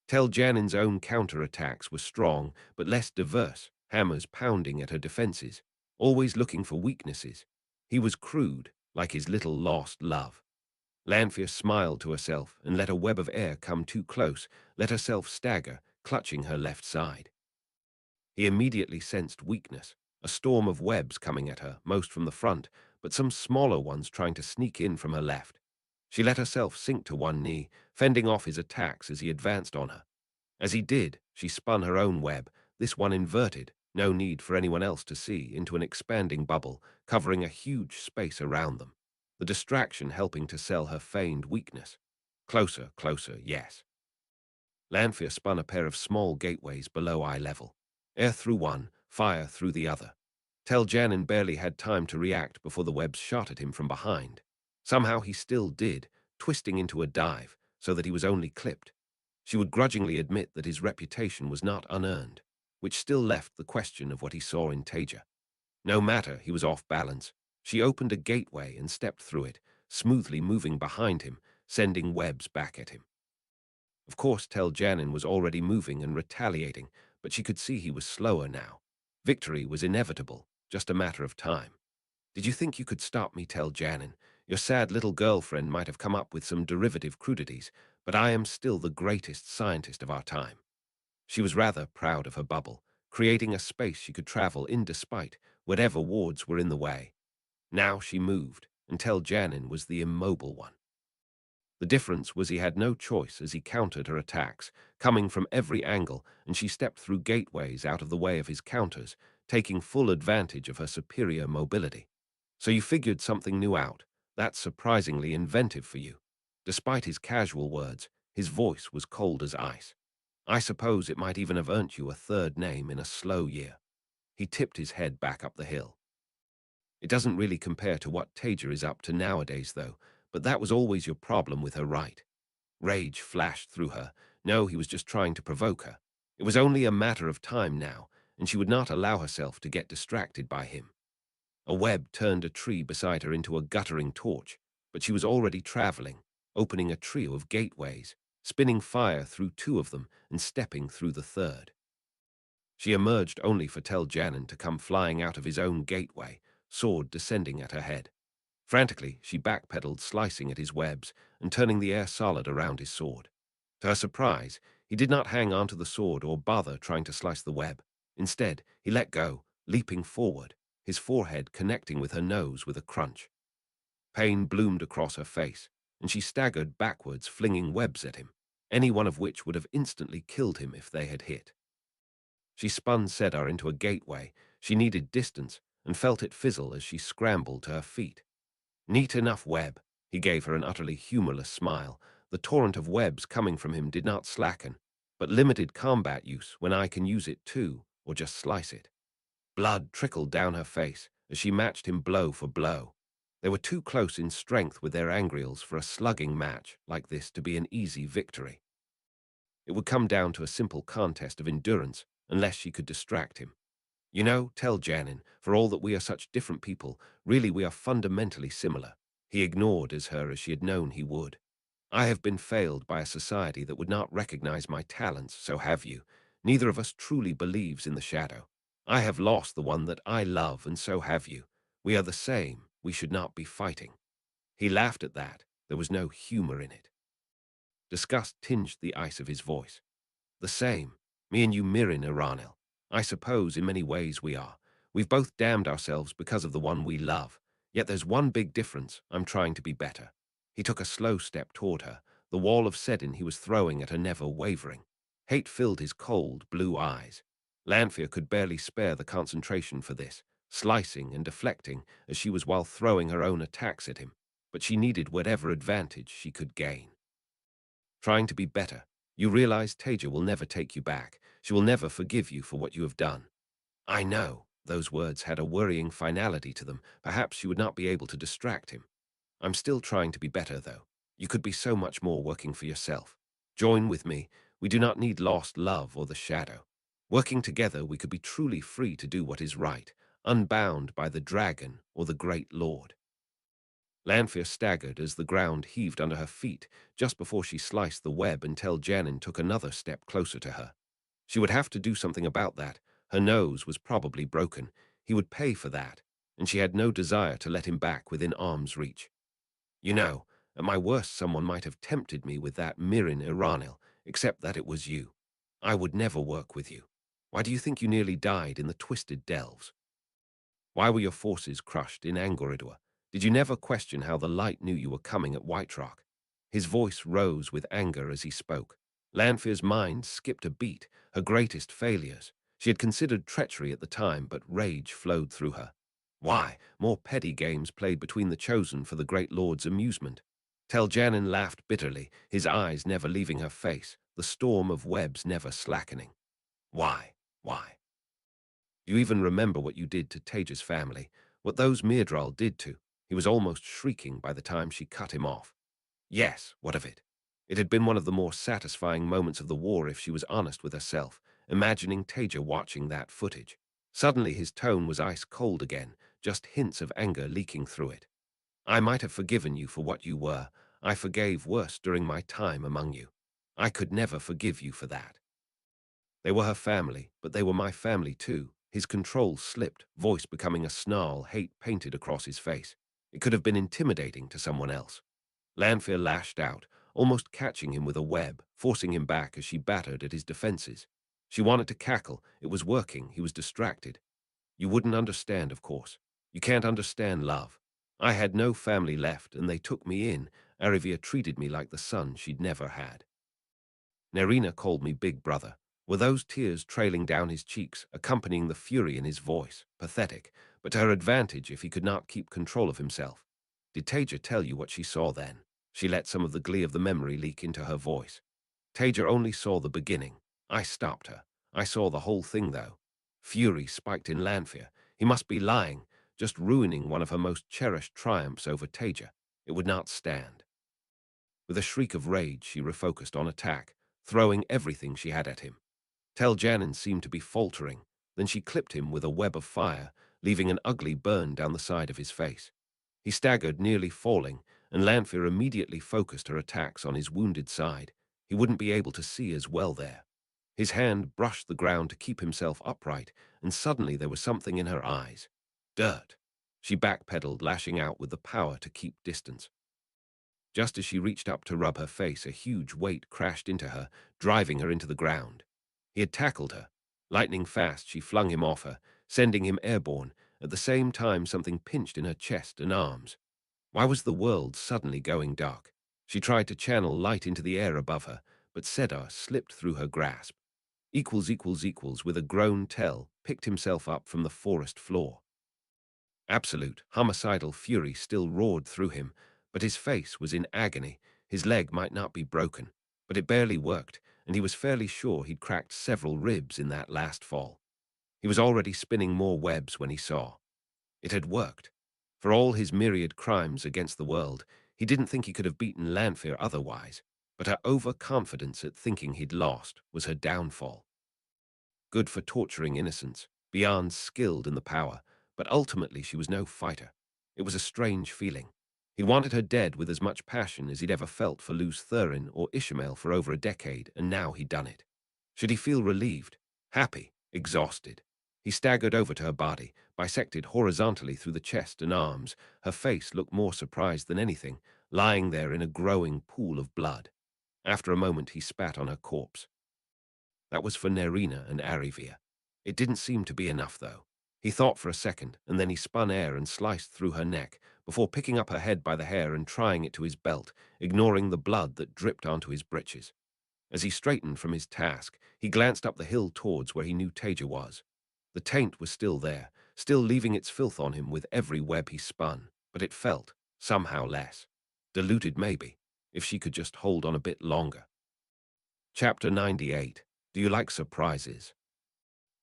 Tel Janin's own counter-attacks were strong but less diverse, hammers pounding at her defenses, always looking for weaknesses. He was crude, like his little lost love. Lanfear smiled to herself and let a web of air come too close, let herself stagger, clutching her left side. He immediately sensed weakness, a storm of webs coming at her, most from the front, but some smaller ones trying to sneak in from her left. She let herself sink to one knee, fending off his attacks as he advanced on her. As he did, she spun her own web, this one inverted, no need for anyone else to see, into an expanding bubble, covering a huge space around them, the distraction helping to sell her feigned weakness. Closer, closer, yes. Lanfear spun a pair of small gateways below eye level. Air through one, fire through the other. Tel Janin barely had time to react before the webs shot at him from behind. Somehow he still did, twisting into a dive, so that he was only clipped. She would grudgingly admit that his reputation was not unearned, which still left the question of what he saw in Taija. No matter, he was off balance. She opened a gateway and stepped through it, smoothly moving behind him, sending webs back at him. Of course, Tel Janin was already moving and retaliating, but she could see he was slower now. Victory was inevitable, just a matter of time. Did you think you could stop me, Tel Janin? Your sad little girlfriend might have come up with some derivative crudities, but I am still the greatest scientist of our time. She was rather proud of her bubble, creating a space she could travel in despite whatever wards were in the way. Now she moved, and Tel Janin was the immobile one. The difference was he had no choice as he countered her attacks, coming from every angle, and she stepped through gateways out of the way of his counters, taking full advantage of her superior mobility. So you figured something new out. That's surprisingly inventive for you. Despite his casual words, his voice was cold as ice. I suppose it might even have earned you a third name in a slow year. He tipped his head back up the hill. It doesn't really compare to what Taija is up to nowadays, though, but that was always your problem with her, right? Rage flashed through her. No, he was just trying to provoke her. It was only a matter of time now, and she would not allow herself to get distracted by him. A web turned a tree beside her into a guttering torch, but she was already traveling, opening a trio of gateways, spinning fire through two of them and stepping through the third. She emerged only for Tel Janin to come flying out of his own gateway, sword descending at her head. Frantically, she backpedaled, slicing at his webs and turning the air solid around his sword. To her surprise, he did not hang onto the sword or bother trying to slice the web. Instead, he let go, leaping forward, his forehead connecting with her nose with a crunch. Pain bloomed across her face, and she staggered backwards, flinging webs at him, any one of which would have instantly killed him if they had hit. She spun Sedar into a gateway. She needed distance and felt it fizzle as she scrambled to her feet. Neat enough web. He gave her an utterly humorless smile. The torrent of webs coming from him did not slacken, but limited combat use when I can use it too, or just slice it. Blood trickled down her face as she matched him blow for blow. They were too close in strength with their angrials for a slugging match like this to be an easy victory. It would come down to a simple contest of endurance unless she could distract him. You know, tell Janin, for all that we are such different people, really we are fundamentally similar. He ignored her as she had known he would. I have been failed by a society that would not recognize my talents, so have you. Neither of us truly believes in the shadow. I have lost the one that I love, and so have you. We are the same. We should not be fighting. He laughed at that. There was no humor in it. Disgust tinged the ice of his voice. The same. Me and you Mirin Iranil. I suppose in many ways we are. We've both damned ourselves because of the one we love. Yet there's one big difference. I'm trying to be better. He took a slow step toward her, the wall of Sedin he was throwing at her never wavering. Hate filled his cold, blue eyes. Lanfear could barely spare the concentration for this, slicing and deflecting as she was while throwing her own attacks at him. But she needed whatever advantage she could gain. Trying to be better. You realize Taija will never take you back. She will never forgive you for what you have done. I know. Those words had a worrying finality to them. Perhaps you would not be able to distract him. I'm still trying to be better, though. You could be so much more working for yourself. Join with me. We do not need lost love or the shadow. Working together, we could be truly free to do what is right, unbound by the dragon or the great lord. Lanfear staggered as the ground heaved under her feet just before she sliced the web until Janin took another step closer to her. She would have to do something about that. Her nose was probably broken. He would pay for that, and she had no desire to let him back within arm's reach. You know, at my worst someone might have tempted me with that Mirin Iranil, except that it was you. I would never work with you. Why do you think you nearly died in the Twisted Delves? Why were your forces crushed in Angoridua? Did you never question how the light knew you were coming at White Rock? His voice rose with anger as he spoke. Lanfear's mind skipped a beat, her greatest failures. She had considered treachery at the time, but rage flowed through her. Why? More petty games played between the chosen for the great lord's amusement. Teljanin laughed bitterly, his eyes never leaving her face, the storm of webs never slackening. Why? Why? Do you even remember what you did to Taija's family? What those Myrdral did to? He was almost shrieking by the time she cut him off. Yes, what of it? It had been one of the more satisfying moments of the war if she was honest with herself, imagining Taija watching that footage. Suddenly his tone was ice cold again, just hints of anger leaking through it. I might have forgiven you for what you were. I forgave worse during my time among you. I could never forgive you for that. They were her family, but they were my family too. His control slipped, voice becoming a snarl, hate painted across his face. It could have been intimidating to someone else. Lanfear lashed out, almost catching him with a web, forcing him back as she battered at his defenses. She wanted to cackle. It was working. He was distracted. You wouldn't understand, of course. You can't understand love. I had no family left, and they took me in. Arivia treated me like the son she'd never had. Nerina called me Big Brother. Were those tears trailing down his cheeks, accompanying the fury in his voice? Pathetic, but to her advantage if he could not keep control of himself. Did Taija tell you what she saw then? She let some of the glee of the memory leak into her voice. Taija only saw the beginning. I stopped her. I saw the whole thing, though. Fury spiked in Lanfear. He must be lying, just ruining one of her most cherished triumphs over Taija. It would not stand. With a shriek of rage, she refocused on attack, throwing everything she had at him. Teljanin seemed to be faltering. Then she clipped him with a web of fire, leaving an ugly burn down the side of his face. He staggered, nearly falling, and Lanfear immediately focused her attacks on his wounded side. He wouldn't be able to see as well there. His hand brushed the ground to keep himself upright, and suddenly there was something in her eyes. Dirt. She backpedaled, lashing out with the power to keep distance. Just as she reached up to rub her face, a huge weight crashed into her, driving her into the ground. He had tackled her. Lightning fast, she flung him off her, sending him airborne. At the same time, something pinched in her chest and arms. Why was the world suddenly going dark? She tried to channel light into the air above her, but Sedar slipped through her grasp. With a groan Tell picked himself up from the forest floor. Absolute, homicidal fury still roared through him, but his face was in agony. His leg might not be broken, but it barely worked, and he was fairly sure he'd cracked several ribs in that last fall. He was already spinning more webs when he saw. It had worked. For all his myriad crimes against the world, he didn't think he could have beaten Lanfear otherwise, but her overconfidence at thinking he'd lost was her downfall. Good for torturing innocents, beyond skilled in the power, but ultimately she was no fighter. It was a strange feeling. He wanted her dead with as much passion as he'd ever felt for Luz Thurin or Ishamael for over a decade, and now he'd done it. Should he feel relieved, happy, exhausted? He staggered over to her body, bisected horizontally through the chest and arms. Her face looked more surprised than anything, lying there in a growing pool of blood. After a moment he spat on her corpse. That was for Nerina and Arivia. It didn't seem to be enough, though. He thought for a second, and then he spun air and sliced through her neck, before picking up her head by the hair and trying it to his belt, ignoring the blood that dripped onto his breeches. As he straightened from his task, he glanced up the hill towards where he knew Taija was. The taint was still there, still leaving its filth on him with every web he spun, but it felt, somehow less. Diluted maybe, if she could just hold on a bit longer. Chapter 98. Do you like surprises?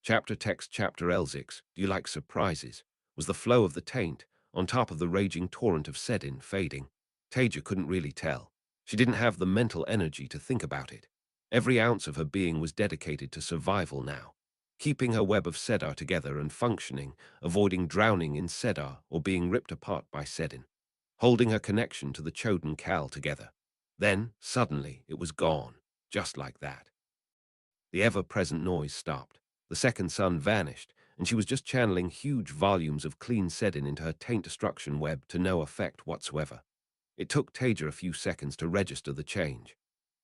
Chapter text chapter L6, do you like surprises? Was the flow of the taint, on top of the raging torrent of Sedin, fading. Taija couldn't really tell. She didn't have the mental energy to think about it. Every ounce of her being was dedicated to survival now, keeping her web of Sedar together and functioning, avoiding drowning in Sedar or being ripped apart by Sedin, holding her connection to the Choden Cal together. Then, suddenly, it was gone, just like that. The ever-present noise stopped. The second sun vanished, and she was just channeling huge volumes of clean Sedin into her taint destruction web to no effect whatsoever. It took Taija a few seconds to register the change.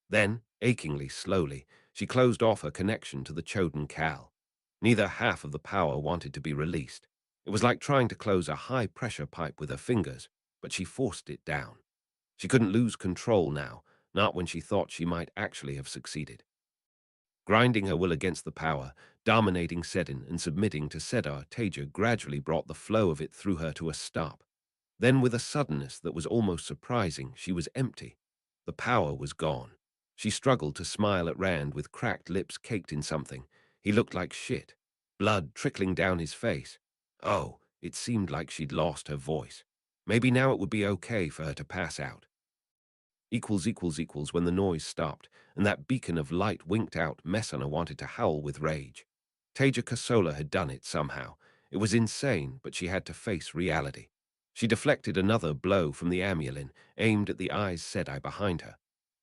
Then, achingly slowly, she closed off her connection to the Choden Cal. Neither half of the power wanted to be released. It was like trying to close a high-pressure pipe with her fingers, but she forced it down. She couldn't lose control now, not when she thought she might actually have succeeded. Grinding her will against the power, dominating Sedin and submitting to Sedar, Taija gradually brought the flow of it through her to a stop. Then, with a suddenness that was almost surprising, she was empty. The power was gone. She struggled to smile at Rand with cracked lips caked in something. He looked like shit, blood trickling down his face. Oh, it seemed like she'd lost her voice. Maybe now it would be okay for her to pass out. When the noise stopped, and that beacon of light winked out, Messana wanted to howl with rage. Taija Kosola had done it somehow. It was insane, but she had to face reality. She deflected another blow from the Amulin, aimed at the Aes Sedai behind her.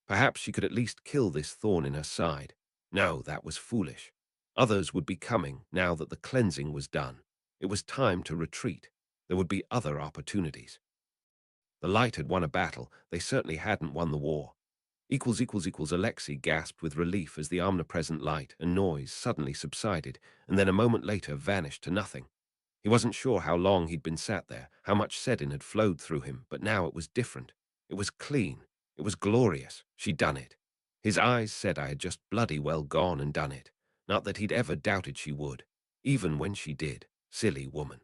Perhaps she could at least kill this thorn in her side. No, that was foolish. Others would be coming now that the cleansing was done. It was time to retreat. There would be other opportunities. The light had won a battle. They certainly hadn't won the war. Alexei gasped with relief as the omnipresent light and noise suddenly subsided, and then a moment later vanished to nothing. He wasn't sure how long he'd been sat there, how much Sedin had flowed through him, but now it was different. It was clean. It was glorious. She'd done it. His eyes said I had just bloody well gone and done it. Not that he'd ever doubted she would, even when she did. Silly woman.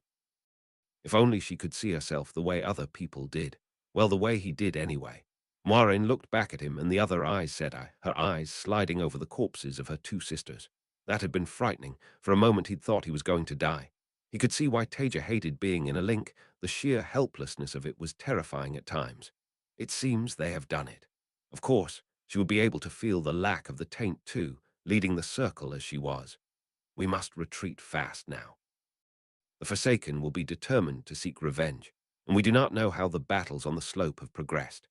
If only she could see herself the way other people did. Well, the way he did anyway. Moiraine looked back at him, and the other Aes Sedai, her eyes sliding over the corpses of her two sisters. That had been frightening. For a moment he'd thought he was going to die. He could see why Taija hated being in a link. The sheer helplessness of it was terrifying at times. It seems they have done it. Of course, she would be able to feel the lack of the taint too, leading the circle as she was. We must retreat fast now. The Forsaken will be determined to seek revenge, and we do not know how the battles on the slope have progressed.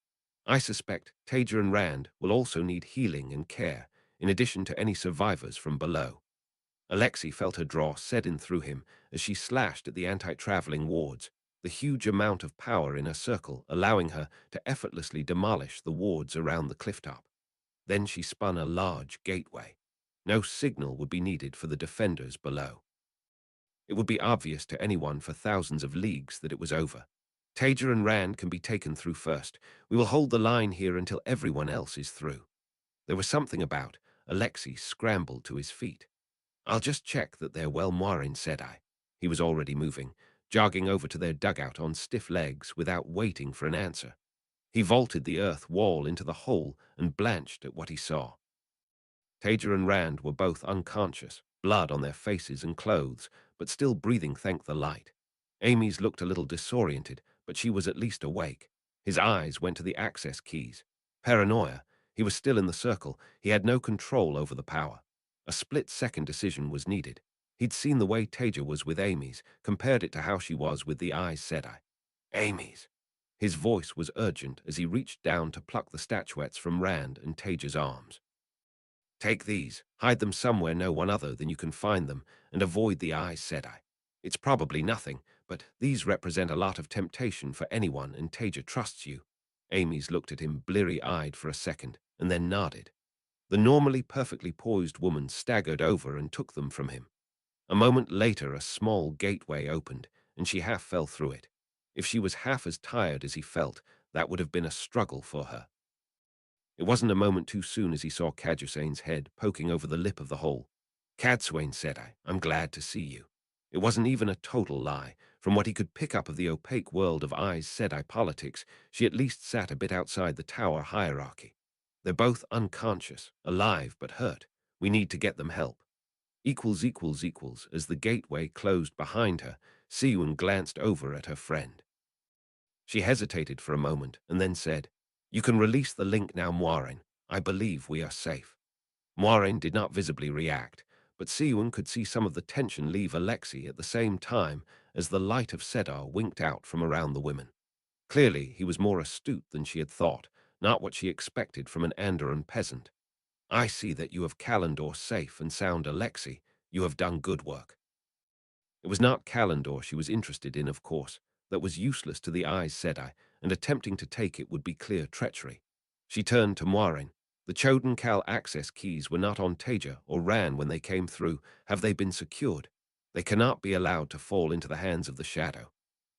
I suspect Taija and Rand will also need healing and care, in addition to any survivors from below. Alexei felt her draw Sedin through him as she slashed at the anti-traveling wards, the huge amount of power in her circle allowing her to effortlessly demolish the wards around the clifftop. Then she spun a large gateway. No signal would be needed for the defenders below. It would be obvious to anyone for thousands of leagues that it was over. Taija and Rand can be taken through first. We will hold the line here until everyone else is through. There was something about Alexei scrambled to his feet. "I'll just check that they're well," Moirin said. He was already moving, jogging over to their dugout on stiff legs without waiting for an answer. He vaulted the earth wall into the hole and blanched at what he saw. Taija and Rand were both unconscious, blood on their faces and clothes, but still breathing, thank the light. Amy's looked a little disoriented, but she was at least awake. His eyes went to the access keys. Paranoia. He was still in the circle. He had no control over the power. A split-second decision was needed. He'd seen the way Taija was with Amy's, compared it to how she was with the Aes Sedai. Amy's. His voice was urgent as he reached down to pluck the statuettes from Rand and Taija's arms. "Take these, hide them somewhere no one other than you can find them, and avoid the Aes Sedai. It's probably nothing, but these represent a lot of temptation for anyone, and Taija trusts you." Amy's looked at him bleary-eyed for a second, and then nodded. The normally perfectly poised woman staggered over and took them from him. A moment later, a small gateway opened, and she half fell through it. If she was half as tired as he felt, that would have been a struggle for her. It wasn't a moment too soon as he saw Cadusaine's head poking over the lip of the hole. "Cadsuane," said I'm glad to see you." It wasn't even a total lie. From what he could pick up of the opaque world of Aes Sedai politics, she at least sat a bit outside the tower hierarchy. "They're both unconscious, alive but hurt. We need to get them help." As the gateway closed behind her, Siwon glanced over at her friend. She hesitated for a moment and then said, "You can release the link now, Moirin. I believe we are safe." Moirin did not visibly react, but Siwon could see some of the tension leave Alexei at the same time as the light of Sedar winked out from around the women. Clearly, he was more astute than she had thought, not what she expected from an Andoran peasant. "I see that you have Kalendor safe and sound, Alexei. You have done good work." It was not Kalendor she was interested in, of course. That was useless to the Aes Sedai, and attempting to take it would be clear treachery. She turned to Moirin. "The Choden Kal access keys were not on Taija or Ran when they came through. Have they been secured? They cannot be allowed to fall into the hands of the Shadow."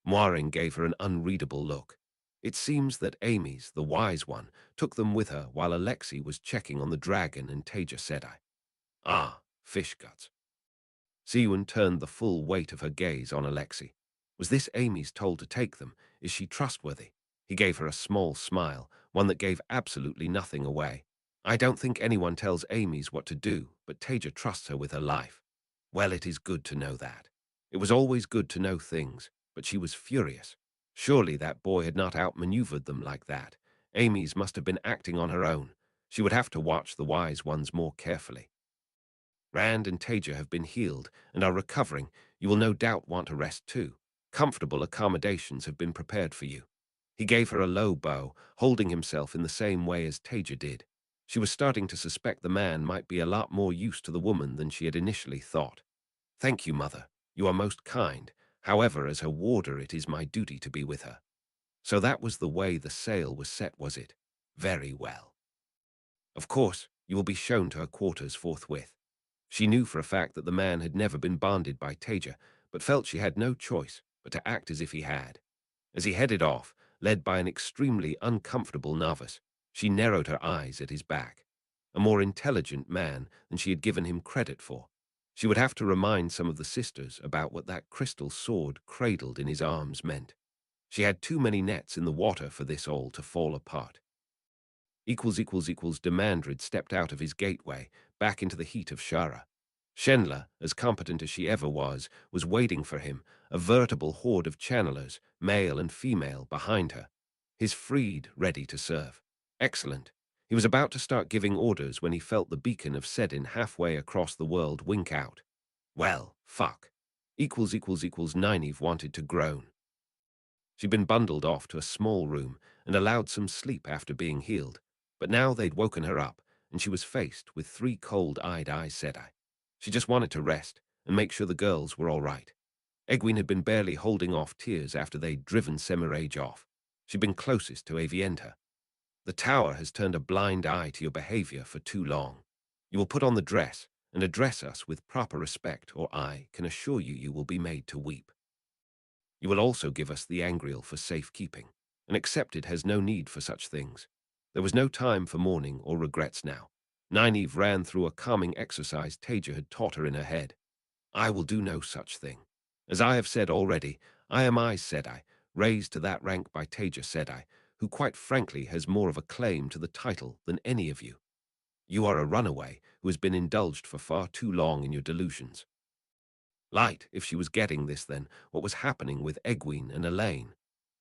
Moirin gave her an unreadable look. It seems that Amy's, the wise one, took them with her while Alexei was checking on the dragon and Taija Sedai. "Ah, fish guts." Siwon turned the full weight of her gaze on Alexei. Was this Amy's told to take them? Is she trustworthy? He gave her a small smile, one that gave absolutely nothing away. "I don't think anyone tells Amy's what to do, but Taija trusts her with her life." Well, it is good to know that. It was always good to know things, but she was furious. Surely that boy had not outmaneuvered them like that. Amy's must have been acting on her own. She would have to watch the wise ones more carefully. "Rand and Taija have been healed and are recovering. You will no doubt want to rest too. Comfortable accommodations have been prepared for you." He gave her a low bow, holding himself in the same way as Taija did. She was starting to suspect the man might be a lot more used to the woman than she had initially thought. "Thank you, Mother. You are most kind. However, as her warder, it is my duty to be with her." So that was the way the sail was set, was it? Very well. "Of course, you will be shown to her quarters forthwith." She knew for a fact that the man had never been bonded by Taija, but felt she had no choice but to act as if he had. As he headed off, led by an extremely uncomfortable novice, she narrowed her eyes at his back. A more intelligent man than she had given him credit for. She would have to remind some of the sisters about what that crystal sword cradled in his arms meant. She had too many nets in the water for this all to fall apart. Demandred stepped out of his gateway, back into the heat of Shara. Shenla, as competent as she ever was waiting for him, a veritable horde of channelers, male and female, behind her. His freed, ready to serve. Excellent. He was about to start giving orders when he felt the beacon of Sedin halfway across the world wink out. Well, fuck. Nynaeve wanted to groan. She'd been bundled off to a small room and allowed some sleep after being healed, but now they'd woken her up, and she was faced with three cold-eyed Aes Sedai. She just wanted to rest and make sure the girls were all right. Egwene had been barely holding off tears after they'd driven Semirage off. She'd been closest to Avienta. "The tower has turned a blind eye to your behavior for too long. You will put on the dress and address us with proper respect, or I can assure you you will be made to weep. You will also give us the angriel for safekeeping. An accepted has no need for such things." There was no time for mourning or regrets now. Nynaeve ran through a calming exercise Taija had taught her in her head. I will do no such thing. As I have said already, I am Aes Sedai, raised to that rank by Taija Sedai, who quite frankly has more of a claim to the title than any of you. You are a runaway who has been indulged for far too long in your delusions. Light, if she was getting this then, what was happening with Egwene and Elaine.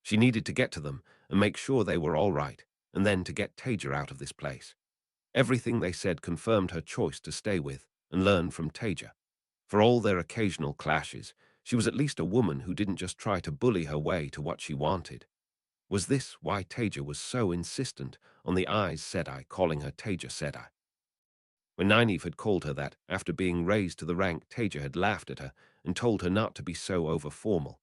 She needed to get to them and make sure they were all right, and then to get Taija out of this place. Everything they said confirmed her choice to stay with and learn from Taija. For all their occasional clashes, she was at least a woman who didn't just try to bully her way to what she wanted. Was this why Taija was so insistent on the Aes Sedai calling her Taija Sedai? When Nynaeve had called her that, after being raised to the rank, Taija had laughed at her and told her not to be so over-formal.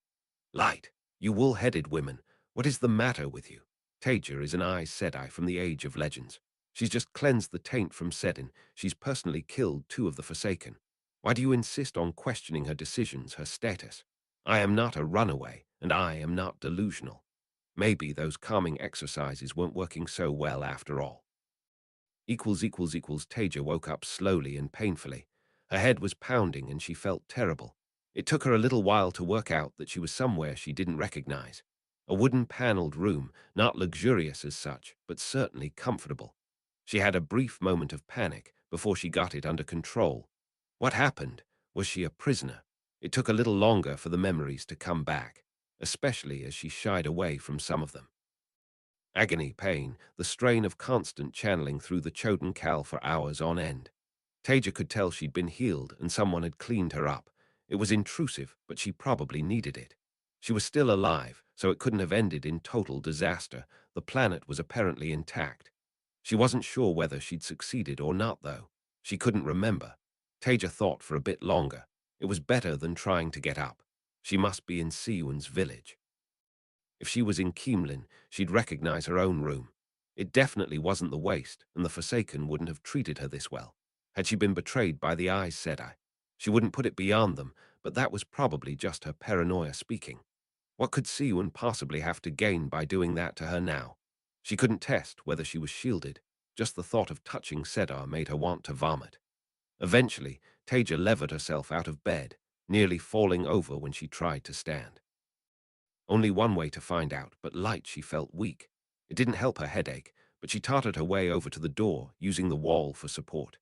Light, you wool-headed women, what is the matter with you? Taija is an Aes Sedai from the Age of Legends. She's just cleansed the taint from Sedin. She's personally killed 2 of the Forsaken. Why do you insist on questioning her decisions, her status? I am not a runaway, and I am not delusional. Maybe those calming exercises weren't working so well after all. Taija woke up slowly and painfully. Her head was pounding and she felt terrible. It took her a little while to work out that she was somewhere she didn't recognize. A wooden-paneled room, not luxurious as such, but certainly comfortable. She had a brief moment of panic before she got it under control. What happened? Was she a prisoner? It took a little longer for the memories to come back, especially as she shied away from some of them. Agony, pain, the strain of constant channeling through the Choden Cal for hours on end. Taija could tell she'd been healed and someone had cleaned her up. It was intrusive, but she probably needed it. She was still alive, so it couldn't have ended in total disaster. The planet was apparently intact. She wasn't sure whether she'd succeeded or not, though. She couldn't remember. Taija thought for a bit longer. It was better than trying to get up. She must be in Siwin's village. If she was in Keemlin, she'd recognize her own room. It definitely wasn't the Waste, and the Forsaken wouldn't have treated her this well. Had she been betrayed by the Aes Sedai? She wouldn't put it beyond them, but that was probably just her paranoia speaking. What could Siwin possibly have to gain by doing that to her now? She couldn't test whether she was shielded. Just the thought of touching Sedar made her want to vomit. Eventually, Taija levered herself out of bed, nearly falling over when she tried to stand. Only one way to find out, but light she felt weak. It didn't help her headache, but she tottered her way over to the door, using the wall for support.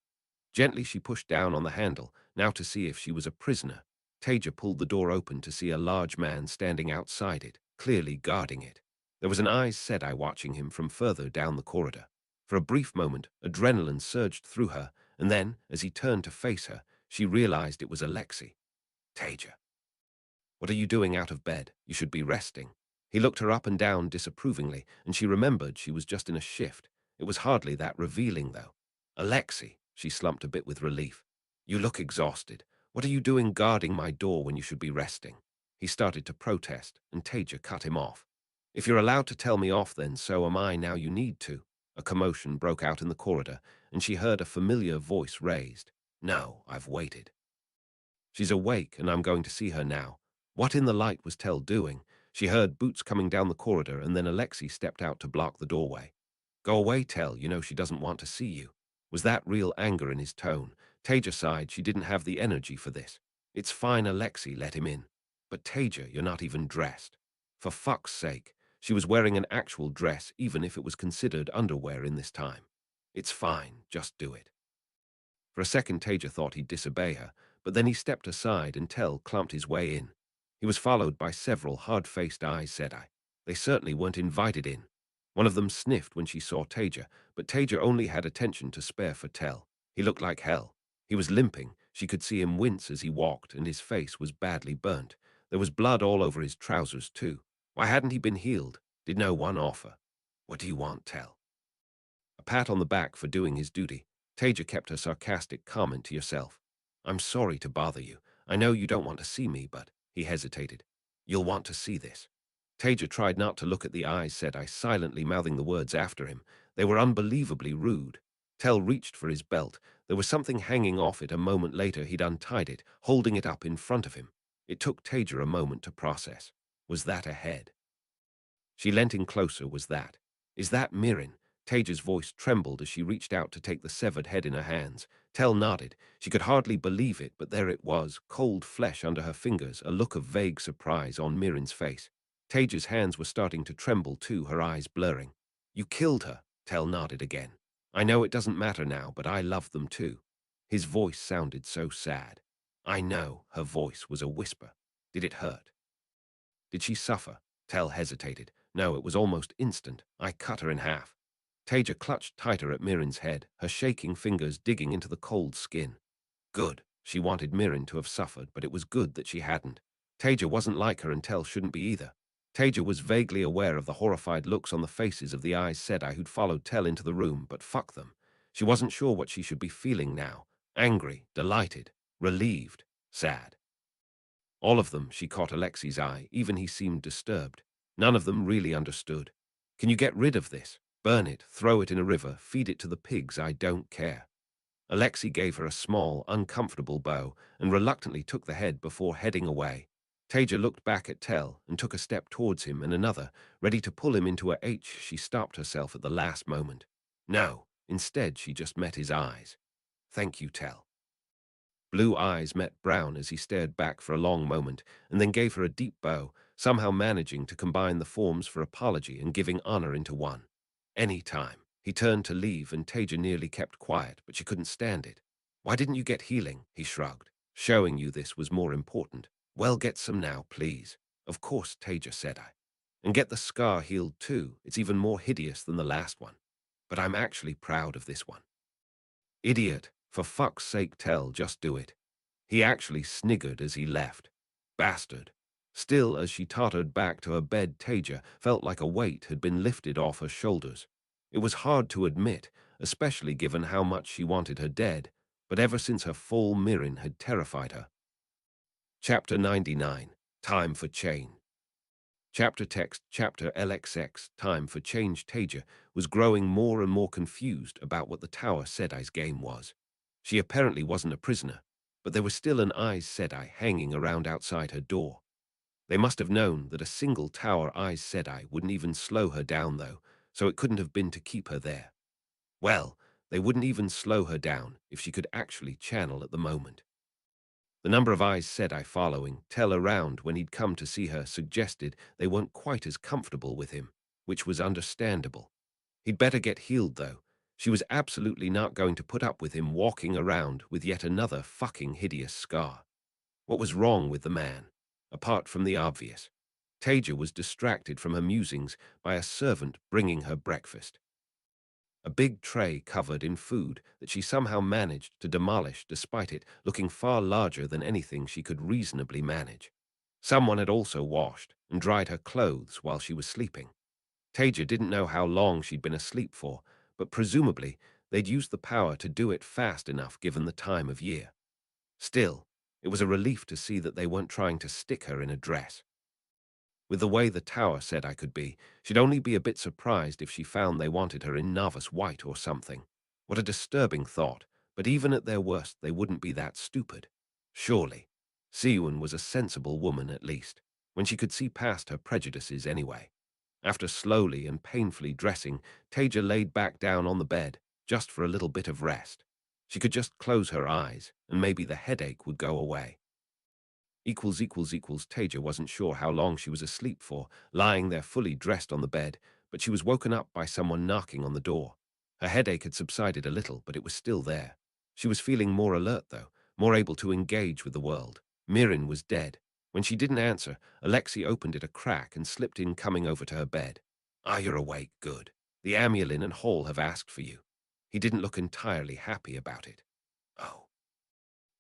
Gently she pushed down on the handle, now to see if she was a prisoner. Taija pulled the door open to see a large man standing outside it, clearly guarding it. There was an Aes Sedai watching him from further down the corridor. For a brief moment, adrenaline surged through her, and then, as he turned to face her, she realized it was Alexei. Taija. What are you doing out of bed? You should be resting. He looked her up and down disapprovingly, and she remembered she was just in a shift. It was hardly that revealing, though. Alexei, she slumped a bit with relief. You look exhausted. What are you doing guarding my door when you should be resting? He started to protest, and Taija cut him off. If you're allowed to tell me off, then so am I now you need to. A commotion broke out in the corridor, and she heard a familiar voice raised. No, I've waited. She's awake, and I'm going to see her now. What in the light was Tell doing? She heard boots coming down the corridor, and then Alexei stepped out to block the doorway. Go away, Tell. You know she doesn't want to see you. Was that real anger in his tone? Taija sighed. She didn't have the energy for this. It's fine, Alexei, let him in. But Taija, you're not even dressed. For fuck's sake. She was wearing an actual dress, even if it was considered underwear in this time. It's fine, just do it. For a second, Taija thought he'd disobey her, but then he stepped aside and Tell clumped his way in. He was followed by several hard-faced Aes Sedai. They certainly weren't invited in. One of them sniffed when she saw Taija, but Taija only had attention to spare for Tell. He looked like hell. He was limping. She could see him wince as he walked, and his face was badly burnt. There was blood all over his trousers, too. Why hadn't he been healed? Did no one offer? What do you want, Tell? A pat on the back for doing his duty. Taija kept her sarcastic comment to yourself. I'm sorry to bother you. I know you don't want to see me, but... He hesitated. You'll want to see this. Taija tried not to look at the Aes Sedai, silently mouthing the words after him. They were unbelievably rude. Tell reached for his belt. There was something hanging off it. A moment later, he'd untied it, holding it up in front of him. It took Taija a moment to process. Was that a head? She leant in closer. Was that? Is that Mirren? Taija's voice trembled as she reached out to take the severed head in her hands. Tell nodded. She could hardly believe it, but there it was, cold flesh under her fingers, a look of vague surprise on Mirren's face. Taija's hands were starting to tremble too, her eyes blurring. You killed her, Tell nodded again. I know it doesn't matter now, but I love them too. His voice sounded so sad. I know, her voice was a whisper. Did it hurt? Did she suffer? Tell hesitated. No, it was almost instant. I cut her in half. Taija clutched tighter at Mirren's head, her shaking fingers digging into the cold skin. Good. She wanted Mirren to have suffered, but it was good that she hadn't. Taija wasn't like her and Tell shouldn't be either. Taija was vaguely aware of the horrified looks on the faces of the Aes Sedai who'd followed Tell into the room, but fuck them. She wasn't sure what she should be feeling now. Angry, delighted, relieved, sad. All of them, she caught Alexi's eye, even he seemed disturbed. None of them really understood. Can you get rid of this? Burn it, throw it in a river, feed it to the pigs, I don't care. Alexei gave her a small, uncomfortable bow and reluctantly took the head before heading away. Taija looked back at Tell and took a step towards him and another, ready to pull him into a H. She stopped herself at the last moment. No, instead she just met his eyes. Thank you, Tell. Blue eyes met brown as he stared back for a long moment and then gave her a deep bow, somehow managing to combine the forms for apology and giving honor into one. Any time. He turned to leave and Taija nearly kept quiet, but she couldn't stand it. Why didn't you get healing? He shrugged. Showing you this was more important. Well, get some now, please. Of course, Taija said I. And get the scar healed too. It's even more hideous than the last one. But I'm actually proud of this one. Idiot. For fuck's sake, Tell, just do it. He actually sniggered as he left. Bastard. Still, as she tottered back to her bed, Taija felt like a weight had been lifted off her shoulders. It was hard to admit, especially given how much she wanted her dead, but ever since her fall, Mirren had terrified her. Chapter 99. Time for Change. Chapter text, Chapter LXX, Time for Change. Taija was growing more and more confused about what the Tower Sedai's game was. She apparently wasn't a prisoner, but there was still an Aes Sedai hanging around outside her door. They must have known that a single Tower Aes Sedai wouldn't even slow her down, though, so it couldn't have been to keep her there. Well, they wouldn't even slow her down if she could actually channel at the moment. The number of Aes Sedai following Tell around when he'd come to see her suggested they weren't quite as comfortable with him, which was understandable. He'd better get healed, though. She was absolutely not going to put up with him walking around with yet another fucking hideous scar. What was wrong with the man? Apart from the obvious. Taija was distracted from her musings by a servant bringing her breakfast. A big tray covered in food that she somehow managed to demolish despite it looking far larger than anything she could reasonably manage. Someone had also washed and dried her clothes while she was sleeping. Taija didn't know how long she'd been asleep for, but presumably they'd used the power to do it fast enough given the time of year. Still, it was a relief to see that they weren't trying to stick her in a dress. With the way the Tower said I could be, she'd only be a bit surprised if she found they wanted her in novice white or something. What a disturbing thought, but even at their worst they wouldn't be that stupid. Surely. Siwyn was a sensible woman at least, when she could see past her prejudices anyway. After slowly and painfully dressing, Taija laid back down on the bed, just for a little bit of rest. She could just close her eyes, and maybe the headache would go away. Taija wasn't sure how long she was asleep for, lying there fully dressed on the bed, but she was woken up by someone knocking on the door. Her headache had subsided a little, but it was still there. She was feeling more alert, though, more able to engage with the world. Mirren was dead. When she didn't answer, Alexei opened it a crack and slipped in, coming over to her bed. Ah, you're awake, good. The Amulin and Hall have asked for you. He didn't look entirely happy about it. Oh.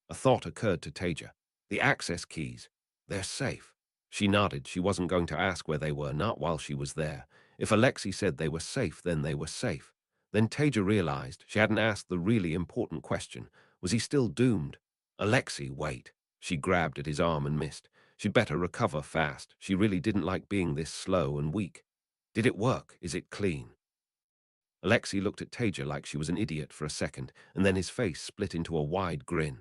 A thought occurred to Taija. The access keys. They're safe. She nodded. She wasn't going to ask where they were, not while she was there. If Alexei said they were safe, then they were safe. Then Taija realized she hadn't asked the really important question. Was he still doomed? Alexei, wait. She grabbed at his arm and missed. She'd better recover fast. She really didn't like being this slow and weak. Did it work? Is it clean? Alexei looked at Taija like she was an idiot for a second, and then his face split into a wide grin.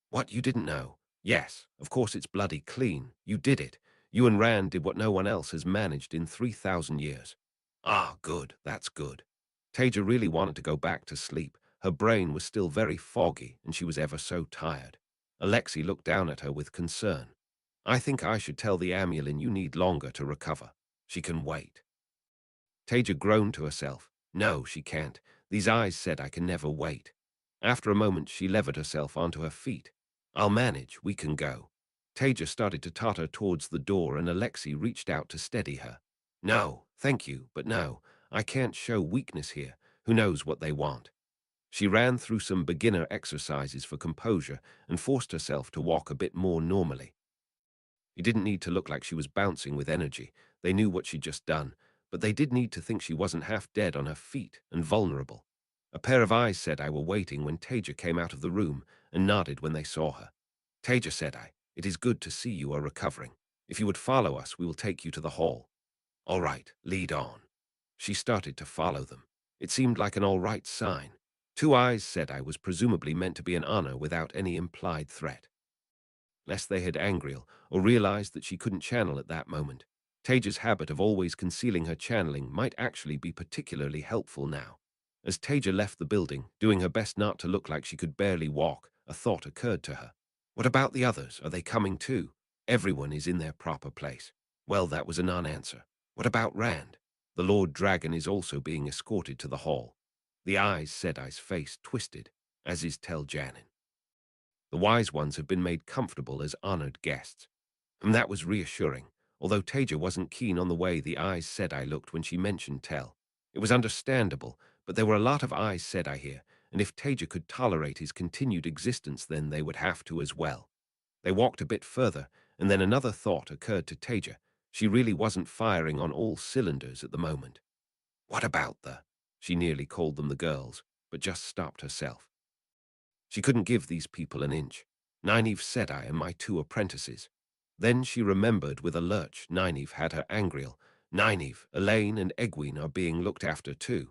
What, you didn't know? Yes, of course it's bloody clean. You did it. You and Rand did what no one else has managed in 3,000 years. Ah, good, that's good. Taija really wanted to go back to sleep. Her brain was still very foggy, and she was ever so tired. Alexei looked down at her with concern. I think I should tell the Amulin you need longer to recover. She can wait. Taija groaned to herself. No, she can't. These eyes said I can never wait. After a moment, she levered herself onto her feet. I'll manage. We can go. Taija started to totter towards the door, and Alexei reached out to steady her. No, thank you, but no. I can't show weakness here. Who knows what they want? She ran through some beginner exercises for composure and forced herself to walk a bit more normally. It didn't need to look like she was bouncing with energy. They knew what she'd just done, but they did need to think she wasn't half dead on her feet and vulnerable. A pair of eyes said I were waiting when Taija came out of the room and nodded when they saw her. Taija said it is good to see you are recovering. If you would follow us, we will take you to the hall. All right, lead on. She started to follow them. It seemed like an all right sign. Two eyes said I was presumably meant to be an honor without any implied threat. Lest they had Angriel, or realized that she couldn't channel at that moment. Taija's habit of always concealing her channeling might actually be particularly helpful now. As Taija left the building, doing her best not to look like she could barely walk, a thought occurred to her. What about the others? Are they coming too? Everyone is in their proper place. Well, that was a non-answer. What about Rand? The Lord Dragon is also being escorted to the hall. The eyes Sedai's face twisted, as is Tel Janin. The wise ones have been made comfortable as honored guests. And that was reassuring, although Taija wasn't keen on the way the eyes Sedai looked when she mentioned Tel. It was understandable, but there were a lot of eyes Sedai here, and if Taija could tolerate his continued existence, then they would have to as well. They walked a bit further, and then another thought occurred to Taija. She really wasn't firing on all cylinders at the moment. What about the... She nearly called them the girls, but just stopped herself. She couldn't give these people an inch. Nynaeve Sedai and my two apprentices. Then she remembered with a lurch Nynaeve had her Angriel. Nynaeve, Elaine, and Egwene are being looked after too.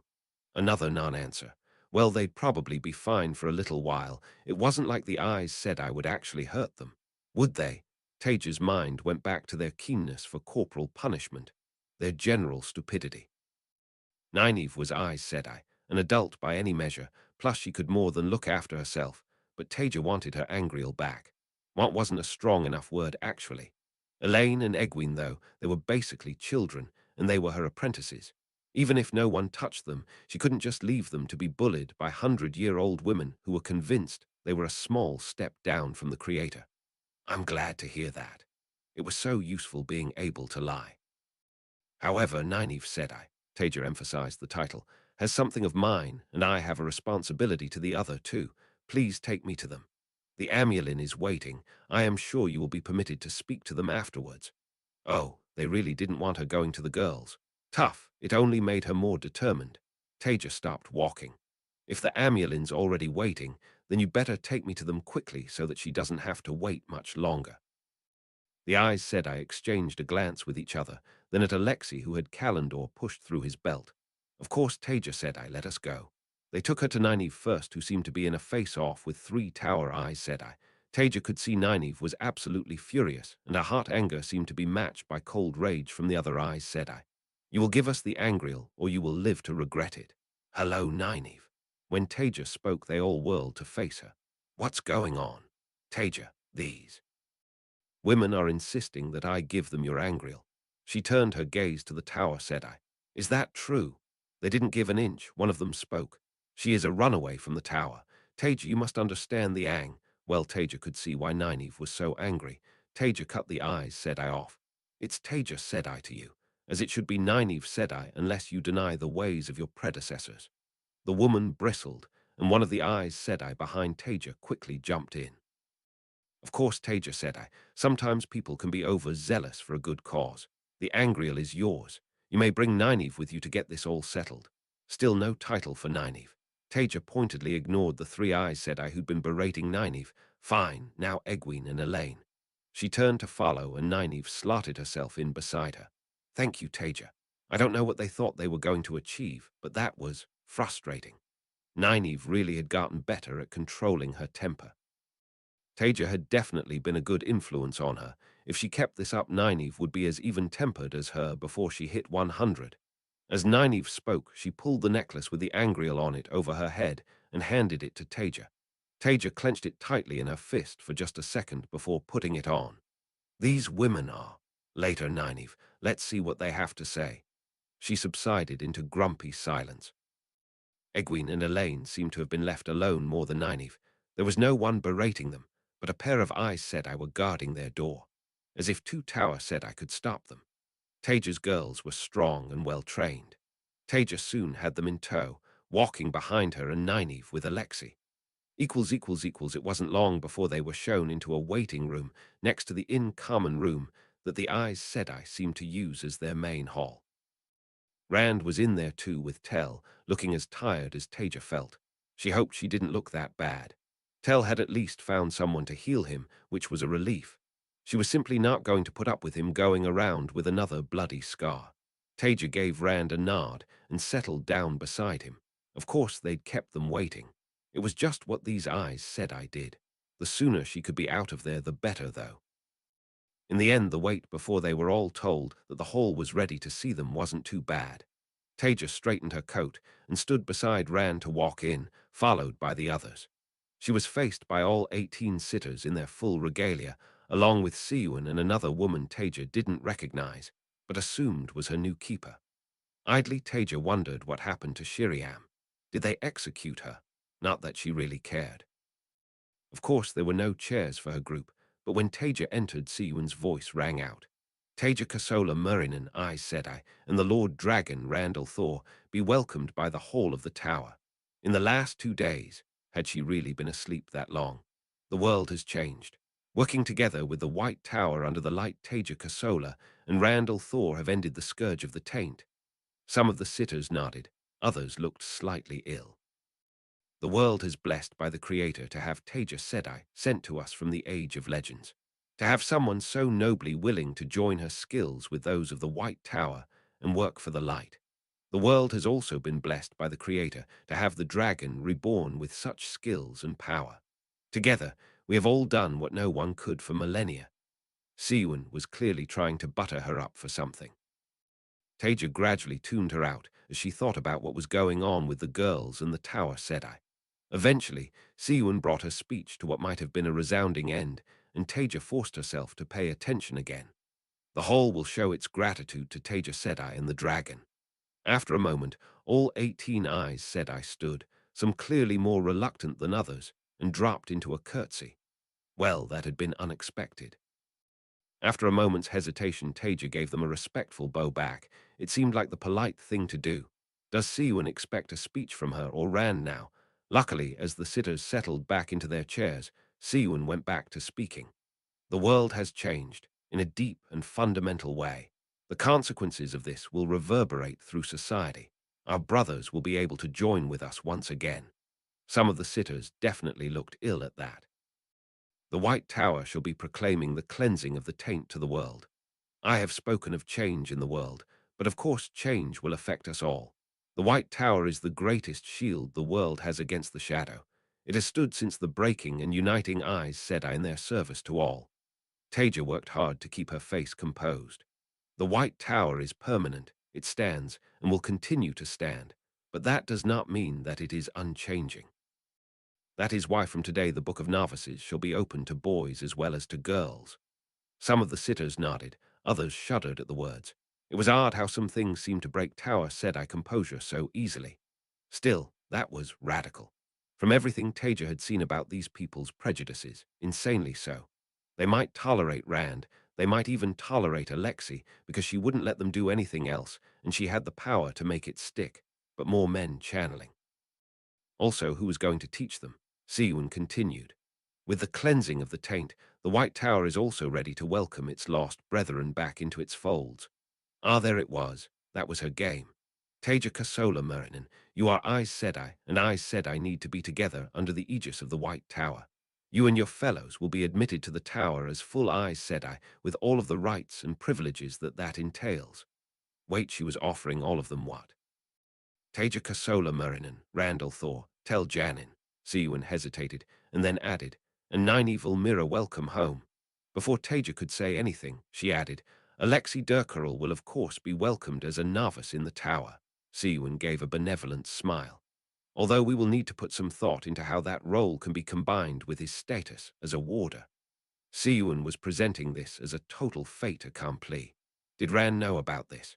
Another non-answer. Well, they'd probably be fine for a little while. It wasn't like the eyes said I would actually hurt them. Would they? Taija's mind went back to their keenness for corporal punishment, their general stupidity. Nynaeve was eyes said I, an adult by any measure, plus she could more than look after herself, but Taija wanted her Angriel back. What wasn't a strong enough word, actually. Elaine and Egwene, though, they were basically children, and they were her apprentices. Even if no one touched them, she couldn't just leave them to be bullied by 100-year-old women who were convinced they were a small step down from the Creator. I'm glad to hear that. It was so useful being able to lie. However, Nynaeve Sedai, Taija emphasized the title, has something of mine, and I have a responsibility to the other too. Please take me to them. The Amulin is waiting. I am sure you will be permitted to speak to them afterwards. Oh, they really didn't want her going to the girls. Tough. It only made her more determined. Taija stopped walking. If the Amulin's already waiting, then you better take me to them quickly so that she doesn't have to wait much longer. The eyes said I exchanged a glance with each other, then at Alexei, who had Kalendor pushed through his belt. Of course, Taija said I let us go. They took her to Nynaeve first, who seemed to be in a face-off with three tower eyes said I. Taija could see Nynaeve was absolutely furious, and her hot anger seemed to be matched by cold rage from the other eyes said I. You will give us the Angriel, or you will live to regret it. Hello, Nynaeve. When Taija spoke, they all whirled to face her. What's going on? Taija, these women are insisting that I give them your Angriel. She turned her gaze to the tower, said I. Is that true? They didn't give an inch, one of them spoke. She is a runaway from the tower. Taija, you must understand the Ang. Well, Taija could see why Nynaeve was so angry. Taija cut the eyes, said I off. It's Taija, said I to you, as it should be Nynaeve, said I, unless you deny the ways of your predecessors. The woman bristled, and one of the eyes, said I, behind Taija quickly jumped in. Of course, Taija, said I, sometimes people can be overzealous for a good cause. The Angriel is yours. You may bring Nynaeve with you to get this all settled. Still no title for Nynaeve. Taija pointedly ignored the three eyes, said I, who'd been berating Nynaeve. Fine, now Egwene and Elaine. She turned to follow, and Nynaeve slotted herself in beside her. Thank you, Taija. I don't know what they thought they were going to achieve, but that was frustrating. Nynaeve really had gotten better at controlling her temper. Taija had definitely been a good influence on her. If she kept this up, Nynaeve would be as even-tempered as her before she hit 100. As Nynaeve spoke, she pulled the necklace with the angriel on it over her head and handed it to Taija. Taija clenched it tightly in her fist for just a second before putting it on. These women are. Later, Nynaeve. Let's see what they have to say. She subsided into grumpy silence. Egwene and Elaine seemed to have been left alone more than Nynaeve. There was no one berating them, but a pair of Aes Sedai were guarding their door, as if two Tower Sedai could stop them. Taija's girls were strong and well-trained. Taija soon had them in tow, walking behind her and Nynaeve with Alexei. It wasn't long before they were shown into a waiting room next to the in-common room that the Aes Sedai seemed to use as their main hall. Rand was in there too with Tell, looking as tired as Taija felt. She hoped she didn't look that bad. Tell had at least found someone to heal him, which was a relief. She was simply not going to put up with him going around with another bloody scar. Taija gave Rand a nod and settled down beside him. Of course, they'd kept them waiting. It was just what these eyes said I did. The sooner she could be out of there, the better, though. In the end, the wait before they were all told that the hall was ready to see them wasn't too bad. Taija straightened her coat and stood beside Rand to walk in, followed by the others. She was faced by all 18 sitters in their full regalia, along with Siwyn and another woman Taija didn't recognize, but assumed was her new keeper. Idly, Taija wondered what happened to Shiriam. Did they execute her? Not that she really cared. Of course, there were no chairs for her group, but when Taija entered, Siwyn's voice rang out. Taija Kosola Murinen, Aes Sedai, and the Lord Dragon, Randall Thor, be welcomed by the hall of the tower. In the last 2 days, had she really been asleep that long? The world has changed. Working together with the White Tower under the light, Taija Kosola and Randall Thor have ended the scourge of the taint. Some of the sitters nodded, others looked slightly ill. The world is blessed by the Creator to have Taija Sedai sent to us from the Age of Legends. To have someone so nobly willing to join her skills with those of the White Tower and work for the light. The world has also been blessed by the Creator to have the dragon reborn with such skills and power. Together, we have all done what no one could for millennia. Siwyn was clearly trying to butter her up for something. Taija gradually tuned her out as she thought about what was going on with the girls and the Tower Sedai. Eventually, Siwyn brought her speech to what might have been a resounding end, and Taija forced herself to pay attention again. The hall will show its gratitude to Taija Sedai and the dragon. After a moment, all 18 Aes Sedai stood, some clearly more reluctant than others, and dropped into a curtsy. Well, that had been unexpected. After a moment's hesitation, Taija gave them a respectful bow back. It seemed like the polite thing to do. Does Siwyn expect a speech from her or Rand now? Luckily, as the sitters settled back into their chairs, Siwyn went back to speaking. The world has changed, in a deep and fundamental way. The consequences of this will reverberate through society. Our brothers will be able to join with us once again. Some of the sitters definitely looked ill at that. The White Tower shall be proclaiming the cleansing of the taint to the world. I have spoken of change in the world, but of course change will affect us all. The White Tower is the greatest shield the world has against the shadow. It has stood since the breaking and uniting Aes Sedai in their service to all. Taija worked hard to keep her face composed. The White Tower is permanent, it stands, and will continue to stand, but that does not mean that it is unchanging. That is why from today the Book of Novices shall be open to boys as well as to girls. Some of the sitters nodded, others shuddered at the words. It was odd how some things seemed to break Tower Sedai composure so easily. Still, that was radical. From everything Taija had seen about these people's prejudices, insanely so. They might tolerate Rand, they might even tolerate Alexei, because she wouldn't let them do anything else, and she had the power to make it stick, but more men channeling. Also, who was going to teach them? Siwyn continued. With the cleansing of the taint, the White Tower is also ready to welcome its lost brethren back into its folds. Ah, there it was. That was her game. Taija Kosola Murinen, you are Aes Sedai, and Aes Sedai need to be together under the aegis of the White Tower. You and your fellows will be admitted to the tower as full Aes Sedai with all of the rights and privileges that entails. Wait, she was offering all of them what? Taija Kosola Murinen, Randall Thor, tell Janin. Siwyn hesitated, and then added, and Nynaeve Mira welcome home. Before Taija could say anything, she added, Alexei Durkarel will of course be welcomed as a novice in the tower. Siwan gave a benevolent smile. Although we will need to put some thought into how that role can be combined with his status as a warder. Siwan was presenting this as a total fait accompli. Did Rand know about this?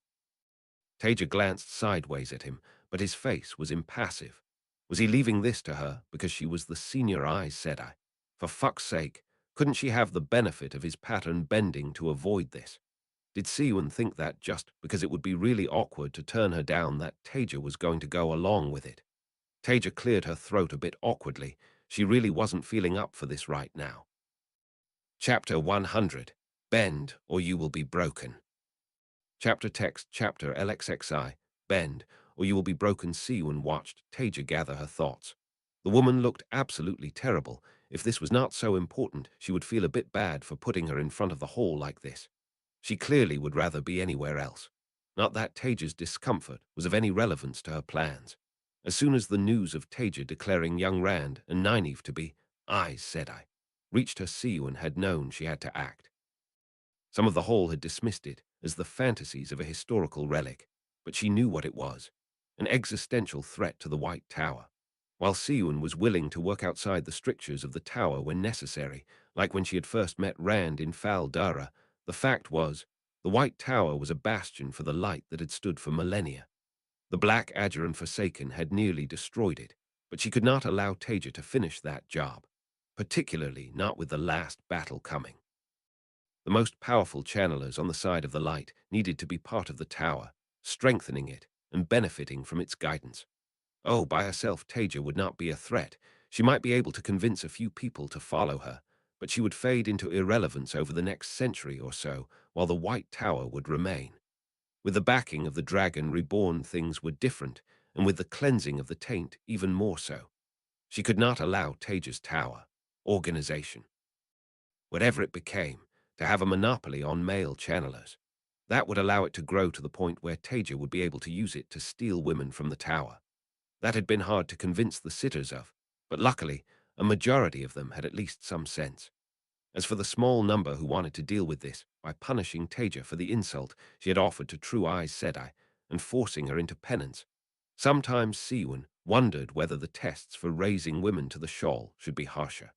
Taija glanced sideways at him, but his face was impassive. Was he leaving this to her because she was the senior Aes Sedai? For fuck's sake, couldn't she have the benefit of his pattern bending to avoid this? Did Siwan think that just because it would be really awkward to turn her down that Taija was going to go along with it? Taija cleared her throat a bit awkwardly. She really wasn't feeling up for this right now. Chapter 100. Bend, or you will be broken. Chapter text, chapter LXXI. Bend, or you will be broken. Siwan watched Taija gather her thoughts. The woman looked absolutely terrible. If this was not so important, she would feel a bit bad for putting her in front of the hall like this. She clearly would rather be anywhere else. Not that Taija's discomfort was of any relevance to her plans. As soon as the news of Taija declaring young Rand and Nynaeve to be Aes Sedai reached her, Siwan had known she had to act. Some of the hall had dismissed it as the fantasies of a historical relic, but she knew what it was, an existential threat to the White Tower. While Siwan was willing to work outside the strictures of the tower when necessary, like when she had first met Rand in Fal Dara, the fact was, the White Tower was a bastion for the light that had stood for millennia. The Black Adger and Forsaken had nearly destroyed it, but she could not allow Taija to finish that job, particularly not with the last battle coming. The most powerful channelers on the side of the light needed to be part of the tower, strengthening it and benefiting from its guidance. Oh, by herself, Taija would not be a threat. She might be able to convince a few people to follow her, but she would fade into irrelevance over the next century or so, while the White Tower would remain. With the backing of the Dragon Reborn, things were different, and with the cleansing of the taint, even more so. She could not allow Taija's tower, organization, whatever it became, to have a monopoly on male channelers. That would allow it to grow to the point where Taija would be able to use it to steal women from the tower. That had been hard to convince the sitters of, but luckily, a majority of them had at least some sense. As for the small number who wanted to deal with this by punishing Taija for the insult she had offered to true Aes Sedai and forcing her into penance, sometimes Siwan wondered whether the tests for raising women to the shawl should be harsher.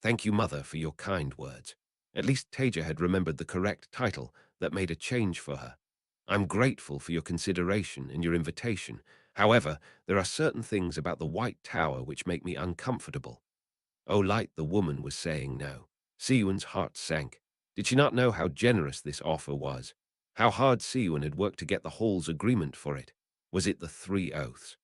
Thank you, Mother, for your kind words. At least Taija had remembered the correct title that made a change for her. I'm grateful for your consideration and your invitation. However, there are certain things about the White Tower which make me uncomfortable. Oh, Light, the woman was saying no. Siwan's heart sank. Did she not know how generous this offer was? How hard Siwan had worked to get the Hall's agreement for it? Was it the 3 oaths?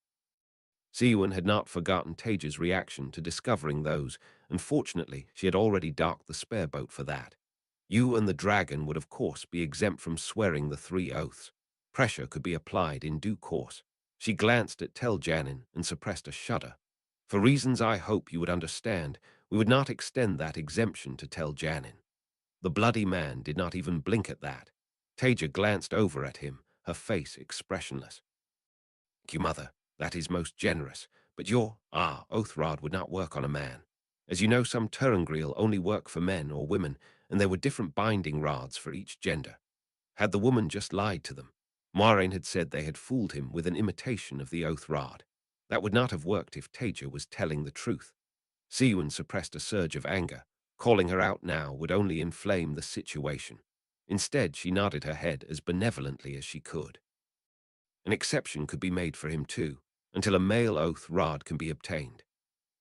Siwan had not forgotten Taija's reaction to discovering those, and fortunately she had already docked the spare boat for that. You and the dragon would of course be exempt from swearing the 3 oaths. Pressure could be applied in due course. She glanced at Tel'Janin and suppressed a shudder. For reasons I hope you would understand, we would not extend that exemption to Tel'Janin. The bloody man did not even blink at that. Taija glanced over at him, her face expressionless. Thank you, Mother. That is most generous. But your, oath rod would not work on a man. As you know, some Turangreal only work for men or women, and there were different binding rods for each gender. Had the woman just lied to them? Moiraine had said they had fooled him with an imitation of the oath rod. That would not have worked if Taija was telling the truth. Siwan suppressed a surge of anger. Calling her out now would only inflame the situation. Instead, she nodded her head as benevolently as she could. An exception could be made for him too, until a male oath rod can be obtained.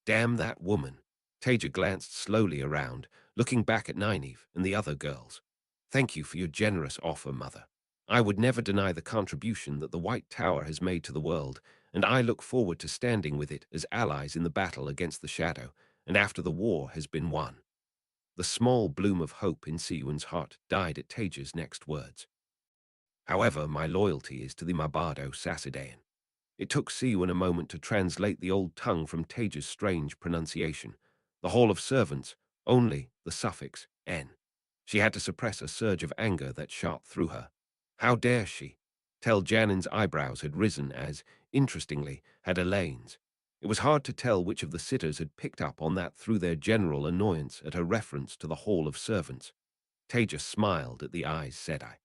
Damn that woman. Taija glanced slowly around, looking back at Nynaeve and the other girls. Thank you for your generous offer, Mother. I would never deny the contribution that the White Tower has made to the world, and I look forward to standing with it as allies in the battle against the Shadow, and after the war has been won. The small bloom of hope in Siwan's heart died at Taija's next words. However, my loyalty is to the Mabado Sassidaean. It took Siwan a moment to translate the old tongue from Taija's strange pronunciation. The Hall of Servants, only the suffix N. She had to suppress a surge of anger that shot through her. How dare she? Tel'Janin's eyebrows had risen as, interestingly, had Elaine's. It was hard to tell which of the sitters had picked up on that through their general annoyance at her reference to the Hall of Servants. Taija smiled at the Aes Sedai.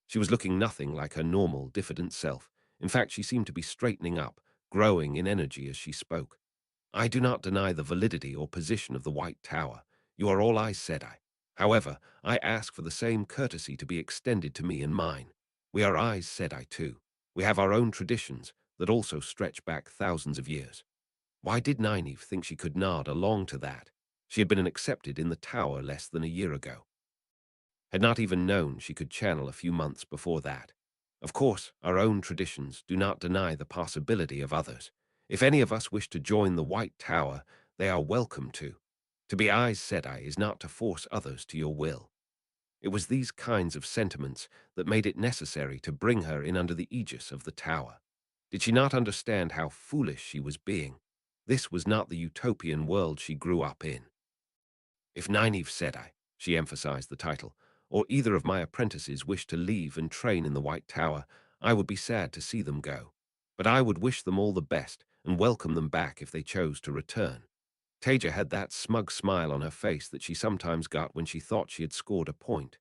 She was looking nothing like her normal, diffident self. In fact, she seemed to be straightening up, growing in energy as she spoke. I do not deny the validity or position of the White Tower. You are all Aes Sedai. However, I ask for the same courtesy to be extended to me and mine. We are Aes Sedai too. We have our own traditions that also stretch back thousands of years. Why did Nynaeve think she could nod along to that? She had been accepted in the tower less than a year ago. Had not even known she could channel a few months before that. Of course, our own traditions do not deny the possibility of others. If any of us wish to join the White Tower, they are welcome to. To be Aes Sedai is not to force others to your will. It was these kinds of sentiments that made it necessary to bring her in under the aegis of the tower. Did she not understand how foolish she was being? This was not the utopian world she grew up in. If Nynaeve Sedai, she emphasized the title, or either of my apprentices wished to leave and train in the White Tower, I would be sad to see them go. But I would wish them all the best and welcome them back if they chose to return. Taija had that smug smile on her face that she sometimes got when she thought she had scored a point.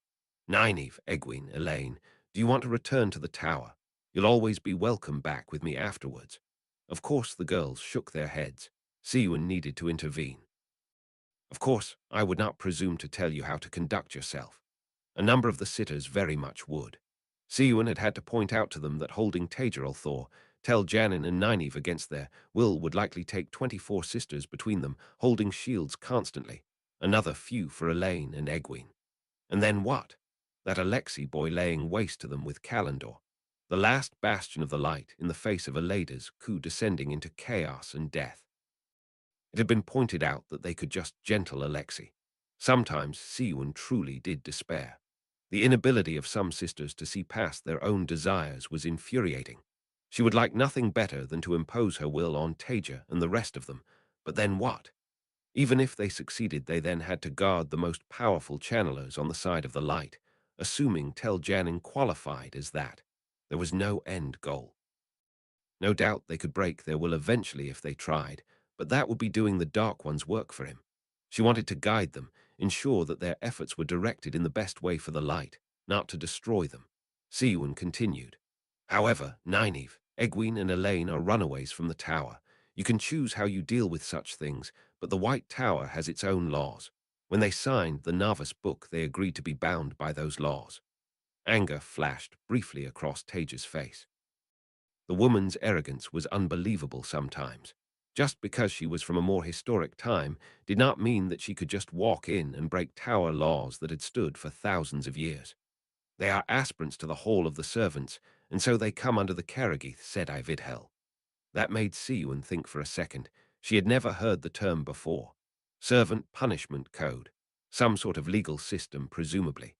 Nynaeve, Egwene, Elaine, do you want to return to the tower? You'll always be welcome back with me afterwards. Of course the girls shook their heads. Siwan needed to intervene. Of course, I would not presume to tell you how to conduct yourself. A number of the sitters very much would. Siwan had had to point out to them that holding Taija Thor, tell Janin and Nynaeve against their will would likely take 24 sisters between them, holding shields constantly. Another few for Elaine and Egwene. And then what? That Alexei boy laying waste to them with Kalendor. The last bastion of the light in the face of Aleda's coup descending into chaos and death. It had been pointed out that they could just gentle Alexei. Sometimes Siwan truly did despair. The inability of some sisters to see past their own desires was infuriating. She would like nothing better than to impose her will on Taija and the rest of them. But then what? Even if they succeeded, they then had to guard the most powerful channelers on the side of the light, assuming Tel Janin qualified as that. There was no end goal. No doubt they could break their will eventually if they tried, but that would be doing the Dark One's work for him. She wanted to guide them, ensure that their efforts were directed in the best way for the light, not to destroy them. Siwan continued. However, Nynaeve, Egwene, and Elaine are runaways from the tower. You can choose how you deal with such things, but the White Tower has its own laws. When they signed the Novice Book, they agreed to be bound by those laws. Anger flashed briefly across Taija's face. The woman's arrogance was unbelievable sometimes. Just because she was from a more historic time did not mean that she could just walk in and break tower laws that had stood for thousands of years. They are aspirants to the Hall of the Servants, and so they come under the Karagith, said Vidhel. That made Siwan think for a second. She had never heard the term before. Servant Punishment Code. Some sort of legal system, presumably.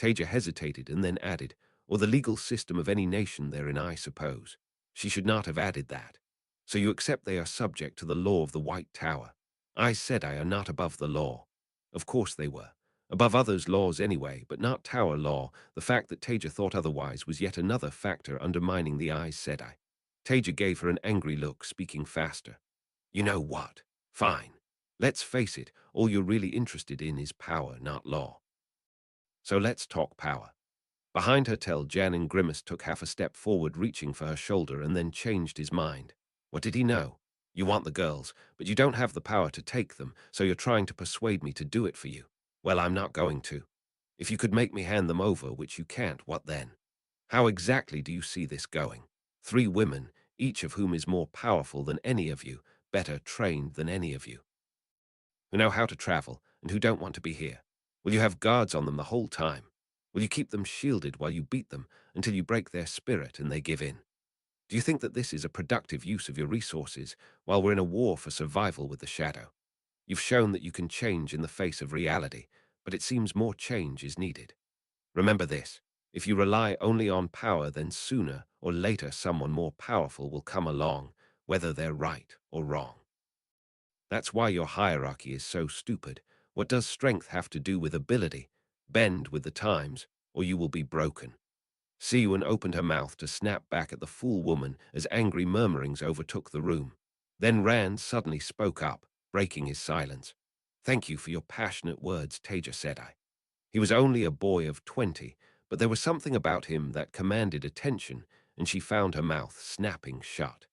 Taija hesitated and then added, or the legal system of any nation therein, I suppose. She should not have added that. So you accept they are subject to the law of the White Tower. I said I are not above the law. Of course they were. Above others' laws anyway, but not Tower law. The fact that Taija thought otherwise was yet another factor undermining the Aes Sedai. Taija gave her an angry look, speaking faster. You know what? Fine. Let's face it, all you're really interested in is power, not law. So let's talk power. Behind her Jan Grimace took half a step forward, reaching for her shoulder, and then changed his mind. What did he know? You want the girls, but you don't have the power to take them, so you're trying to persuade me to do it for you. Well, I'm not going to. If you could make me hand them over, which you can't, what then? How exactly do you see this going? 3 women, each of whom is more powerful than any of you, better trained than any of you, who know how to travel and who don't want to be here. Will you have guards on them the whole time? Will you keep them shielded while you beat them until you break their spirit and they give in? Do you think that this is a productive use of your resources while we're in a war for survival with the Shadow? You've shown that you can change in the face of reality, but it seems more change is needed. Remember this, if you rely only on power, then sooner or later someone more powerful will come along, whether they're right or wrong. That's why your hierarchy is so stupid. What does strength have to do with ability? Bend with the times, or you will be broken. Siwan opened her mouth to snap back at the fool woman as angry murmurings overtook the room. Then Rand suddenly spoke up, breaking his silence. Thank you for your passionate words, Taija Sedai. He was only a boy of 20, but there was something about him that commanded attention, and she found her mouth snapping shut.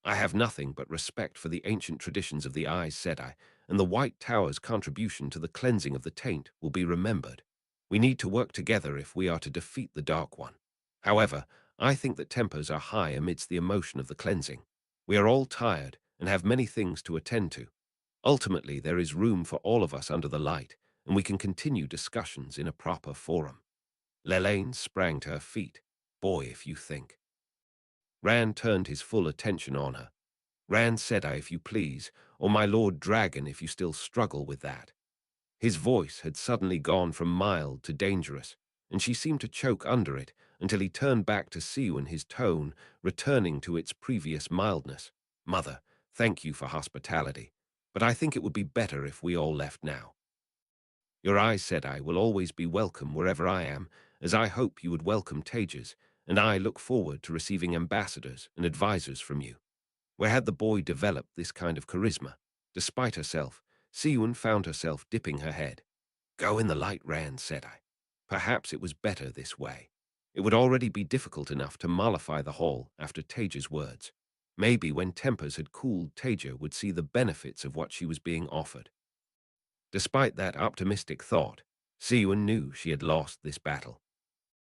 I have nothing but respect for the ancient traditions of the Aes Sedai, and the White Tower's contribution to the cleansing of the taint will be remembered. We need to work together if we are to defeat the Dark One. However, I think that tempers are high amidst the emotion of the cleansing. We are all tired and have many things to attend to. Ultimately, there is room for all of us under the light, and we can continue discussions in a proper forum. Lelaine sprang to her feet. Boy, if you think. Rand turned his full attention on her. Rand Sedai, if you please, or my Lord Dragon, if you still struggle with that. His voice had suddenly gone from mild to dangerous, and she seemed to choke under it until he turned back to Siwan, his tone returning to its previous mildness. Mother, thank you for hospitality, but I think it would be better if we all left now. Your Aes Sedai will always be welcome wherever I am, as I hope you would welcome Taija's, and I look forward to receiving ambassadors and advisors from you. Where had the boy developed this kind of charisma? Despite herself, Siwan found herself dipping her head. Go in the light, Rand, said I. Perhaps it was better this way. It would already be difficult enough to mollify the hall after Taja's words. Maybe when tempers had cooled, Taija would see the benefits of what she was being offered. Despite that optimistic thought, Siwan knew she had lost this battle.